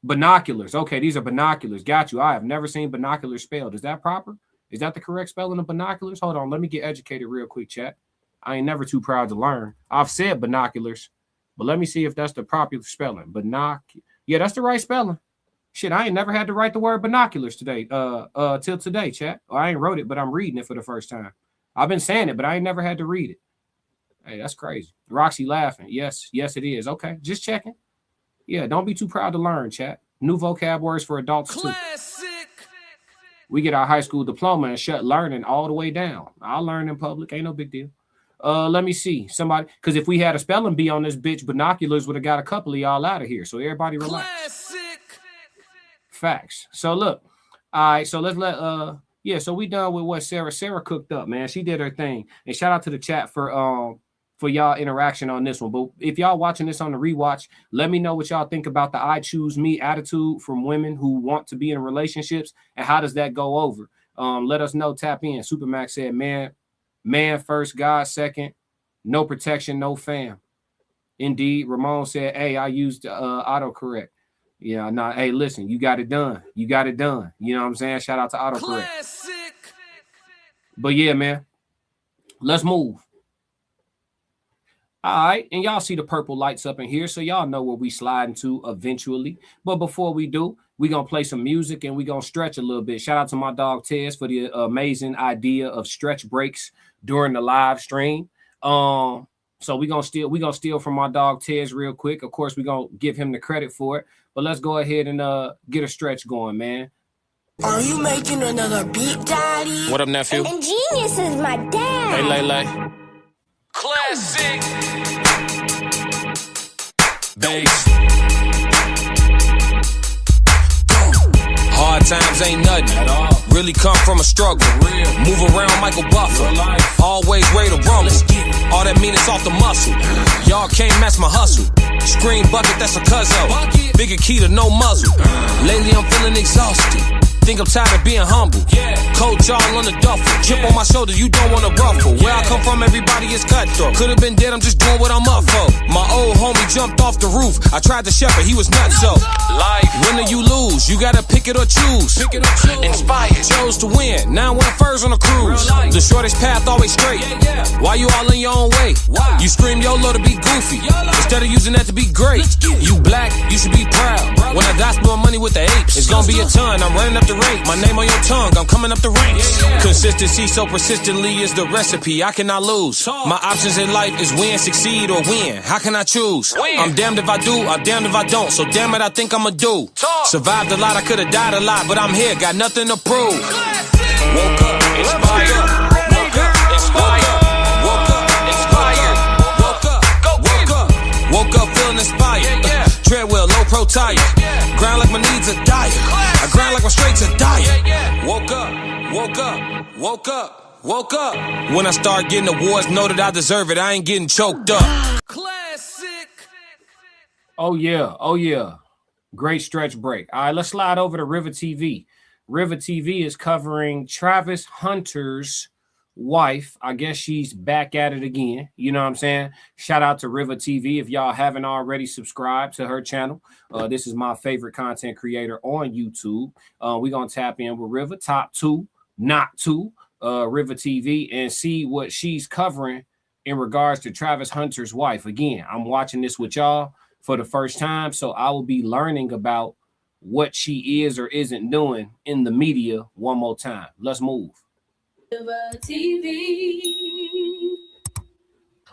Binoculars. Okay, these are binoculars. Got you. I have never seen binoculars spelled. Is that proper? Is that the correct spelling of binoculars? Hold on. Let me get educated real quick, chat. I ain't never too proud to learn. I've said binoculars, but let me see if that's the proper spelling. Yeah, that's the right spelling. Shit, I ain't never had to write the word binoculars today, till today, chat. I ain't wrote it, but I'm reading it for the first time. I've been saying it, but I ain't never had to read it. Hey, that's crazy. Roxy laughing. Yes, it is. Okay, just checking. Yeah, don't be too proud to learn, chat. New vocab words for adults, too. We get our high school diploma and shut learning all the way down. I'll learn in public. Ain't no big deal. Let me see. Somebody, because if we had a spelling bee on this bitch, binoculars would have got a couple of y'all out of here. So everybody relax. Facts. So look. All right, so let's let so we done with what Sarah cooked up, man. She did her thing. And shout out to the chat for y'all interaction on this one. But if y'all watching this on the rewatch, let me know what y'all think about the I choose me attitude from women who want to be in relationships, and how does that go over? Let us know. Tap in. Supermax said, man first, God second, no protection, no fam. Indeed. Ramon said, hey, I used autocorrect. Yeah, nah, hey, listen, you got it done. You got it done. You know what I'm saying? Shout out to autocorrect. Classic. But yeah, man, let's move. All right, and y'all see the purple lights up in here, so y'all know where we slide into eventually. But before we do, we're going to play some music and we're going to stretch a little bit. Shout out to my dog Tez for the amazing idea of stretch breaks during the live stream. So we're going to steal from my dog Tez real quick. Of course, we're going to give him the credit for it. But let's go ahead and get a stretch going, man. Are you making another beat, Daddy? What up, nephew? And Genius is my dad. Hey, Lele. Classic. Bass. Hard times ain't nothing at all. Really come from a struggle. Move around Michael Buffer. Always ready to rumble. All that mean is off the muscle. Y'all can't match my hustle. Screen bucket, that's a cuzzo. Bigger key to no muzzle. Lately I'm feeling exhausted. Think I'm tired of being humble. Coach all on the duffel. Chip on my shoulder, you don't wanna ruffle. Where I come from, everybody is cutthroat. Could've been dead, I'm just doing what I'm up for. My old homie jumped off the roof. I tried to shepherd, he was nuts so. Life, win or you lose, you gotta pick it or choose. Inspired, chose to win. Now I'm wearing furs on a cruise. The shortest path always straight. Why you all in your own way? You scream YOLO to be goofy instead of using that to be great. You black, you should be proud. When I die spending money with the apes, it's gonna be a ton. I'm running up the rate. My name on your tongue, I'm coming up the ranks. Consistency so persistently is the recipe. I cannot lose. My options in life is win, succeed, or win. How can I choose? I'm damned if I do, I'm damned if I don't. So damn it, I think I'ma do. Survived a lot, I could've died a lot, but I'm here, got nothing to prove. Woke up, inspired. Woke up, inspired. Woke up, inspired. Woke up, woke up feeling inspired. Treadwell, low pro tire. Grind like my needs are dire. I grind like my straits are dire. Woke up, woke up, woke up, woke up. When I start getting awards, know that I deserve it. I ain't getting choked up. Classic. Oh yeah. Great stretch break. All right, let's slide over to Rivah TV. Rivah TV is covering Travis Hunter's wife. I guess she's back at it again. You know what I'm saying? Shout out to Rivah TV. If y'all haven't already subscribed to her channel, this is my favorite content creator on YouTube. We're going to tap in with Rivah, top 2, not 2, Rivah TV, and see what she's covering in regards to Travis Hunter's wife. Again, I'm watching this with y'all for the first time, so I will be learning about what she is or isn't doing in the media one more time. Let's move. Rivah TV.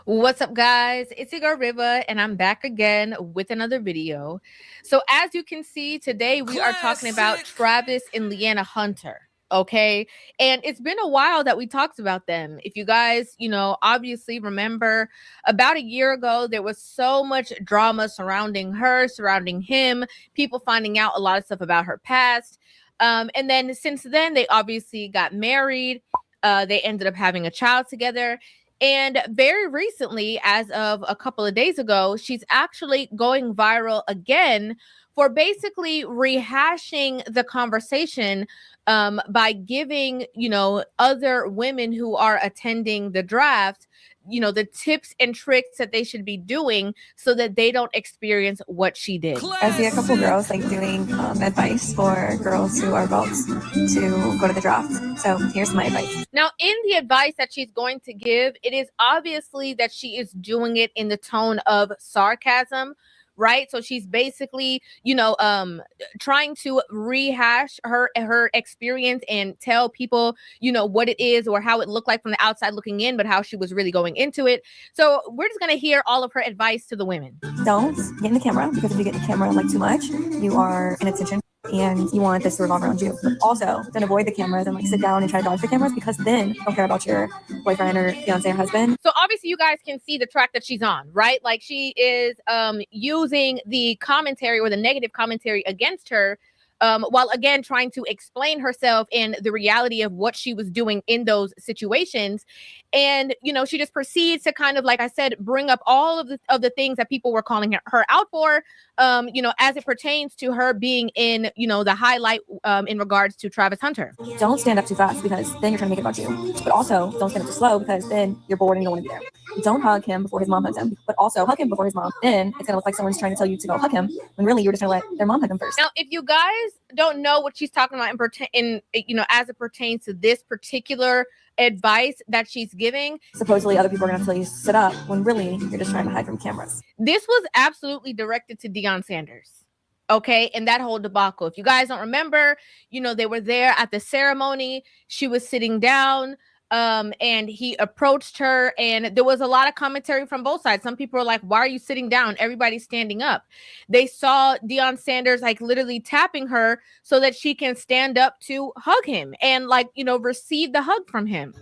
What's up, guys? It's your girl Rivah, and I'm back again with another video. So as you can see, today we are talking about Travis and Leanna Hunter. Okay, and it's been a while that we talked about them. If you guys, obviously remember, about a year ago, there was so much drama surrounding her, surrounding him, people finding out a lot of stuff about her past. And then since then, they obviously got married. They ended up having a child together. And very recently, as of a couple of days ago, she's actually going viral again for basically rehashing the conversation by giving, other women who are attending the draft, the tips and tricks that they should be doing so that they don't experience what she did. I see a couple girls doing advice for girls who are about to go to the draft. So here's my advice. Now, in the advice that she's going to give, it is obviously that she is doing it in the tone of sarcasm, right? So she's basically, trying to rehash her experience and tell people, what it is or how it looked like from the outside looking in, but how she was really going into it. So we're just going to hear all of her advice to the women. Don't get in the camera, because if you get in the camera too much, you are in attention and you want this to revolve around you. But also, don't avoid the cameras and sit down and try to dodge the cameras, because then you don't care about your boyfriend or fiance or husband. So obviously you guys can see the track that she's on, right? Like, she is using the commentary or the negative commentary against her, while again trying to explain herself and the reality of what she was doing in those situations. And she just proceeds to kind of, like I said, bring up all of the things that people were calling her out for, as it pertains to her being in, the highlight in regards to Travis Hunter. Don't stand up too fast, because then you're trying to make it about you. But also, don't stand up too slow, because then you're bored and you don't want to be there. Don't hug him before his mom hugs him, but also hug him before his mom. Then it's gonna look like someone's trying to tell you to go hug him, when really you're just gonna let their mom hug him first. Now, if you guys don't know what she's talking about as it pertains to this particular advice that she's giving, supposedly other people are gonna tell you to sit up, when really you're just trying to hide from cameras. This was absolutely directed to Deion Sanders. Okay, and that whole debacle. If you guys don't remember, they were there at the ceremony. She was sitting down, and he approached her, and there was a lot of commentary from both sides. Some people were like, why are you sitting down? Everybody's standing up. They saw Deion Sanders literally tapping her so that she can stand up to hug him and receive the hug from him.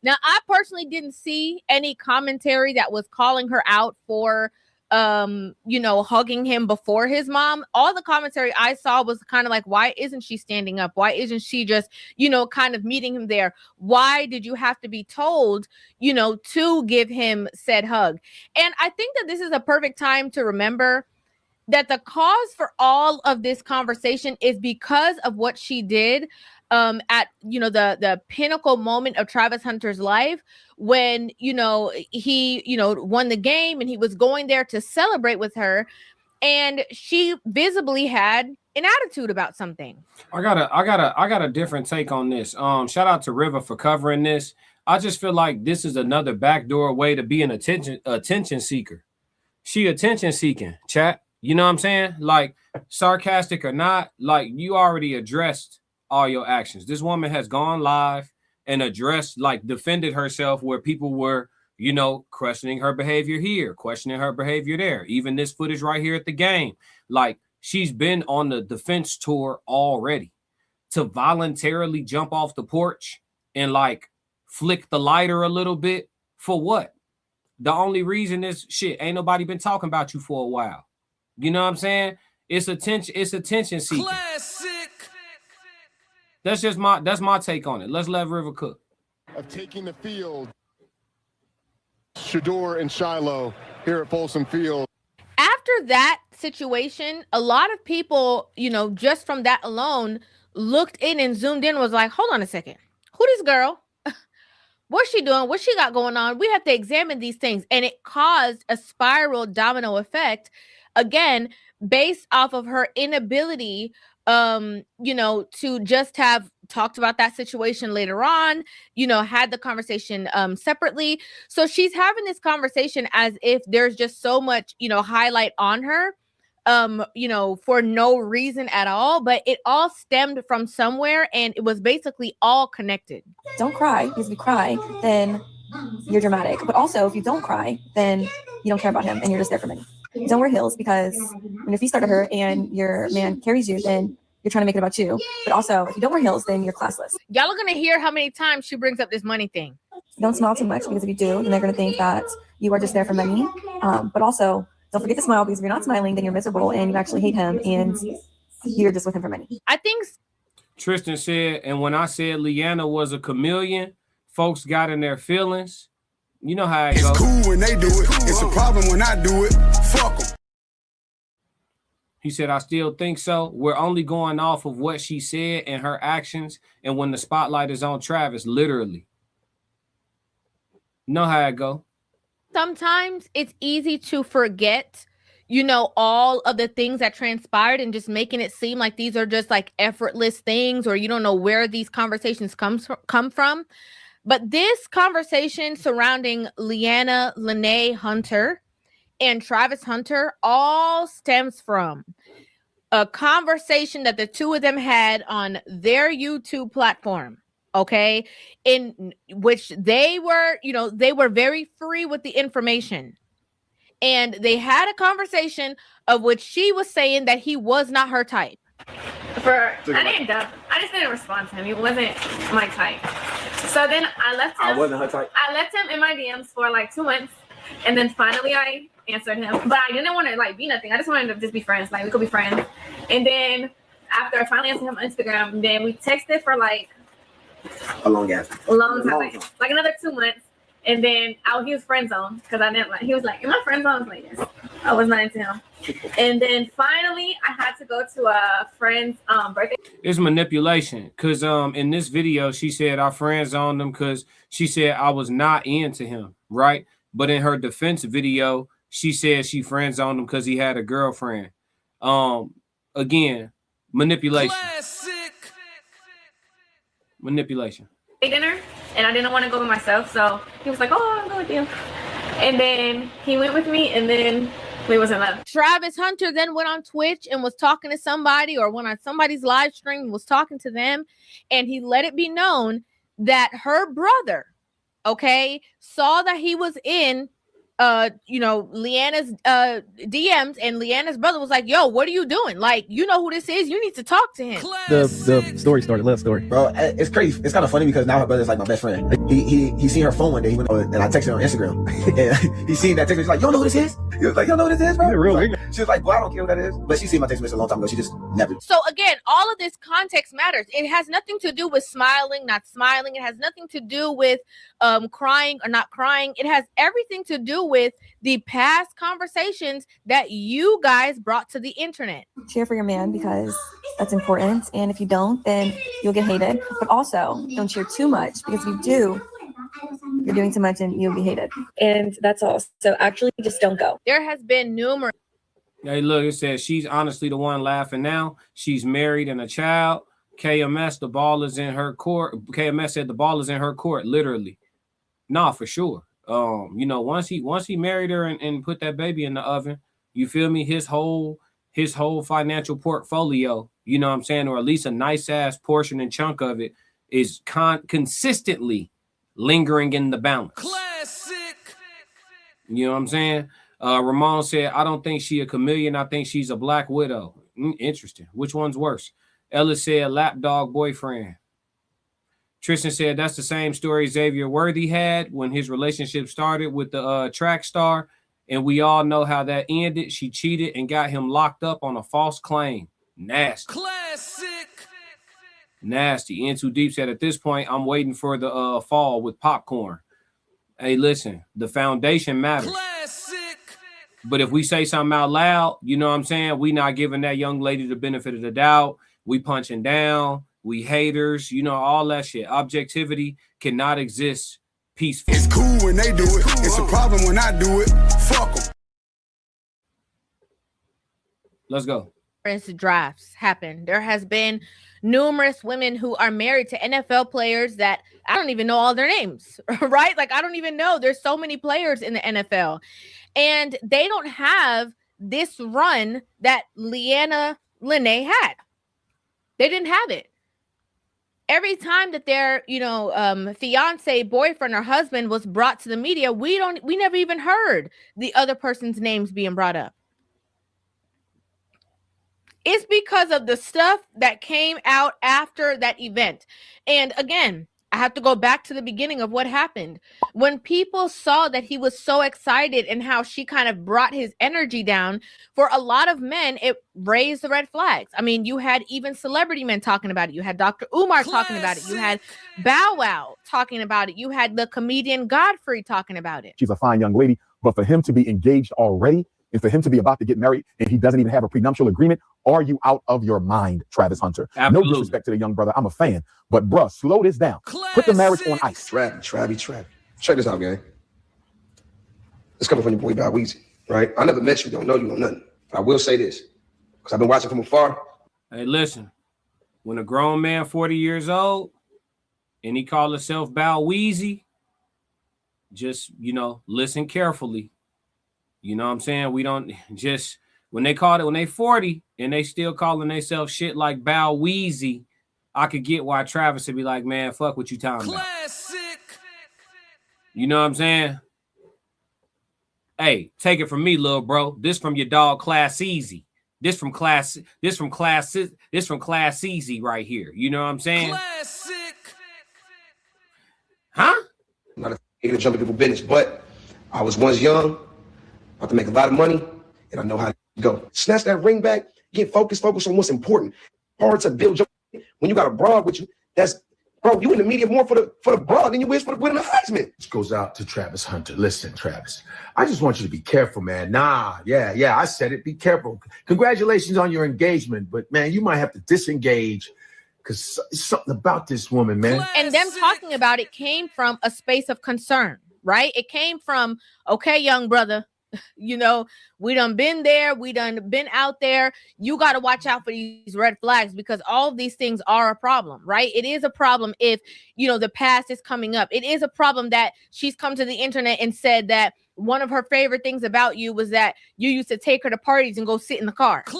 Now, I personally didn't see any commentary that was calling her out for hugging him before his mom. All the commentary I saw was kind of like, why isn't she standing up? Why isn't she just, kind of meeting him there? Why did you have to be told, to give him said hug? And I think that this is a perfect time to remember that the cause for all of this conversation is because of what she did at the pinnacle moment of Travis Hunter's life, when he won the game and he was going there to celebrate with her, and she visibly had an attitude about something. I got a different take on this. Shout out to Rivah for covering this. I just feel like this is another backdoor way to be an attention seeker. She attention seeking, chat. You know what I'm saying? Like, sarcastic or not, like, you already addressed all your actions. This woman has gone live and addressed, defended herself where people were, questioning her behavior here, questioning her behavior there. Even this footage right here at the game. Like, she's been on the defense tour already. To voluntarily jump off the porch and flick the lighter a little bit. For what? The only reason is shit. Ain't nobody been talking about you for a while. You know what I'm saying? It's attention seeking. Classic. That's my take on it. Let's let Rivah cook. Of taking the field, Shador and Shiloh here at Folsom Field. After that situation, a lot of people, you know, just from that alone, looked in and zoomed in, was like, hold on a second. Who this girl? What's she doing? What she got going on? We have to examine these things. And it caused a spiral domino effect, again, based off of her inability, you know, to just have talked about that situation later on, you know, had the conversation separately. So she's having this conversation as if there's just so much, you know, highlight on her, you know, for no reason at all, but it all stemmed from somewhere and it was basically all connected. Don't cry, because if you cry, then you're dramatic. But also, if you don't cry, then you don't care about him and you're just there for money. Don't wear heels, because when your feet start to hurt and your man carries you, then you're trying to make it about you. But also, if you don't wear heels, then you're classless. Y'all are going to hear how many times she brings up this money thing. Don't smile too much, because if you do, then they're going to think that you are just there for money. But also, don't forget to smile, because if you're not smiling, then you're miserable and you actually hate him and you're just with him for money. I think Tristan said, and when I said Leanna was a chameleon, folks got in their feelings. You know how it goes. It's cool when they do it. It's a problem when I do it. Fuck them. He said, I still think so. We're only going off of what she said and her actions. And when the spotlight is on Travis, literally. Know how it go. Sometimes it's easy to forget, you know, all of the things that transpired and just making it seem like these are just like effortless things, or you don't know where these conversations come from. But this conversation surrounding Leanna Lene Hunter and Travis Hunter all stems from a conversation that the two of them had on their YouTube platform. Okay, in which they were, you know, they were very free with the information. And they had a conversation of which she was saying that he was not her type. I just didn't respond to him. He wasn't my type. So then I left him. I wasn't her type. I left him in my DMs for like 2 months. And then finally I answered him. But I didn't want to like be nothing. I just wanted to just be friends. Like we could be friends. And then after I finally answered him on Instagram, then we texted for like a long time. Like another 2 months. And then he was friend zone because I didn't like. He was like, "Am I friend zone?" I was like, "Yes." I was not into him. And then finally, I had to go to a friend's birthday. It's manipulation, because in this video she said our friends on them because she said I was not into him, right? But in her defense video, she said she friends on him because he had a girlfriend. Again, manipulation. Classic. Manipulation. Dinner, and I didn't want to go by myself, so he was like, "Oh, I'll go with you." And then he went with me, and then we was in love. Travis Hunter then went on Twitch and was talking to somebody, or went on somebody's live stream and was talking to them, and he let it be known that her brother, okay, saw that he was in you know, Leanna's DMs, and Leanna's brother was like, "Yo, what are you doing? Like, you know who this is? You need to talk to him." The story started. Love story, bro. It's crazy. It's kind of funny because now her brother's like my best friend. He seen her phone one day. He went over, and I texted her on Instagram. And he seen that text. He's like, "You don't know who this is?" He was like, "You don't know who this is, bro?" Really? She was like, "Well, I don't care what that is." But she seen my text message a long time ago. She just never. So again, all of this context matters. It has nothing to do with smiling, not smiling. It has nothing to do with crying or not crying. It has everything to do with the past conversations that you guys brought to the internet. Cheer for your man, because that's important. And if you don't, then you'll get hated. But also, don't cheer too much, because if you do, you're doing too much and you'll be hated. And that's all. So actually, just don't go. There has been numerous. Hey, look, it says she's honestly the one laughing now. She's married and a child. KMS, the ball is in her court. KMS said the ball is in her court, literally. Nah, for sure. You know, once he married her and put that baby in the oven, you feel me? His whole financial portfolio, you know what I'm saying, or at least a nice ass portion and chunk of it is consistently lingering in the balance. Classic. You know what I'm saying? Ramon said, "I don't think she a chameleon. I think she's a black widow." Interesting. Which one's worse? Ellis said, "Lapdog boyfriend." Tristan said that's the same story Xavier Worthy had when his relationship started with the track star. And we all know how that ended. She cheated and got him locked up on a false claim. Nasty. Classic. Nasty. In Too Deep said, at this point, I'm waiting for the fall with popcorn. Hey, listen, the foundation matters. Classic. But if we say something out loud, you know what I'm saying? We not giving that young lady the benefit of the doubt. We punching down. We haters. You know, all that shit. Objectivity cannot exist peaceful. It's cool when they do it. It's a problem when I do it. Fuck them. Let's go. Drafts happen. There has been numerous women who are married to NFL players that I don't even know all their names, right? Like, I don't even know. There's so many players in the NFL, and they don't have this run that Leanna Lene had. They didn't have it. Every time that their, fiance, boyfriend, or husband was brought to the media, we never even heard the other person's names being brought up. It's because of the stuff that came out after that event. And again, I have to go back to the beginning of what happened. When people saw that he was so excited and how she kind of brought his energy down, for a lot of men, it raised the red flags. I mean, you had even celebrity men talking about it. You had Dr. Umar talking about it. You had Bow Wow talking about it. You had the comedian Godfrey talking about it. She's a fine young lady, but for him to be engaged already and for him to be about to get married and he doesn't even have a prenuptial agreement, are you out of your mind, Travis Hunter? Absolutely. No disrespect to the young brother. I'm a fan. But, bruh, slow this down. Put the marriage on ice. Travy. Check this out, gang. It's coming from your boy Bow Weezy, right? I never met you, don't know you, don't nothing. I will say this, because I've been watching from afar. Hey, listen. When a grown man, 40 years old, and he call himself Bow Weezy, just, listen carefully. You know what I'm saying? We don't just, when they 40 and they still calling themselves shit like Bow Weezy, I could get why Travis would be like, man, fuck what you talking about. You know what I'm saying? Hey, take it from me, little bro. This from your dog Class Easy. This from Class Easy right here. You know what I'm saying? Classic. Huh? I'm not a jump in people's business, but I was once young, about to make a lot of money, and I know how to go. Snatch that ring back, get focused on what's important. Hard to build your when you got a broad with you. That's bro, you in the media more for the broad than you is for the winning the Heisman. This goes out to Travis Hunter. Listen, Travis, I just want you to be careful, man. I said it. Be careful. Congratulations on your engagement, but man, you might have to disengage because something about this woman, man. And them talking about it came from a space of concern, right? It came from, okay, young brother, we done been there. We done been out there. You got to watch out for these red flags because all of these things are a problem, right? It is a problem if, the past is coming up. It is a problem that she's come to the internet and said that one of her favorite things about you was that you used to take her to parties and go sit in the car. The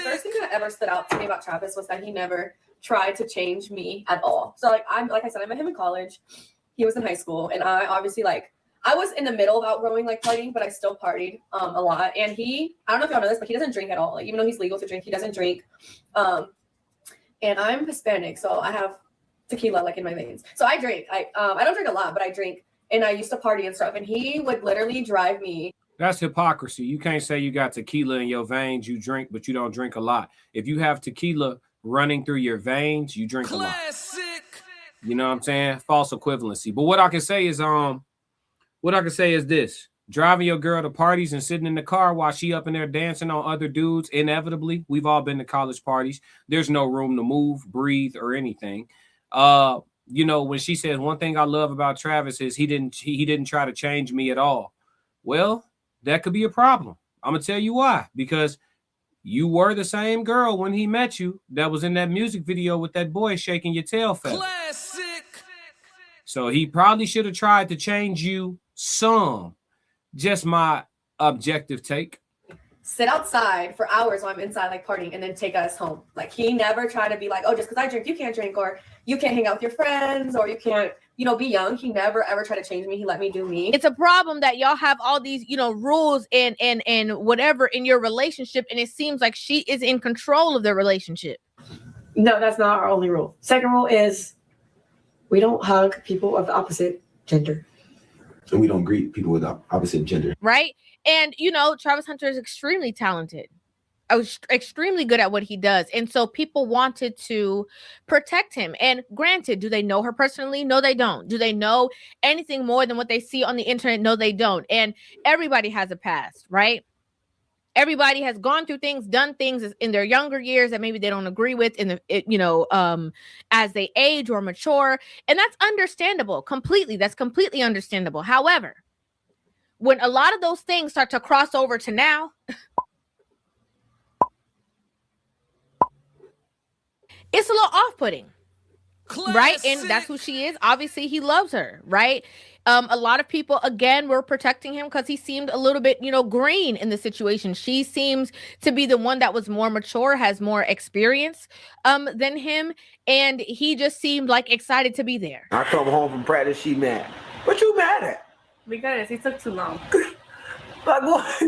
first thing that ever stood out to me about Travis was that he never tried to change me at all. So like I said, I met him in college. He was in high school, and I obviously I was in the middle of outgrowing partying, but I still partied a lot. And I don't know if y'all know this, but he doesn't drink at all. Even though he's legal to drink, he doesn't drink. And I'm Hispanic, so I have tequila in my veins. So I drink. I don't drink a lot, but I drink. And I used to party and stuff. And he would literally drive me. That's hypocrisy. You can't say you got tequila in your veins, you drink, but you don't drink a lot. If you have tequila running through your veins, you drink a lot. You know what I'm saying? False equivalency. But what I can say is this: driving your girl to parties and sitting in the car while she up in there dancing on other dudes. Inevitably, we've all been to college parties. There's no room to move, breathe, or anything. When she says one thing I love about Travis is he didn't try to change me at all. Well, that could be a problem. I'm gonna tell you why. Because you were the same girl when he met you that was in that music video with that boy shaking your tail feather. Classic. So he probably should have tried to change you some. Just my objective take. Sit outside for hours while I'm inside partying and then take us home. He never tried to be like, oh, just because I drink, you can't drink, or you can't hang out with your friends, or you can't, be young. He never ever tried to change me. He let me do me. It's a problem that y'all have all these, rules and whatever in your relationship, and it seems like she is in control of the relationship. No, that's not our only rule. Second rule is We don't hug people of the opposite gender. And we don't greet people with the opposite gender. Right? And, you know, Travis Hunter is extremely talented. I was extremely good at what he does. And so people wanted to protect him. And granted, do they know her personally? No, they don't. Do they know anything more than what they see on the internet? No, they don't. And everybody has a past, right? Everybody has gone through things, done things in their younger years that maybe they don't agree with as they age or mature. And that's understandable completely. That's completely understandable. However, when a lot of those things start to cross over to now, it's a little off-putting, right? And that's who she is. Obviously, he loves her, right? A lot of people, again, were protecting him because he seemed a little bit, green in the situation. She seems to be the one that was more mature, has more experience than him. And he just seemed like excited to be there. I come home from practice, she mad. What you mad at? Because he took too long. Like what?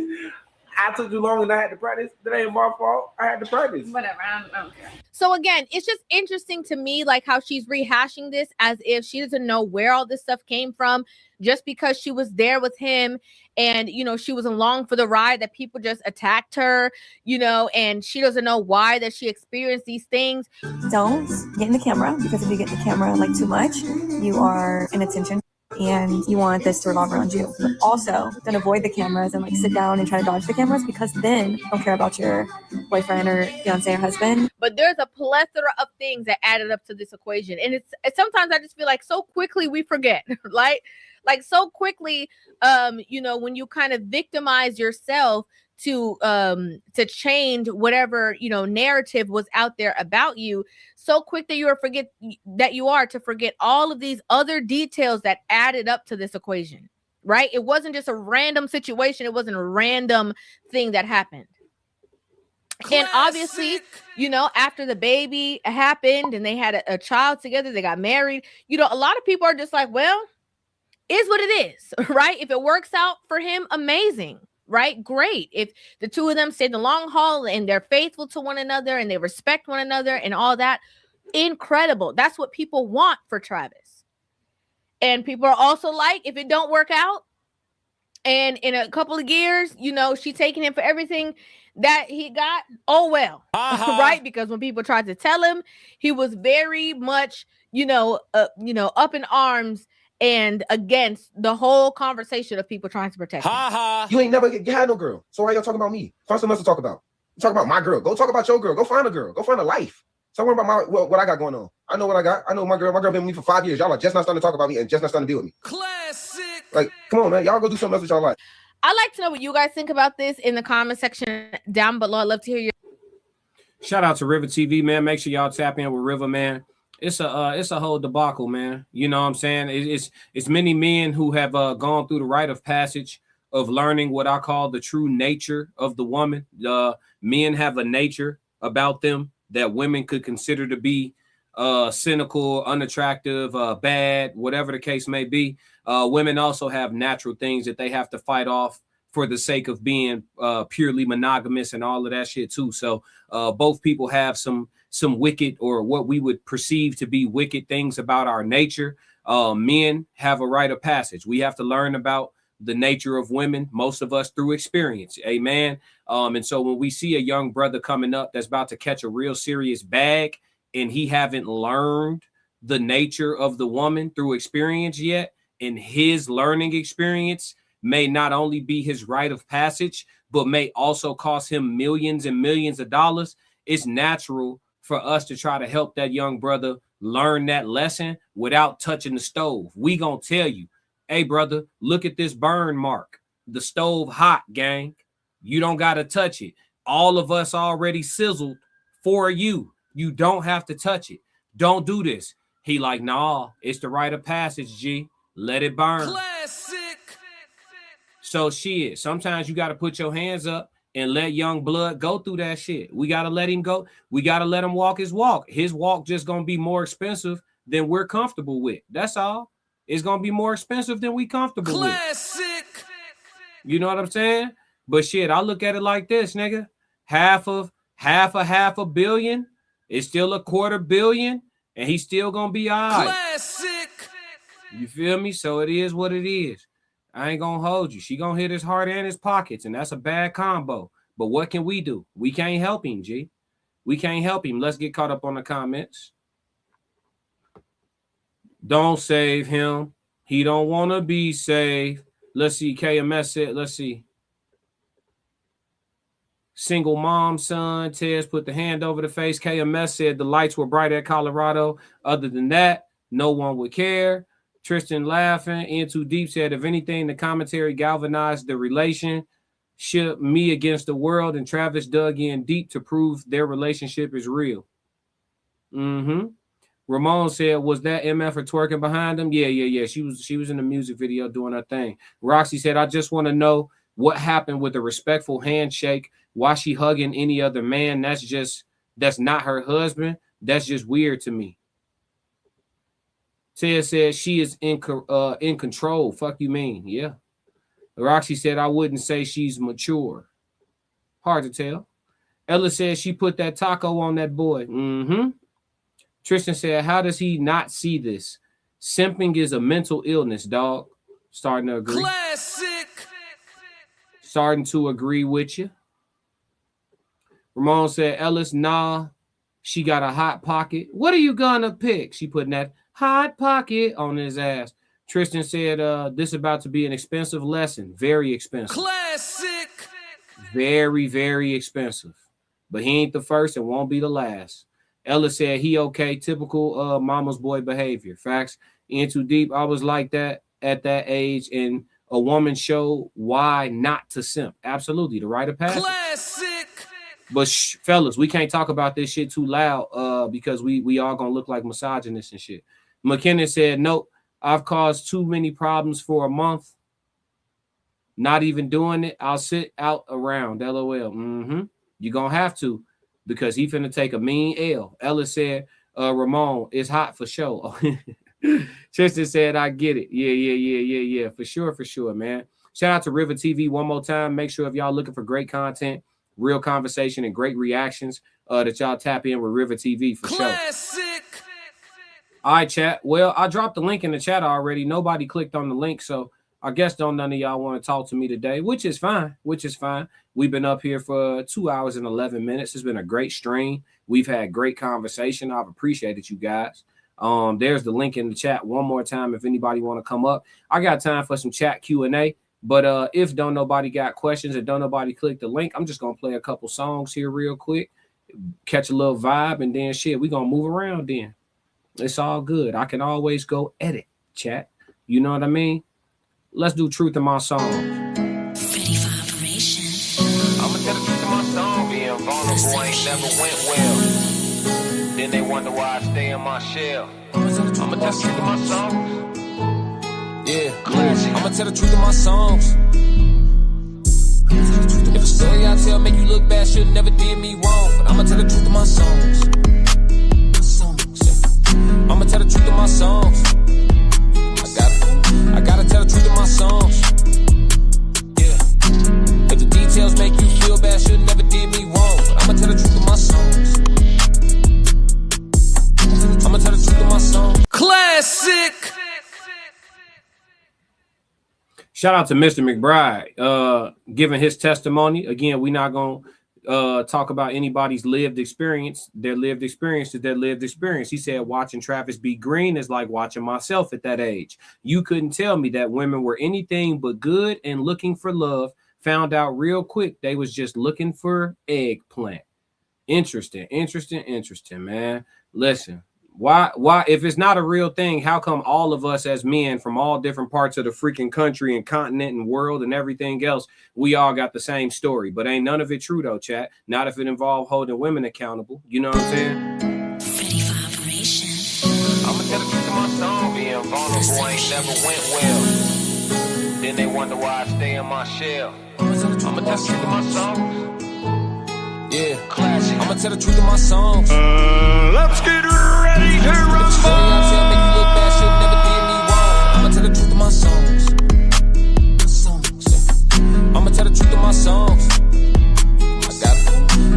I took too long and I had to practice. That ain't my fault. I had to practice. Whatever. I don't care. So again, it's just interesting to me, like how she's rehashing this as if she doesn't know where all this stuff came from, just because she was there with him and, she was along for the ride, that people just attacked her, and she doesn't know why that she experienced these things. Don't get in the camera, because if you get in the camera like too much, you are in attention. And you want this to revolve around you. But also, don't avoid the cameras and sit down and try to dodge the cameras, because then you don't care about your boyfriend or fiance or husband. But there's a plethora of things that added up to this equation. And it's sometimes I just feel like so quickly we forget, right? Like so quickly, when you kind of victimize yourself to change whatever narrative was out there about you, so quick that you are to forget all of these other details that added up to this equation, right? It wasn't just a random situation. It wasn't a random thing that happened. Classic. And obviously, after the baby happened and they had a child together, they got married, a lot of people are just like, well, is what it is, right? If it works out for him, amazing. Right? Great. If the two of them stay the long haul and they're faithful to one another and they respect one another and all that, incredible. That's what people want for Travis. And people are also like, if it don't work out and in a couple of years, she taking him for everything that he got, oh well, right? Because when people tried to tell him, he was very much, up in arms and against the whole conversation of people trying to protect him. You ain't never had no girl. So why y'all talking about me? Find something else to talk about. Talk about my girl. Go talk about your girl. Go find a girl. Go find a life. Talk about what I got going on. I know what I got. I know my girl. My girl been with me for 5 years. Y'all are just not starting to talk about me and just not starting to deal with me. Classic. Like, come on, man. Y'all go do something else with y'all life. I'd like to know what you guys think about this in the comment section down below. I'd love to hear your. Shout out to Rivah TV, man. Make sure y'all tap in with Rivah, man. It's a whole debacle, man. You know what I'm saying? It's many men who have gone through the rite of passage of learning what I call the true nature of the woman. Men have a nature about them that women could consider to be cynical, unattractive, bad, whatever the case may be. Women also have natural things that they have to fight off for the sake of being purely monogamous and all of that shit too. So both people have some wicked, or what we would perceive to be wicked, things about our nature. Men have a rite of passage. We have to learn about the nature of women, most of us through experience. Amen. And so when we see a young brother coming up that's about to catch a real serious bag and he haven't learned the nature of the woman through experience yet, and his learning experience may not only be his rite of passage, but may also cost him millions and millions of dollars, it's natural for us to try to help that young brother learn that lesson without touching the stove. We gonna tell you, hey, brother, look at this burn mark. The stove hot, gang. You don't got to touch it. All of us already sizzled for you. You don't have to touch it. Don't do this. He like, nah, it's the rite of passage, G. Let it burn. Classic. So shit, sometimes you got to put your hands up and let young blood go through that shit. We got to let him go. We got to let him walk his walk. His walk just going to be more expensive than we're comfortable with. That's all. It's going to be more expensive than we comfortable with. Classic. You know what I'm saying? But shit, I look at it like this, nigga. Half a billion is still $250 million, and he's still going to be all right. Classic. You feel me? So it is what it is. I ain't gonna hold you. She gonna hit his heart and his pockets, and that's a bad combo. But what can we do? We can't help him, G. We can't help him. Let's get caught up on the comments. Don't save him. He don't want to be saved. Let's see. KMS said, let's see. Single mom, son. Tez put the hand over the face. KMS said the lights were bright at Colorado. Other than that, no one would care. Tristan laughing. In Too Deep said, if anything, the commentary galvanized the relationship, me against the world, and Travis dug in deep to prove their relationship is real. Ramon said, was that MF for twerking behind him? Yeah. She was in the music video doing her thing. Roxy said, I just want to know what happened with the respectful handshake. Why she hugging any other man? That's not her husband. That's just weird to me. Ted said she is in control. Fuck you mean? Yeah. Roxy said, I wouldn't say she's mature. Hard to tell. Ella said she put that taco on that boy. Tristan said, how does he not see this? Simping is a mental illness, dog. Starting to agree. Classic. Starting to agree with you. Ramon said, Ellis, nah, she got a hot pocket. What are you gonna pick? She putting that hot pocket on his ass. Tristan said, this is about to be an expensive lesson. Very expensive. Classic. Very, very expensive. But he ain't the first and won't be the last. Ella said, he okay. Typical mama's boy behavior. Facts. In Too Deep, I was like that at that age, and a woman showed why not to simp. Absolutely. The rite of passage. Classic. But fellas, we can't talk about this shit too loud because we all gonna look like misogynists and shit. McKinnon said, nope, I've caused too many problems for a month. Not even doing it. I'll sit out around. LOL. You're gonna have to, because he finna take a mean L. Ella said, Ramon, it's hot for sure. Tristan said, I get it. Yeah. For sure, man. Shout out to Rivah TV one more time. Make sure if y'all looking for great content, real conversation, and great reactions, that y'all tap in with Rivah TV for sure. All right, chat. Well, I dropped the link in the chat already. Nobody clicked on the link, so I guess none of y'all want to talk to me today, which is fine. We've been up here for 2 hours and 11 minutes. It's been a great stream. We've had great conversation. I've appreciated you guys. There's the link in the chat one more time if anybody want to come up. I got time for some chat Q&A, but if don't nobody got questions and don't nobody click the link, I'm just going to play a couple songs here real quick, catch a little vibe, and then shit, we're going to move around then. It's all good. I can always go edit, chat. You know what I mean? Let's do Truth in My Song. Ready for operation. I'ma tell the truth in my song. Being vulnerable ain't never went well. Then they wonder why I stay in my shell. I'ma tell the truth in my songs. Yeah, classic. I'ma tell the truth in my songs. If a story I tell make you look bad, should never did me wrong. But I'ma tell the truth in my songs. I'ma tell the truth in my songs. I gotta tell the truth in my songs. Yeah. If the details make you feel bad, should never did me wrong. But I'ma tell the truth in my songs. I'ma tell the truth in my songs. Classic. Shout out to Mr. McBride, giving his testimony. Again, we're not gonna talk about anybody's lived experience. Their lived experience is their lived experience. He said watching Travis B. Green is like watching myself at that age. You couldn't tell me that women were anything but good and looking for love. Found out real quick they was just looking for eggplant. Interesting, man. Listen, why if it's not a real thing, how come all of us as men from all different parts of the freaking country and continent and world and everything else, we all got the same story? But ain't none of it true though, chat. Not if it involved holding women accountable. You know what I'm saying? Ready for operation. I'ma tell the truth in my song. Being vulnerable ain't never went well. Then they wonder why I stay in my shell. I'ma tell the truth in my songs. Yeah, classic. I'ma tell the truth in my songs. Let's get ready to rumble. If the story I tell make you look bad, should never did me wrong. I'ma tell the truth in my songs. I'ma tell the truth in my songs.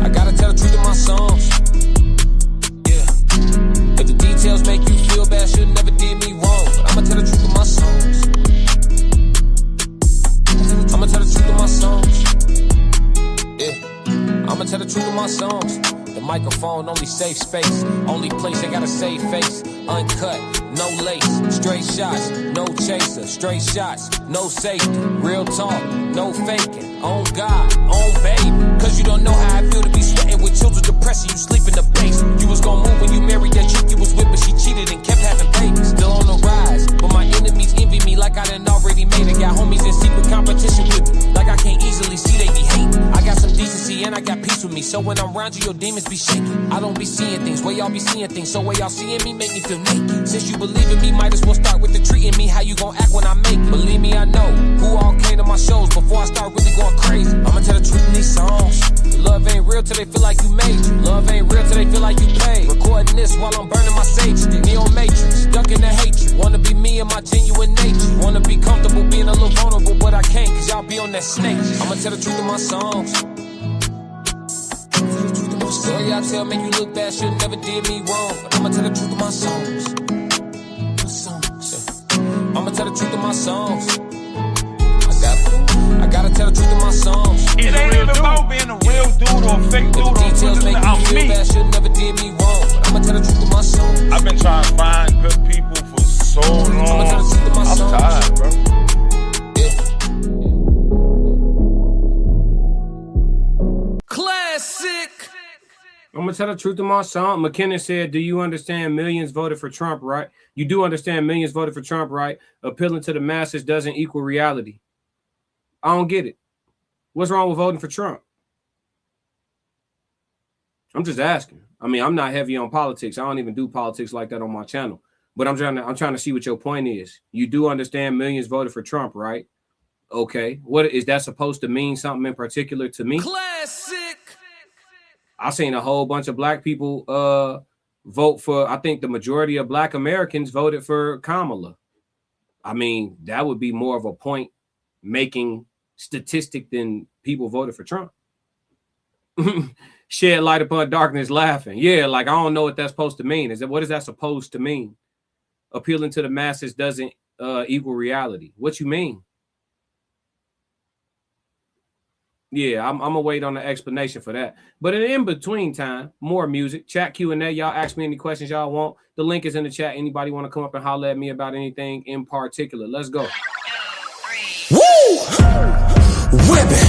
I gotta tell the truth in my songs. Yeah. If the details make you feel bad, should never did me wrong. But I'ma tell the truth in my my songs. The microphone, only safe space. Only place I got a safe face. Uncut, no lace. Straight shots, no chaser. Straight shots, no safety. Real talk, no faking. On God, on baby. Cause you don't know how I feel to be sweating with chills with depression. You sleep in the base. You was gonna move when you married that chick you was with, but she cheated and kept having babies. Still on the rise, but my enemies envy me like I done already made it. Got homies in secret competition with me, like I can't easily see they be hating. I got some decency and I got peace with me, so when I'm around you, your demons be shaking. I don't be seeing things, way y'all be seeing things, so way y'all seeing me make me feel naked. Since you believe in me, might as well start with the treating me. How you gon' act when I make it? Believe me, I know who all came to my shows before I start really going crazy. I'ma tell the truth in these songs. Love ain't real till they feel like you made it. Love ain't real till they feel like you paid. Recording this while I'm burning my sage stick. Neo Matrix, ducking the hatred. Wanna be me and my genuine nature. Wanna be comfortable being a little vulnerable, but I can't cause y'all be on that snake. I'ma tell the truth in my songs. Story I tell make you look bad, should never did me wrong. But I'ma tell the truth in my songs. I'ma tell the truth in my songs. I gotta tell the truth in my songs. It ain't even about being a real dude or a fake dude or details make you feel bad, should never did me wrong. But I'ma tell the truth in my songs. I've been trying to find good people for so long. I'ma tell the truth in my songs. I'm tired, bro. Classic. I'm gonna tell the truth in my song. McKinnon said, do you understand millions voted for Trump, right? You do understand millions voted for Trump, right? Appealing to the masses doesn't equal reality. I don't get it. What's wrong with voting for Trump? I'm just asking. I mean, I'm not heavy on politics. I don't even do politics like that on my channel. But I'm trying to see what your point is. You do understand millions voted for Trump, right? Okay. What is that supposed to mean? Something in particular to me? Classic. I seen a whole bunch of black people vote for, I think the majority of black Americans voted for Kamala. I mean, that would be more of a point making statistic than people voted for Trump. Shed light upon darkness laughing. Yeah, like I don't know what that's supposed to mean. What is that supposed to mean? Appealing to the masses doesn't equal reality. What you mean? Yeah, I'm gonna wait on the explanation for that. But in between time, more music, chat Q&A. Y'all ask me any questions y'all want. The link is in the chat. Anybody want to come up and holler at me about anything in particular? Let's go. Woo! Whipping.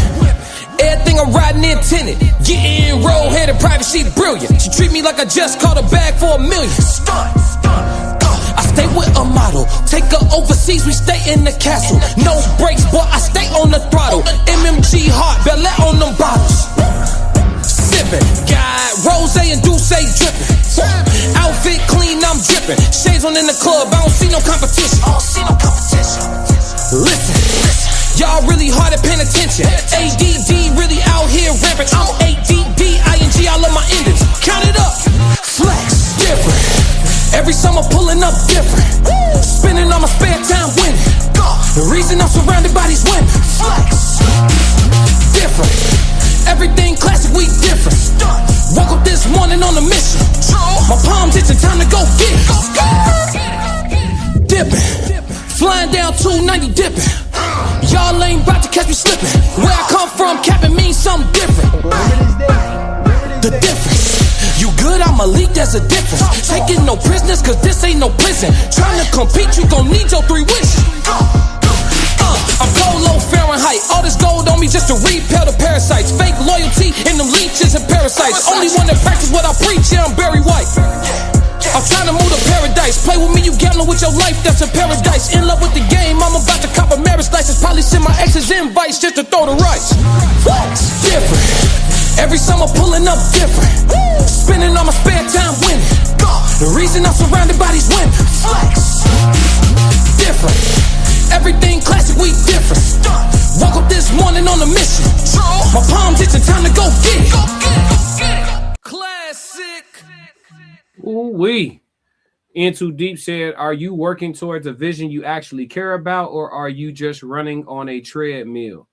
Everything I'm riding intended. Getting roll-headed, privacy brilliant. She treat me like I just caught a bag for $1 million. I stay with a model. Take her overseas, we stay in the castle. No brakes, boy, I stay on the throttle. MMG hot, bellet on them bottles. Sipping, got rose and Douce dripping. Outfit clean, I'm dripping. Shades on in the club, I don't see no competition. Listen, y'all really hard at paying attention. ADD really out here rampant. I'm ADD, ING, I love my endings. Count it up, flex, different. Every summer pulling up different. Spending all my spare time winning. The reason I'm surrounded by these women. Flex, different. Everything classic, we different. Woke up this morning on a mission. My palms itching, time to go get it. Dipping, flying down 290 dipping. Y'all ain't about to catch me slipping. Where I come from, capping means something different. The difference. You good, I'm elite, there's a difference. Taking no prisoners, cause this ain't no prison. Trying to compete, you gon' need your 3 wishes. I'm cold, low Fahrenheit. All this gold on me just to repel the parasites. Fake loyalty in them leeches and parasites. Only one that practice what I preach, yeah, I'm Barry White. I'm trying to move to paradise. Play with me, you gambling with your life, that's a paradise. In love with the game, I'm about to cop a marriage license. Probably send my exes invites just to throw the rice. Different. Every summer pulling up different. Spending all my spare time winning. The reason I'm surrounded by these women. Flex. Different. Everything classic, we different. Woke up this morning on a mission. My palms itching, time to go get it. Classic. Ooh-wee. In Too Deep said, are you working towards a vision you actually care about, or are you just running on a treadmill?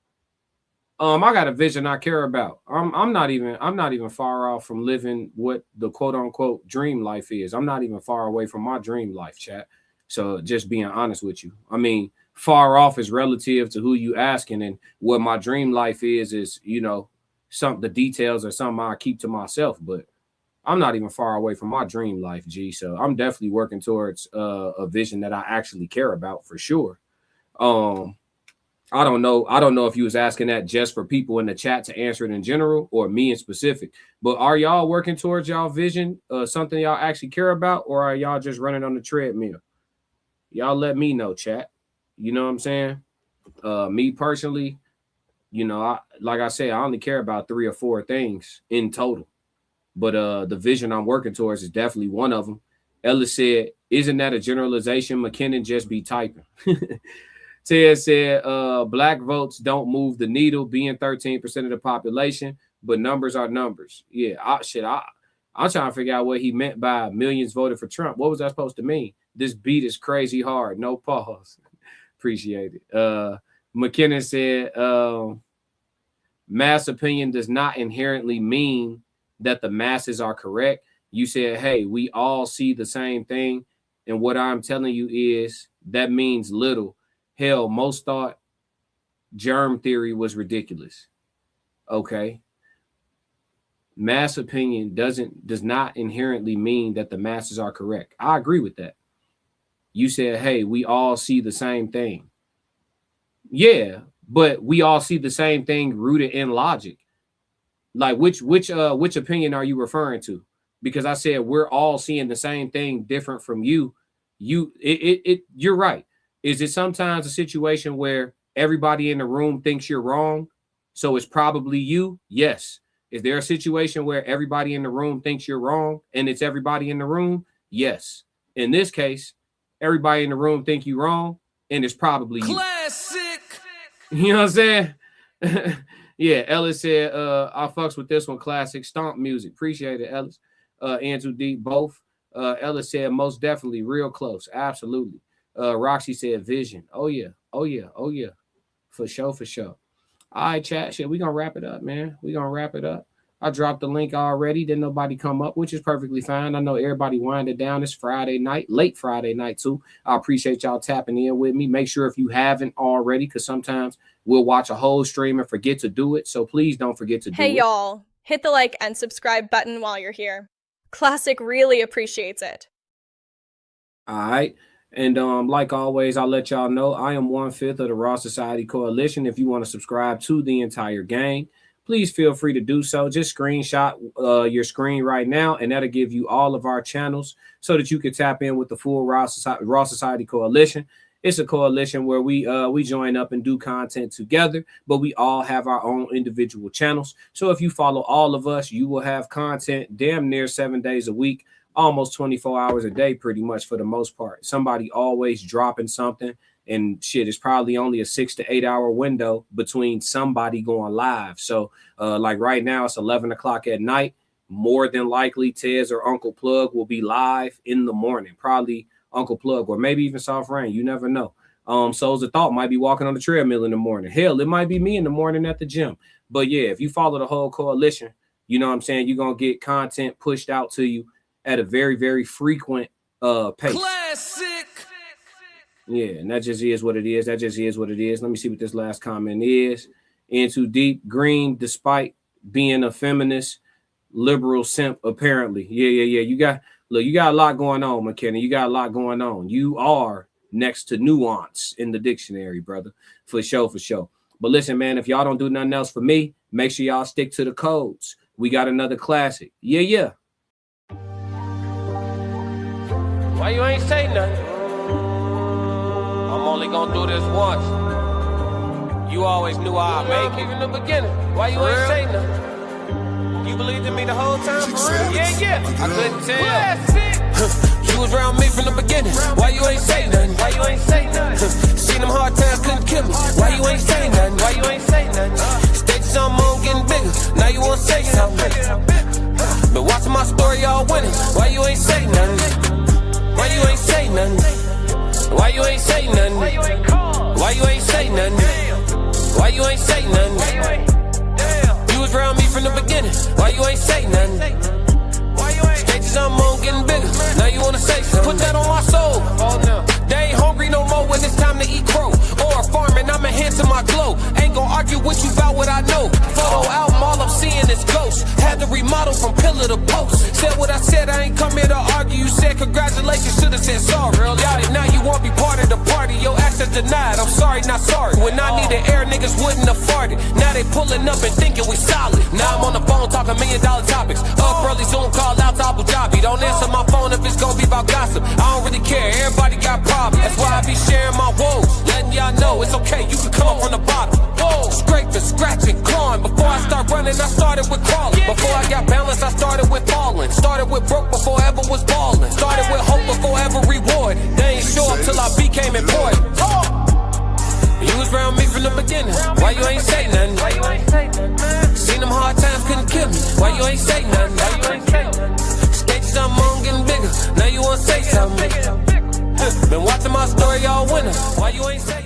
I got a vision I care about. I'm not even far off from living what the quote unquote dream life is. I'm not even far away from my dream life, chat. So just being honest with you. I mean, far off is relative to who you asking, and what my dream life is, you know, the details are something I keep to myself, but I'm not even far away from my dream life, G. So I'm definitely working towards a vision that I actually care about for sure. I don't know if you was asking that just for people in the chat to answer it in general or me in specific, but are y'all working towards y'all vision, something y'all actually care about, or are y'all just running on the treadmill? Y'all let me know, chat. You know what I'm saying? Me personally, you know, like I said, I only care about 3 or 4 things in total, but the vision I'm working towards is definitely one of them. Ellis said, isn't that a generalization? McKinnon just be typing. Ted said, black votes don't move the needle, being 13% of the population, but numbers are numbers. Yeah, I'm trying to figure out what he meant by millions voted for Trump. What was that supposed to mean? This beat is crazy hard. No pause. Appreciate it. McKinnon said, mass opinion does not inherently mean that the masses are correct. You said, hey, we all see the same thing. And what I'm telling you is that means little. Hell, most thought germ theory was ridiculous. Okay. Mass opinion does not inherently mean that the masses are correct. I agree with that. You said, hey, we all see the same thing. Yeah, but we all see the same thing rooted in logic. Like which opinion are you referring to? Because I said we're all seeing the same thing different from you. You're right. Is it sometimes a situation where everybody in the room thinks you're wrong, so it's probably you? Yes. Is there a situation where everybody in the room thinks you're wrong and it's everybody in the room? Yes. In this case, everybody in the room think you're wrong and it's probably you. Classic. You know what I'm saying? Yeah, Ellis said, I fucks with this one, classic stomp music. Appreciate it, Ellis. Andrew D, both. Ellis said, most definitely, real close. Absolutely. Roxy said vision. Oh yeah. For sure. All right, chat. Shit, we gonna wrap it up, man. I dropped the link already. Didn't nobody come up, which is perfectly fine. I know everybody winded down. It's Friday night, late Friday night too. I appreciate y'all tapping in with me. Make sure if you haven't already, because sometimes we'll watch a whole stream and forget to do it. So please don't forget to do it. Hey y'all, hit the like and subscribe button while you're here. Classic really appreciates it. All right. And like always, I'll let y'all know I am 1/5 of the Raw Society Coalition. If you want to subscribe to the entire gang, please feel free to do so. Just screenshot your screen right now, and that'll give you all of our channels so that you can tap in with the full Raw Society Coalition. It's a coalition where we join up and do content together, but we all have our own individual channels. So if you follow all of us, you will have content damn near 7 days a week, almost 24 hours a day, pretty much for the most part. Somebody always dropping something, and shit, it's probably only a 6 to 8 hour window between somebody going live. So like right now, it's 11 o'clock at night. More than likely, Tez or Uncle Plug will be live in the morning, probably Uncle Plug, or maybe even Soft Rain. You never know. Souls of Thought might be walking on the treadmill in the morning. Hell, it might be me in the morning at the gym. But yeah, if you follow the whole coalition, you know what I'm saying, you're going to get content pushed out to you at a very, very frequent pace. Classic. Yeah, and that just is what it is. Let me see what this last comment is. In too deep. Green, despite being a feminist, liberal simp, apparently. Yeah. You got a lot going on, McKenna. You got a lot going on. You are next to nuance in the dictionary, brother. For sure. But listen, man, if y'all don't do nothing else for me, make sure y'all stick to the codes. We got another classic. Yeah. Why you ain't say nothing? I'm only gonna do this once. You always knew I'd make it in the beginning. Why you ain't say nothing? You believed in me the whole time, for real? Yeah. I couldn't tell. You was around me from the beginning. Why you ain't say nothing? Seen them hard times, couldn't kill me. Why you ain't say nothing? Stages on moon getting bigger. Now you wanna say something. Been watching my story all winning. Why you ain't say nothing? Why you ain't say nothing? Why you ain't say nothing? Why you ain't say nothing? Why you ain't say nothing? You was around me from the beginning. Why you ain't say nothing? Stages on moon getting bigger. Now you wanna say something? Put that on my soul. Oh no, they ain't hungry no more when it's time to eat crow. Or farming, I'm enhancing my glow. Ain't gonna argue with you about what I know. Photo album all up model from pillar to post. Said what I said, I ain't come here to argue. You said congratulations, should've said sorry. Got it, now you won't be part of the party. Your access denied, I'm sorry, not sorry. When I needed air, niggas wouldn't afford it. Now they pulling up and thinking we solid. Now I'm on the phone talking $1 million topics. Up early, Zoom call out to Abu Dhabi. Don't answer my phone if it's gonna be about gossip. I don't really care, everybody got problems. That's why I be sharing my woes, letting y'all know it's okay, you can come up from the bottom. Scraping, scratching, clawing. Before I start running, I started with crawling. Before I got balance, I started with falling. Started with broke before ever was balling. Started with hope before ever reward. They ain't show up till I became important. You was around me from the beginning. Why you ain't say nothing? Seen them hard times, couldn't kill me. Why you ain't say nothing? Stages I'm on getting bigger. Now you wanna say something? Been watching my story all winter. Why you ain't say